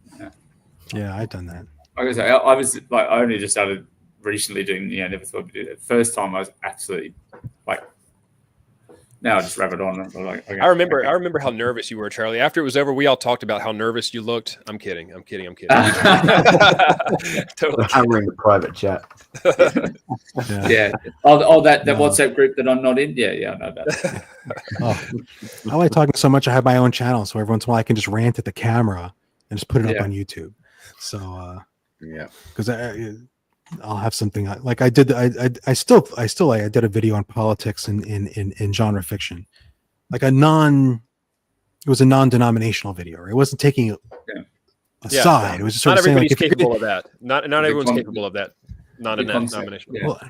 Yeah, I've done that. Like I say, I was like, I only just started recently doing. Never thought I'd do that. First time I was absolutely like. Now I just wrap it on. I'm like, okay, I remember how nervous you were, Charlie. After it was over, we all talked about how nervous you looked. I'm kidding. Totally. Hammering the private chat. Yeah. Oh, that WhatsApp group that I'm not in. Yeah, I know about that. I like talking so much. I have my own channel, so every once in a while I can just rant at the camera and just put it up on YouTube. So because I'll have something like I did. I did a video on politics in genre fiction, like it was a non-denominational video. Right? It wasn't taking a side. It was just sort not of saying, everybody's like, capable of that. Not everyone's capable of that. Non-denominational. Yeah. Well,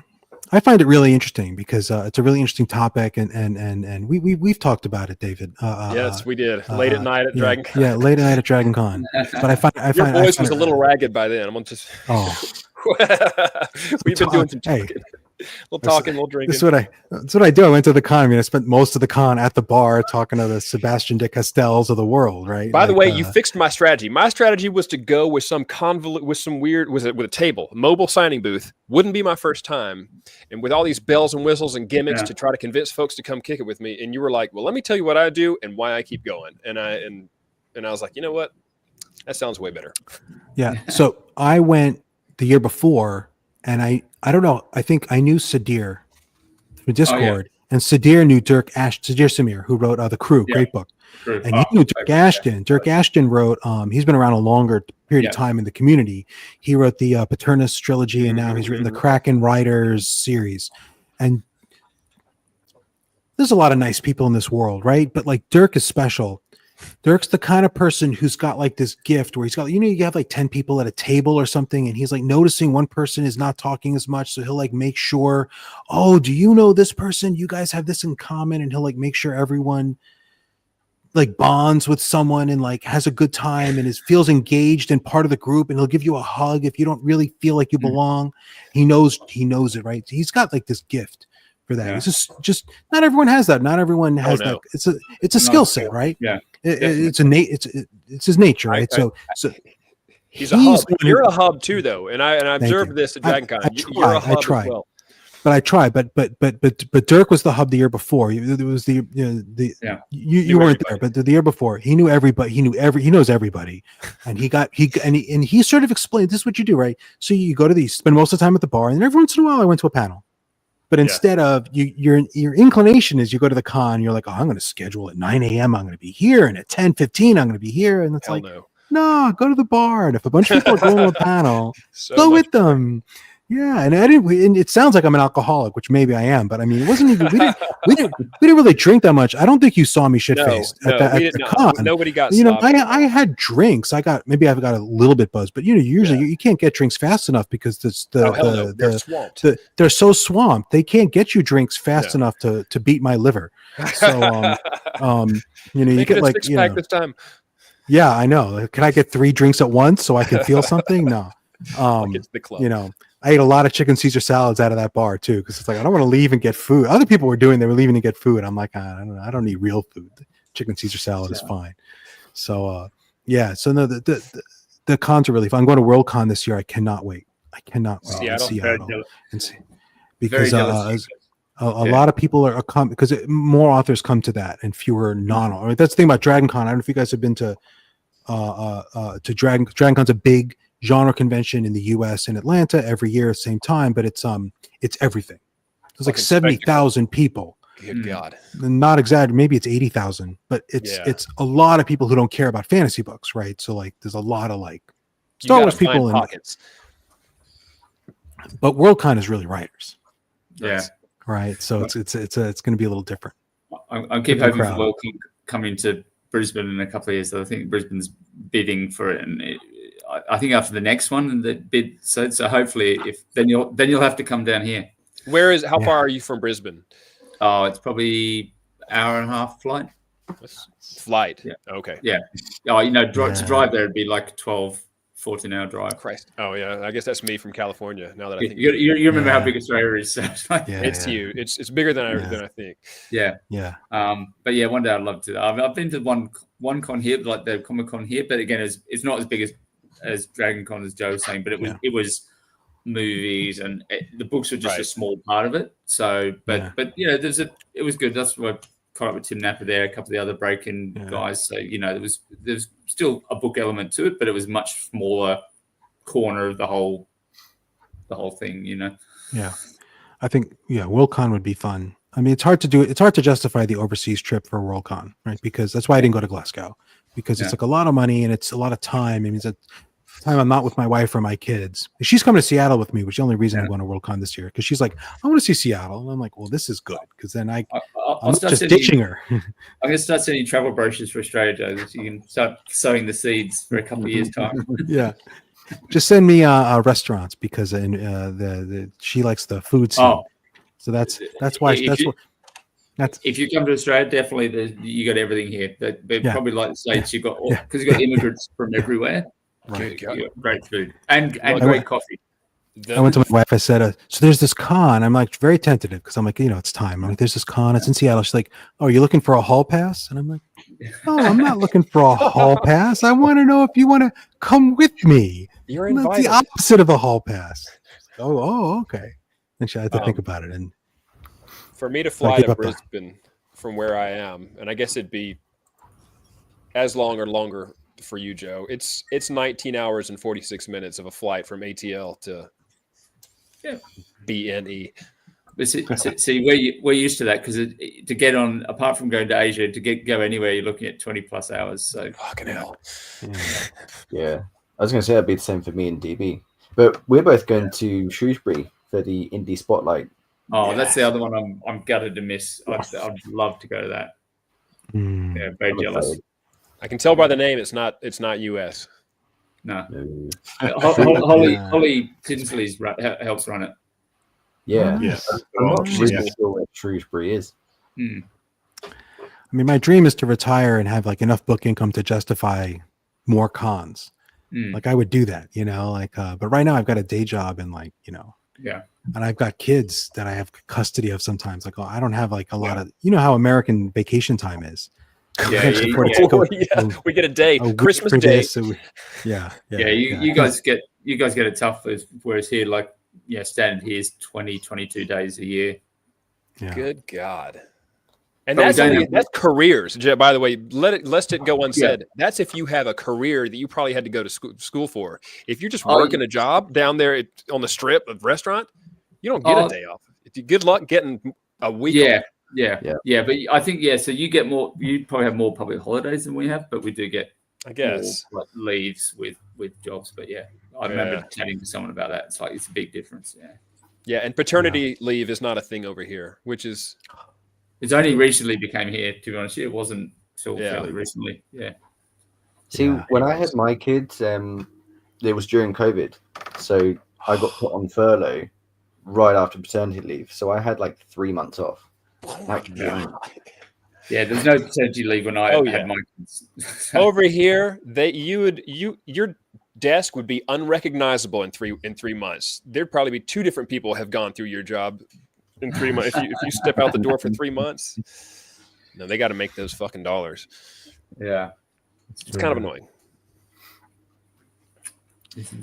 I find it really interesting because it's a really interesting topic, and we've talked about it, David. Yes, we did. Late at night at Dragon Con. Yeah, late at night at Dragon Con. But I find your voice was a little ragged by then. I'm just. Oh. We've been doing some talking. We'll talking, we'll drink. That's what I do. I went to the con. I mean, I spent most of the con at the bar talking to the Sebastian de Castells of the world, right? By the way, you fixed my strategy. My strategy was to go with some with a table, a mobile signing booth. Wouldn't be my first time, and with all these bells and whistles and gimmicks to try to convince folks to come kick it with me. And you were like, "Well, let me tell you what I do and why I keep going." And I was like, you know what? That sounds way better. Yeah. So I went the year before, and I don't know. I think I knew Sadir through Discord, and Sadir knew Sadir Samir, who wrote The Crew, great book, and he knew Dirk Ashton. Dirk Ashton wrote. He's been around a longer period of time in the community. He wrote the Paternus trilogy, and now he's written the Kraken Riders series. And there's a lot of nice people in this world, right? But like Dirk is special. Dirk's the kind of person who's got like this gift where he's got, you have like 10 people at a table or something, and he's like noticing one person is not talking as much. So he'll like make sure, oh, do you know this person? You guys have this in common. And he'll like make sure everyone like bonds with someone and like has a good time and feels engaged and part of the group. And he'll give you a hug if you don't really feel like you belong. He knows it, right? He's got like this gift for that. It's just not everyone has that. Not everyone has that. It's a skill set, right? Yeah. It's his nature, right? So he's a hub. You're a hub too, though, and I observed this at Dragon Con. You're a hub as well. But I try. But Dirk was the hub the year before. It was you weren't there, but the year before he knew everybody. He knows everybody, and he sort of explained, this is what you do, right? So you go to these, spend most of the time at the bar, and then every once in a while I went to a panel. But instead of your inclination is you go to the con, you're like, oh, I'm going to schedule at 9 a.m. I'm going to be here, and at 10:15 I'm going to be here, and it's no, go to the bar. And if a bunch of people are going to a panel, go with them. Yeah, and it sounds like I'm an alcoholic, which maybe I am, but I mean, it wasn't even. We didn't really drink that much. I don't think you saw me shit faced at the con. Nobody got. I had drinks. Maybe I've got a little bit buzzed, but usually you can't get drinks fast enough because they're swamped. They're so swamped. They can't get you drinks fast enough to beat my liver. So you get like this time. Yeah, I know. Can I get 3 drinks at once so I can feel something? No. It's the club. I ate a lot of chicken Caesar salads out of that bar too, because it's like I don't want to leave and get food. Other people were they were leaving to get food. I'm like, I don't need real food. Chicken Caesar salad is fine. So so no, the cons are really fun. I'm going to Worldcon this year. I cannot wait. Seattle and see, because a lot of people are coming, because more authors come to that and fewer non-authors. Right? That's the thing about Dragon Con. I don't know if you guys have been to Dragon Con's a big genre convention in the US in Atlanta every year at the same time, but it's everything. There's like 70,000 people. Good God. Not exaggerated, maybe it's 80,000, but it's a lot of people who don't care about fantasy books, right? So like there's a lot of like Star Wars people in pockets. But Worldcon is really writers. Yeah. Right. So it's going to be a little different. I keep hoping for Worldcon coming to Brisbane in a couple of years. So I think Brisbane's bidding for it, and I think after the next one, the bid. So hopefully, then you'll have to come down here. How far are you from Brisbane? Oh, it's probably hour and a half flight. Flight. Yeah. Okay. Yeah. Oh, to drive there would be like 12, 14-hour drive. Christ. Oh yeah. I guess that's me from California. Now that I think you remember how big Australia is. So it's huge. It's bigger than I think. Yeah. Yeah. But yeah, one day I'd love to. I've been to one con here, like the Comic Con here, but again, it's not as big as Dragon Con, as Joe was saying, but it was movies, and the books were just a small part of it. So, but it was good. That's why I caught up with Tim Napper there, a couple of the other break-in guys. So there's still a book element to it, but it was much smaller corner of the whole thing. Yeah, I think Worldcon would be fun. I mean, it's hard to do it. It's hard to justify the overseas trip for Worldcon, right? Because that's why I didn't go to Glasgow, because it's like a lot of money and it's a lot of time. It means that time I'm not with my wife or my kids. She's coming to Seattle with me, which is the only reason I'm going to Worldcon this year, because she's like, I want to see Seattle, and I'm like, well, this is good, because then I'm not just ditching her. I'm going to start sending travel brochures for Australia, Joe, so you can start sowing the seeds for a couple of years' time. Yeah, just send me restaurants, because she likes the food scene. Oh, so that's why if you come to Australia, definitely you got everything here. But probably like the States, you got because you got immigrants from everywhere. Right. Great food and great coffee. I went to my wife. I said, so there's this con. I'm like very tentative, because I'm like, it's time. I'm like, there's this con. It's in Seattle. She's like, oh, you're looking for a hall pass? And I'm like, no, I'm not looking for a hall pass. I want to know if you want to come with me. You're invited. The opposite of a hall pass. Oh, okay. And she had to think about it. And for me to fly to Brisbane from where I am, and I guess it'd be as long or longer for you, Joe. It's 19 hours and 46 minutes of a flight from ATL to BNE. But see, we're used to that, because to get on, apart from going to Asia, to go anywhere, you're looking at 20 plus hours. So fucking hell. Yeah, I was going to say that'd be the same for me and DB, but we're both going to Shrewsbury for the Indie Spotlight. Oh, that's the other one I'm gutted to miss. I'd love to go to that. Yeah, very jealous. I can tell by the name it's not US. No. Holly Tinsley helps run it. Yeah. I'm not really sure where Shrewsbury is. I mean, my dream is to retire and have like enough book income to justify more cons. Like I would do that, but right now I've got a day job and and I've got kids that I have custody of sometimes. Like, I don't have like a lot of, how American vacation time is. We get a day, Christmas Day. You guys get it tough, whereas here, standard here is 20, 22 days a year. Yeah. Good God. And that's careers. By the way, lest it go unsaid. Yeah. That's if you have a career that you probably had to go to school for. If you're just working a job down there on the strip of restaurant, you don't get a day off. Good luck getting a week off. Yeah. But I think so you get more. You probably have more public holidays than we have, but we do get, I guess, more, leaves with jobs. But I remember chatting to someone about that. It's a big difference. Yeah, and paternity leave is not a thing over here, which is. It's only recently became here. To be honest, it wasn't until fairly recently. Yeah. See, when I had my kids, it was during COVID, so I got put on furlough right after paternity leave. So I had like 3 months off. Yeah, there's no paternity leave when I had my kids. Over here, your desk would be unrecognizable in 3 months. There'd probably be 2 different people have gone through your job in 3 months. If you step out the door for 3 months, no, they got to make those fucking dollars. Yeah, it's kind of annoying.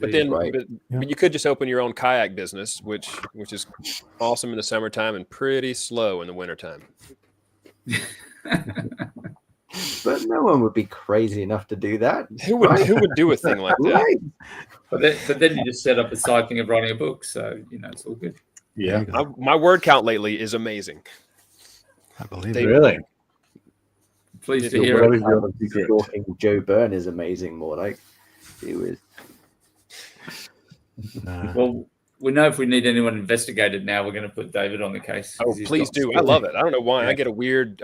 But then, but you could just open your own kayak business, which is awesome in the summertime and pretty slow in the wintertime. But no one would be crazy enough to do that. Who would do a thing like that? Right. But then you just set up a side thing of writing a book, so it's all good. Yeah, my word count lately is amazing. I believe it. Really. Pleased to hear it. Talking Joe Berne is amazing. More like it was. Well, we know if we need anyone investigated now, we're going to put David on the case. Oh, please do. I love it. I don't know why. I get a weird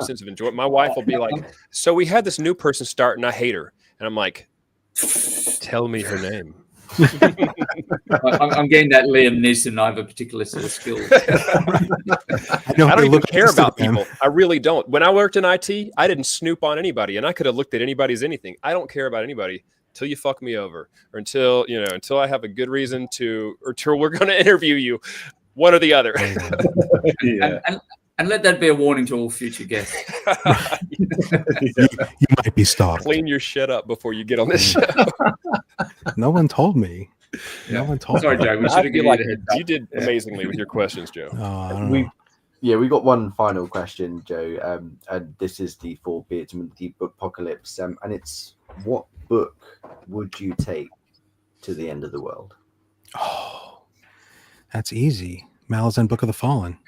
sense of enjoyment. My wife will be like, so we had this new person start and I hate her. And I'm like, tell me her name. I'm getting that Liam Neeson. I have a particular set of skills. I don't even care about people. I really don't. When I worked in IT, I didn't snoop on anybody, and I could have looked at anybody's anything. I don't care about anybody until you fuck me over, or until I have a good reason to, or till we're going to interview you, one or the other. And let that be a warning to all future guests. You might be stalked. Clean your shit up before you get on this show. No one told me. No one told Sorry, me. Joe. We should have given You did amazingly with your questions, Joe. I don't know. We got one final question, Joe. And this is the Four Beardsmen, the Bookpocalypse. And it's, what book would you take to the end of the world? Oh, that's easy. Malazan Book of the Fallen.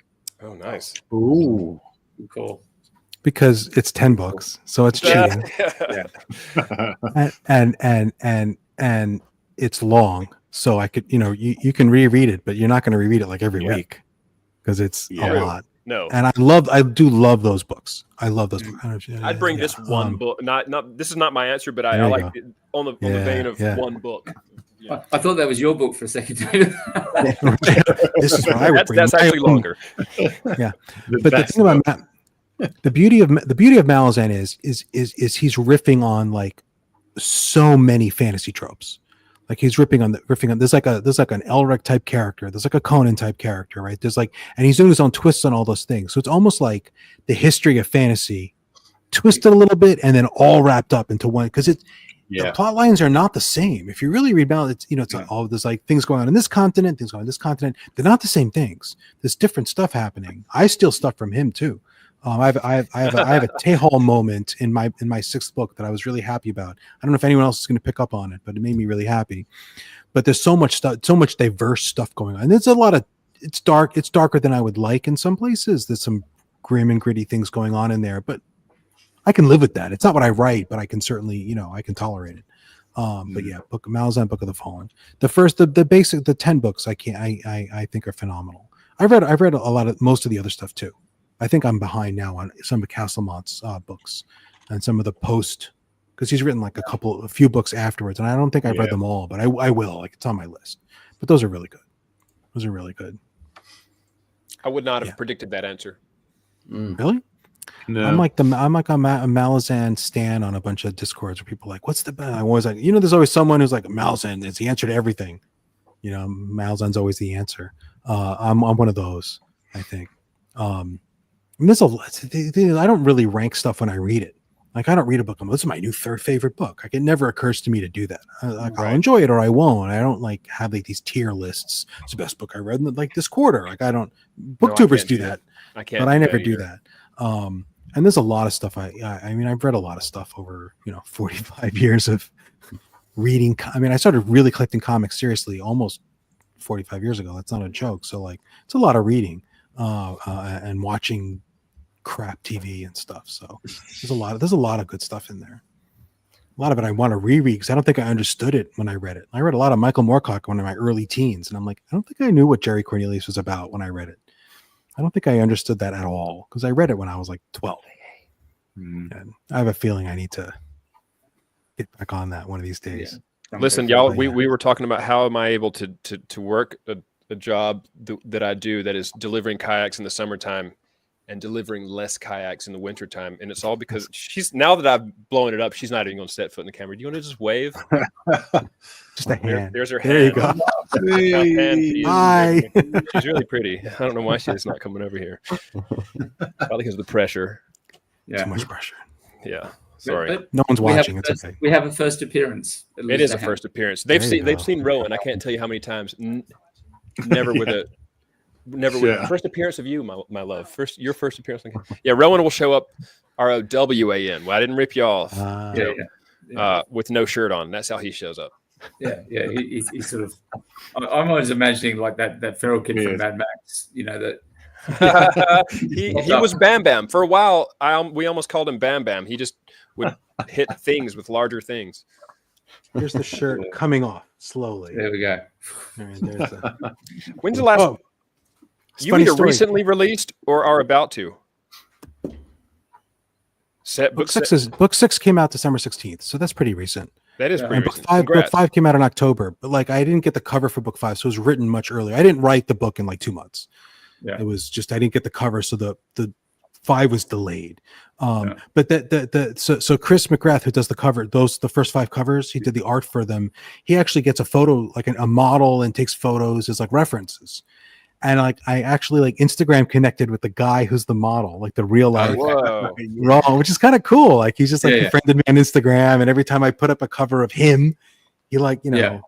Oh, nice. Ooh, cool. Because it's 10 books, so it's cheating. and it's long, so I could, you can reread it, but you're not going to reread it like every week because it's a lot. No, and I do love those books. I love those books. I'd bring this one book. Not this is not my answer, but I like it on the vein of one book. Yeah. I thought that was your book for a second, David. This is what I would bring. That's actually longer. Yeah, but the thing about the beauty of Malazan is he's riffing on like so many fantasy tropes. Like he's riffing on there's like an Elric type character, there's like a Conan type character, right? And he's doing his own twists on all those things. So it's almost like the history of fantasy twisted a little bit and then all wrapped up into one, because the plot lines are not the same. If you really read about it, it's like, oh, there's like things going on in this continent, things going on in this continent. They're not the same things. There's different stuff happening. I steal stuff from him too. I have a Tehol moment in my sixth book that I was really happy about. I don't know if anyone else is going to pick up on it, but it made me really happy. But there's so much stuff, so much diverse stuff going on. And there's a lot of, it's dark. It's darker than I would like in some places. There's some grim and gritty things going on in there, but I can live with that. It's not what I write, but I can certainly, I can tolerate it. But yeah, Malazan Book of the Fallen. The basic, the 10 books I think are phenomenal. I've read a lot of most of the other stuff too. I think I'm behind now on some of Castlemont's books and some of the post, because he's written like a few books afterwards, and I don't think I've read them all, but I will. Like, it's on my list. But those are really good. Those are really good. I would not have predicted that answer. Really? No. I'm like a Malazan stan on a bunch of Discords where people are like, what's the best? I'm always like, there's always someone who's like, Malazan is the answer to everything. Malazan's always the answer. I'm one of those, I think. And I don't really rank stuff when I read it. Like, I don't read a book. This is my new third favorite book. Like, it never occurs to me to do that. I'll enjoy it or I won't. I don't like have like these tier lists. It's the best book I read in like this quarter. Like, I don't. Booktubers do that. I can't. But I never do that. And there's a lot of stuff. I mean, I've read a lot of stuff over 45 years of reading. I mean, I started really collecting comics seriously almost 45 years ago. That's not a joke. So like, it's a lot of reading and watching crap TV and stuff. So there's a lot of good stuff in there. A lot of it I want to reread because I don't think I understood it when I read it. I read a lot of Michael Moorcock when in my early teens, and I'm like, I don't think I knew what Jerry Cornelius was about when I read it. I don't think I understood that at all because I read it when I was like 12. And I have a feeling I need to get back on that one of these days. Yeah. Listen, y'all, we were talking about how am I able to work a job that I do that is delivering kayaks in the summertime and delivering less kayaks in the wintertime. And it's all because now that I've blown it up, she's not even going to set foot in the camera. Do you want to just wave? Just a hand. There's her hand. There you go. Hey. Hi. She's really pretty. I don't know why she's not coming over here. Probably because of the pressure. Too much pressure. Yeah. Sorry. No one's watching. It's okay. We have a first appearance. It is a first appearance. They've seen Rowan. I can't tell you how many times. Never with first appearance of you, my love. Your first appearance. Yeah, Rowan will show up ROWAN. Well, I didn't rip you off. With no shirt on. That's how he shows up. Yeah. He's sort of. I'm always imagining like that feral kid from Mad Max. That. he was Bam Bam for a while. We almost called him Bam Bam. He just would hit things with larger things. Here's the shirt coming off slowly. There we go. All right, there's When's the last? Oh, You funny either story. recently released or are about to. Book 6 came out December 16th, so that's pretty recent. That is Yeah. pretty And recent. book Congrats. 5 came out in October, but like I didn't get the cover for book 5, so it was written much earlier. I didn't write the book in like 2 months. Yeah. It was just I didn't get the cover, so the 5 was delayed. Yeah. But so Chris McGrath, who does the cover, the first 5 covers, he did the art for them. He actually gets a photo, like a model, and takes photos as like references. And like I actually like Instagram connected with the guy who's the model, like the real life Whoa. Raw, which is kind of cool. Like he's just like Yeah. befriended me on Instagram, and every time I put up a cover of him, he like Yeah.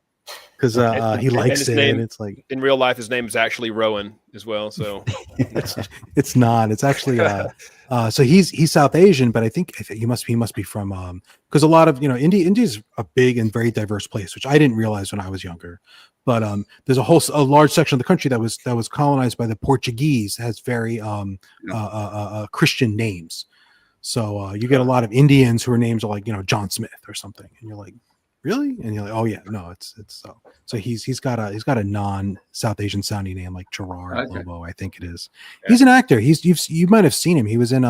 because he likes his it, name- and it's like In real life, his name is actually Rowan as well. So it's not. It's actually so he's South Asian, but I think he must be from because a lot of India's a big and very diverse place, which I didn't realize when I was younger. But there's a large section of the country that was colonized by the Portuguese, has very Christian names. So you get a lot of Indians who are names like John Smith or something, and you're like, really? And you're like, oh yeah, no, it's so he's got a non-South Asian sounding name like Gerard Okay. Lobo, I think it is. Yeah. He's an actor. You might have seen him. He was in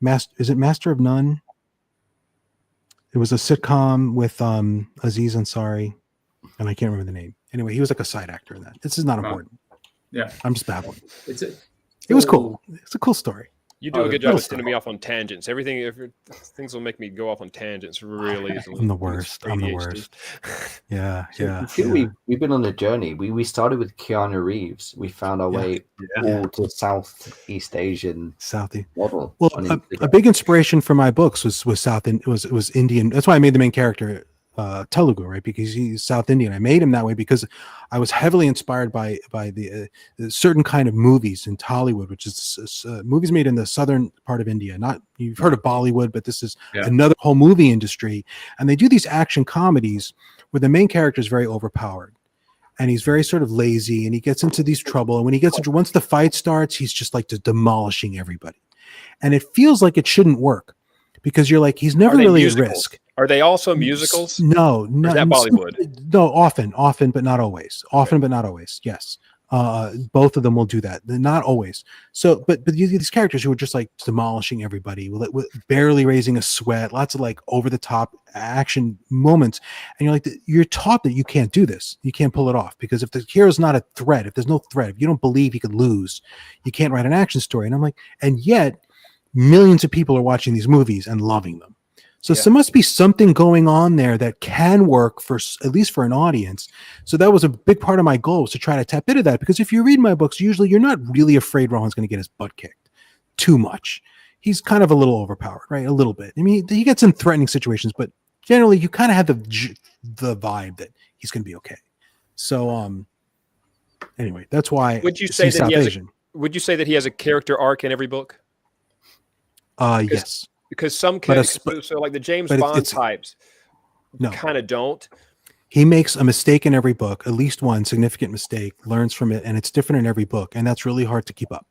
Master of None? It was a sitcom with Aziz Ansari, and I can't remember the name. Anyway, he was like a side actor in that. This is not Wow. important. Yeah. I'm just babbling. It's a, It was cool. It's a cool story. you do Oh, a good the job of poster. sending me off on tangents. Things will make me go off on tangents really easily. I'm the worst. I'm the ADHD. worst. Yeah, So yeah. I feel we've been on a journey. We started with Keanu Reeves. We found our way all to Southeast Asian Southie. model. Well, on a Instagram. big inspiration for my books was was Indian. That's why I made the main character Telugu, right? Because he's South Indian. I made him that way because I was heavily inspired by the certain kind of movies in Tollywood, which is movies made in the southern part of India. Not you've heard of Bollywood, but this is Yeah. another whole movie industry, and they do these action comedies where the main character is very overpowered. And he's very sort of lazy, and he gets into these trouble. And when he gets into once the fight starts, he's just like just demolishing everybody. And it feels like it shouldn't work because you're like he's never Are they really at musicals? risk. Are they also musicals? No, Or no, is that Bollywood? No, often, but not always. Often, but not always. Yes, both of them will do that. They're not always. So, but you these characters who are just like demolishing everybody, with barely raising a sweat, lots of like over the top action moments, and you're like, you're taught that you can't do this, you can't pull it off because if the hero's not a threat, if there's no threat, if you don't believe he could lose, you can't write an action story. And I'm like, and yet millions of people are watching these movies and loving them. So there must be something going on there that can work for at least for an audience. So that was a big part of my goal, was to try to tap into that. Because if you read my books, usually you're not really afraid Rohan's going to get his butt kicked too much. He's kind of a little overpowered, right? A little bit. I mean, he gets in threatening situations, but generally you kind of have the vibe that he's going to be okay. So anyway, that's why. Would you say he's that South he has Asian. Would you say that he has a character arc in every book? Yes. Because some But characters, so like the James but Bond it's- types, No. kind of don't. He makes a mistake in every book, at least one significant mistake, learns from it, and it's different in every book, and that's really hard to keep up.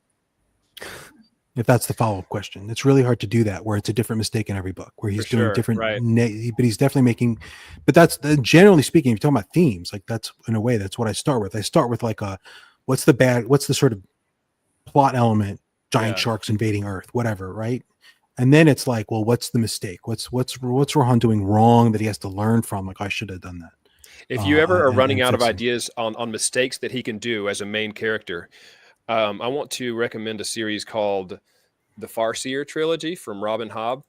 If that's the follow-up question, it's really hard to do that, where it's a different mistake in every book, where he's For doing sure, different, right. but he's definitely making. But that's generally speaking, if you're talking about themes, like that's in a way that's what I start with. I start with like what's the sort of plot element? Giant Yeah. sharks invading Earth, whatever, right? And then it's like, well, what's the mistake? What's Rohan doing wrong that he has to learn from? Like, I should have done that. If you ever are and running out of fix them. ideas on mistakes that he can do as a main character, I want to recommend a series called the Farseer trilogy from Robin Hobb.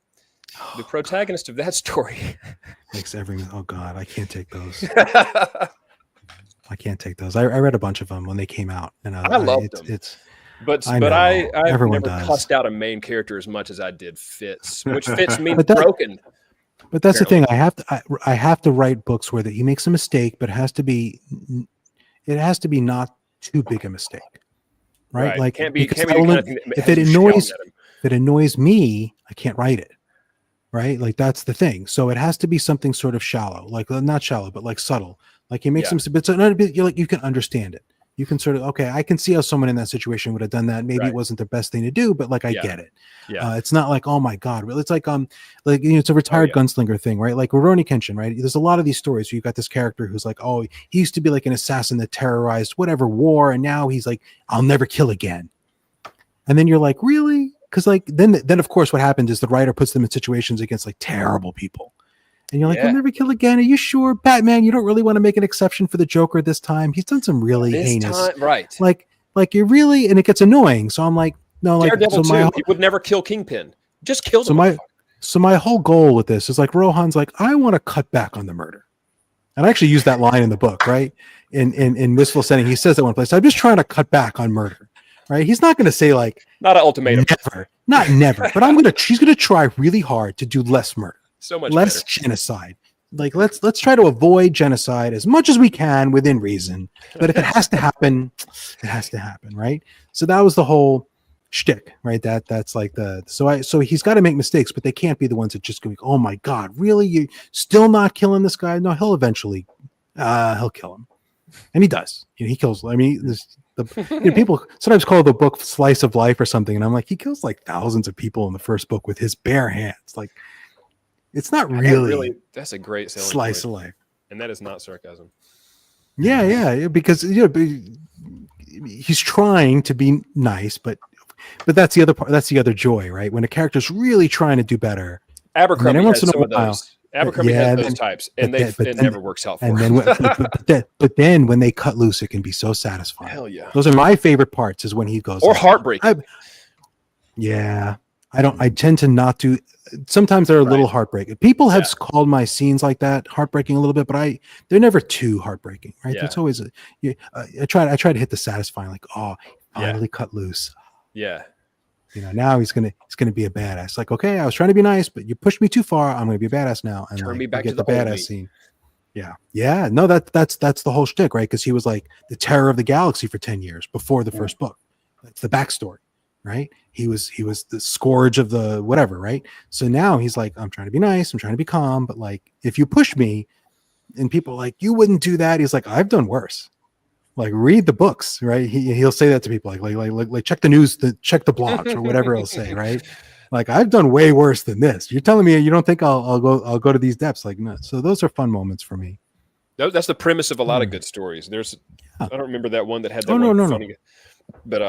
The protagonist of that story. Makes oh god, I can't take those. I can't take those. I read a bunch of them when they came out, and I loved them. It's But I but know. I've Everyone never does. cussed out a main character as much as I did Fitz, which Fitz means But that- broken. But that's the thing. I have to write books where that he makes a mistake, but it has to be not too big a mistake, right? Like can't be because the I will- kind of thing that if has it you shouting annoys at him. if it annoys me, I can't write it, right? Like that's the thing. So it has to be something sort of shallow, like not shallow, but like subtle. Like he makes Yeah. some, but it's another bit. You're like you can understand it. You can sort of, okay, I can see how someone in that situation would have done that. Maybe it wasn't the best thing to do, but like I get it. Yeah. It's not like, oh my God, it's like it's a retired gunslinger thing, right? Like Rurouni Kenshin, right? There's a lot of these stories where you've got this character who's like, oh, he used to be like an assassin that terrorized whatever war, and now he's like, I'll never kill again. And then you're like, really? Because like then of course what happens is the writer puts them in situations against like terrible people. And you're like, I'll never kill again. Are you sure, Batman? You don't really want to make an exception for the Joker this time? He's done some really heinous, right? Like you really, and it gets annoying. So I'm like, no, like Daredevil he would never kill Kingpin. Just kill them. So my whole goal with this is like Rohan's like, I want to cut back on the murder. And I actually use that line in the book, right? In Wistful Setting, he says that one place. I'm just trying to cut back on murder, right? He's not going to say like not an ultimatum, never, but she's going to try really hard to do less murder. So much less better. Genocide. Like let's try to avoid genocide as much as we can within reason. But if it has to happen, it has to happen, right? So that was the whole shtick, right? That's like so he's got to make mistakes, but they can't be the ones that just go, oh my God, really? You still not killing this guy? No, he'll eventually he'll kill him, and he does. He kills. I mean, people sometimes call the book Slice of Life or something, and I'm like, he kills like thousands of people in the first book with his bare hands, like. It's not really. That's a great slice of life, and that is not sarcasm. Yeah, because he's trying to be nice, but that's the other part. That's the other joy, right? When a character's really trying to do better. Abercrombie has some of those. Abercrombie has those types, and it never works out for him. But then when they cut loose, it can be so satisfying. Hell yeah! Those are my favorite parts. Is when he goes or heartbreaking. I tend to not do. Sometimes they're a little heartbreaking. People have called my scenes like that heartbreaking a little bit, but they're never too heartbreaking, right? It's always I try to hit the satisfying, like, oh, finally cut loose. Yeah. Now he's gonna be a badass. Like, okay, I was trying to be nice, but you pushed me too far. I'm gonna be a badass now. And turn me back to the badass scene. Yeah. No, that's the whole shtick, right? Because he was like the terror of the galaxy for 10 years before the first book. That's the backstory. Right? He was the scourge of the whatever, right? So now he's like, I'm trying to be nice, I'm trying to be calm, but like if you push me and people are like, you wouldn't do that, he's like, I've done worse. Like read the books, right? He'll say that to people, like check the news, check the blogs or whatever he'll say, right? Like I've done way worse than this. You're telling me you don't think I'll go to these depths? Like no. So those are fun moments for me. That's the premise of a lot of good stories. I don't remember that one that had that funny. No. But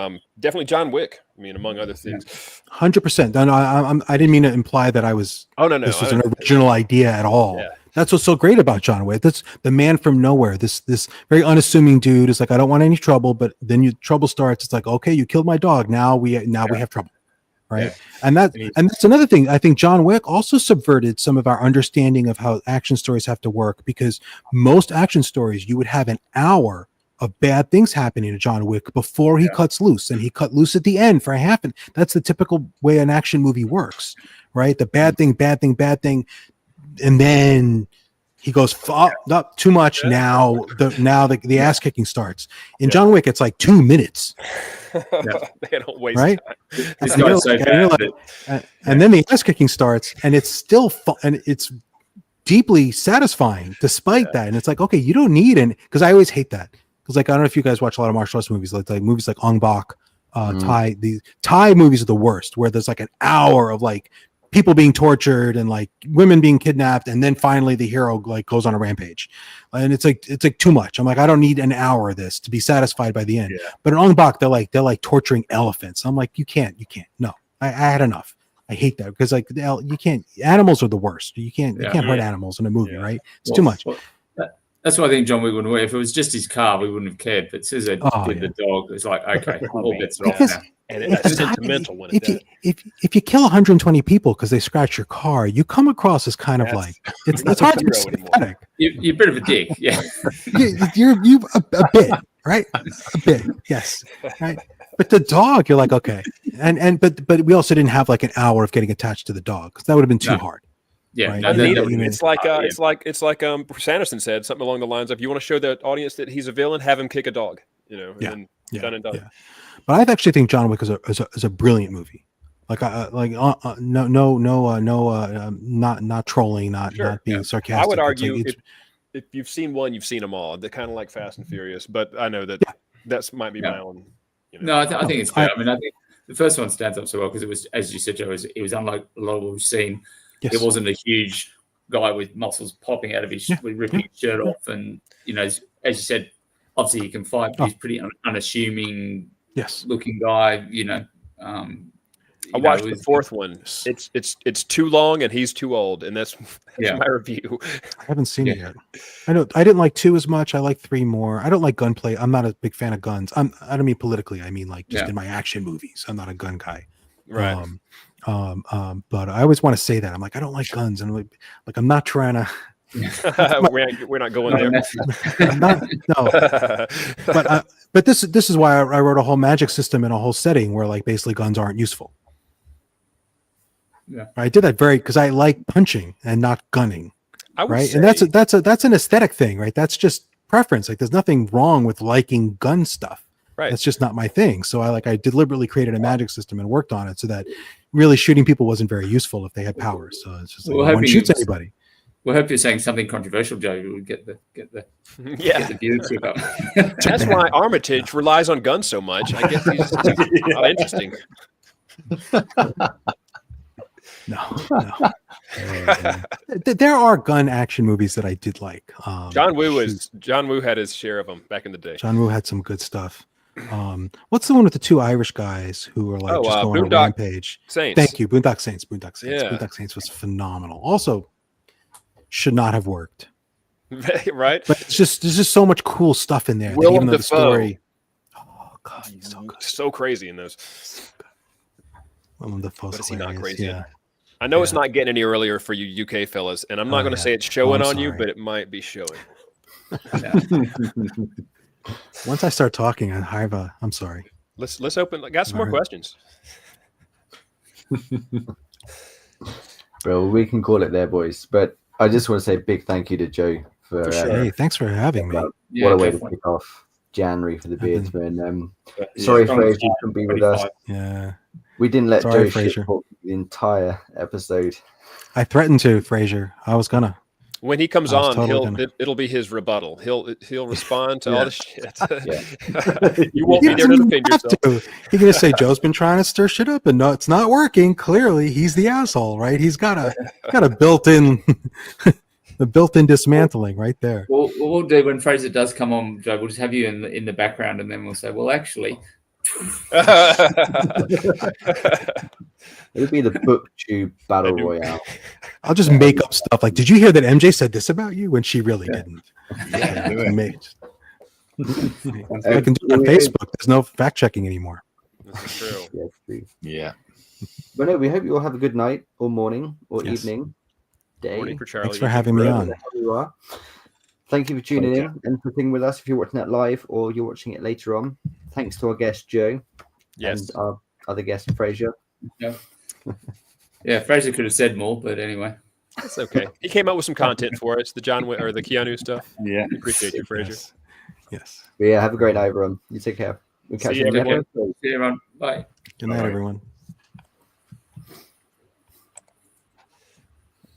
definitely John Wick. I mean, among other things. 100%. No, I didn't mean to imply that I was. Oh no, this was an original idea at all. Yeah. That's what's so great about John Wick. That's the man from nowhere. This very unassuming dude is like, I don't want any trouble, but then trouble starts. It's like, okay, you killed my dog. Now we have trouble, right? Yeah. And that's another thing. I think John Wick also subverted some of our understanding of how action stories have to work, because most action stories you would have an hour of bad things happening to John Wick before he cuts loose, and he cut loose at the end for a half. And that's the typical way an action movie works, right? The bad thing, and then he goes up too much. Now the ass kicking starts. In John Wick, it's like 2 minutes. They don't waste right? time. And then the ass kicking starts, and it's still fun, and it's deeply satisfying despite that. And it's like, okay, you don't need it, because I always hate that. Because like I don't know if you guys watch a lot of martial arts movies, like movies like Ong Bak, Thai. The Thai movies are the worst, where there's like an hour of like people being tortured and like women being kidnapped, and then finally the hero like goes on a rampage, and it's like too much. I'm like, I don't need an hour of this to be satisfied by the end. Yeah. But in Ong Bak, they're like torturing elephants. I'm like, you can't. No, I had enough. I hate that, because like you can't. Animals are the worst. You can't hurt animals in a movie, right? It's too much. That's why I think John Wick wouldn't work. If it was just his car, we wouldn't have cared. But as soon as they did the dog, it's like, okay, all bets are off now. And it's sentimental when it does. If you kill 120 people because they scratch your car, you come across as kind of like it's hard to be sympathetic. You're a bit of a dick, yeah. you're a bit, right? A bit, yes, right. But the dog, you're like, okay, but we also didn't have like an hour of getting attached to the dog, because that would have been too hard. Yeah, right? It's like Sanderson said, something along the lines of, you want to show the audience that he's a villain, have him kick a dog, done and done. Yeah. But I actually think John Wick is a brilliant movie. Like not trolling, not being sarcastic. I would argue if you've seen one, you've seen them all. They're kind of like Fast and Furious, but I know that That's might be Yeah. my own. No, I think it's fair. I mean, I think the first one stands up so well because it was, as you said, Joe, it was unlike a lot of what we've seen. Yes. It wasn't a huge guy with muscles popping out of his, ripping his shirt off, and as you said, obviously he can fight. But he's pretty unassuming, looking guy. I watched the fourth one. It's too long and he's too old, and that's my review. I haven't seen it yet. I didn't like 2 as much. I like 3 more. I don't like gunplay. I'm not a big fan of guns. I don't mean politically. I mean like just in my action movies. I'm not a gun guy. Right. But I always want to say that. I'm like, I don't like guns, and I'm like I'm not trying to. We're not going there. No. But this is why I wrote a whole magic system and a whole setting where like basically guns aren't useful. Yeah, I did that because I like punching and not gunning, right? Say, and that's an aesthetic thing, right? That's just preference. Like, there's nothing wrong with liking gun stuff. Right. That's just not my thing. So I deliberately created a magic system and worked on it so that really shooting people wasn't very useful if they had powers. So it's just like no one shoots anybody. We hope you're saying something controversial, Joe. You would get the views up. That's why Armitage relies on guns so much. I guess he's not interesting. No. There are gun action movies that I did like. John Woo had his share of them back in the day. John Woo had some good stuff. What's the one with the 2 Irish guys who are like just going on a rampage? Saints. Thank you, Boondock Saints. Yeah. Boondock Saints was phenomenal. Also, should not have worked. Right? But there's just so much cool stuff in there. Willem Even though the Dafoe. story. Oh God, he's so good. So crazy in those. Willem Dafoe's But is he not hilarious, crazy? Yeah. I know it's not getting any earlier for you UK fellas, and I'm not going to say it's showing on you, but it might be showing. Once I start talking, I'm sorry. Let's open. Got some more questions. Well, we can call it there, boys. But I just want to say a big thank you to Joe for hey, thanks for having me. What a way to kick off January for the Beardsmen. Sorry, Fraser, you couldn't be with us. Yeah. We didn't let Sorry, Joe Fraser. shit talk the entire episode. I threatened to, Fraser. I was gonna. When he comes on, totally it'll be his rebuttal. He'll respond to all the shit. Yeah. You won't be there to defend yourself. He's gonna say Joe's been trying to stir shit up, and no, it's not working. Clearly, he's the asshole, right? He's got a built-in, the built-in dismantling right there. Well, what we'll do when Fraser does come on, Joe, we'll just have you in the background, and then we'll say, well, actually. It'll be the BookTube Battle Royale. I'll just make up stuff like, did you hear that MJ said this about you? When she really didn't. I can do it on Facebook. There's no fact checking anymore. That's true. Yeah. But no, we hope you all have a good night or morning or evening, day. Morning for Charlie. Thanks for having me on. You are. Thank you for tuning in and for being with us. If you're watching that live or you're watching it later on, thanks to our guest Joe and our other guest Fraser. Yeah, Fraser could have said more, but anyway, that's okay. He came up with some content for us, the Keanu stuff. Yeah, we appreciate you, Fraser. Yes. But yeah, have a great night, everyone. You take care. We'll catch you everyone. See you, everyone. Bye. Good night, everyone.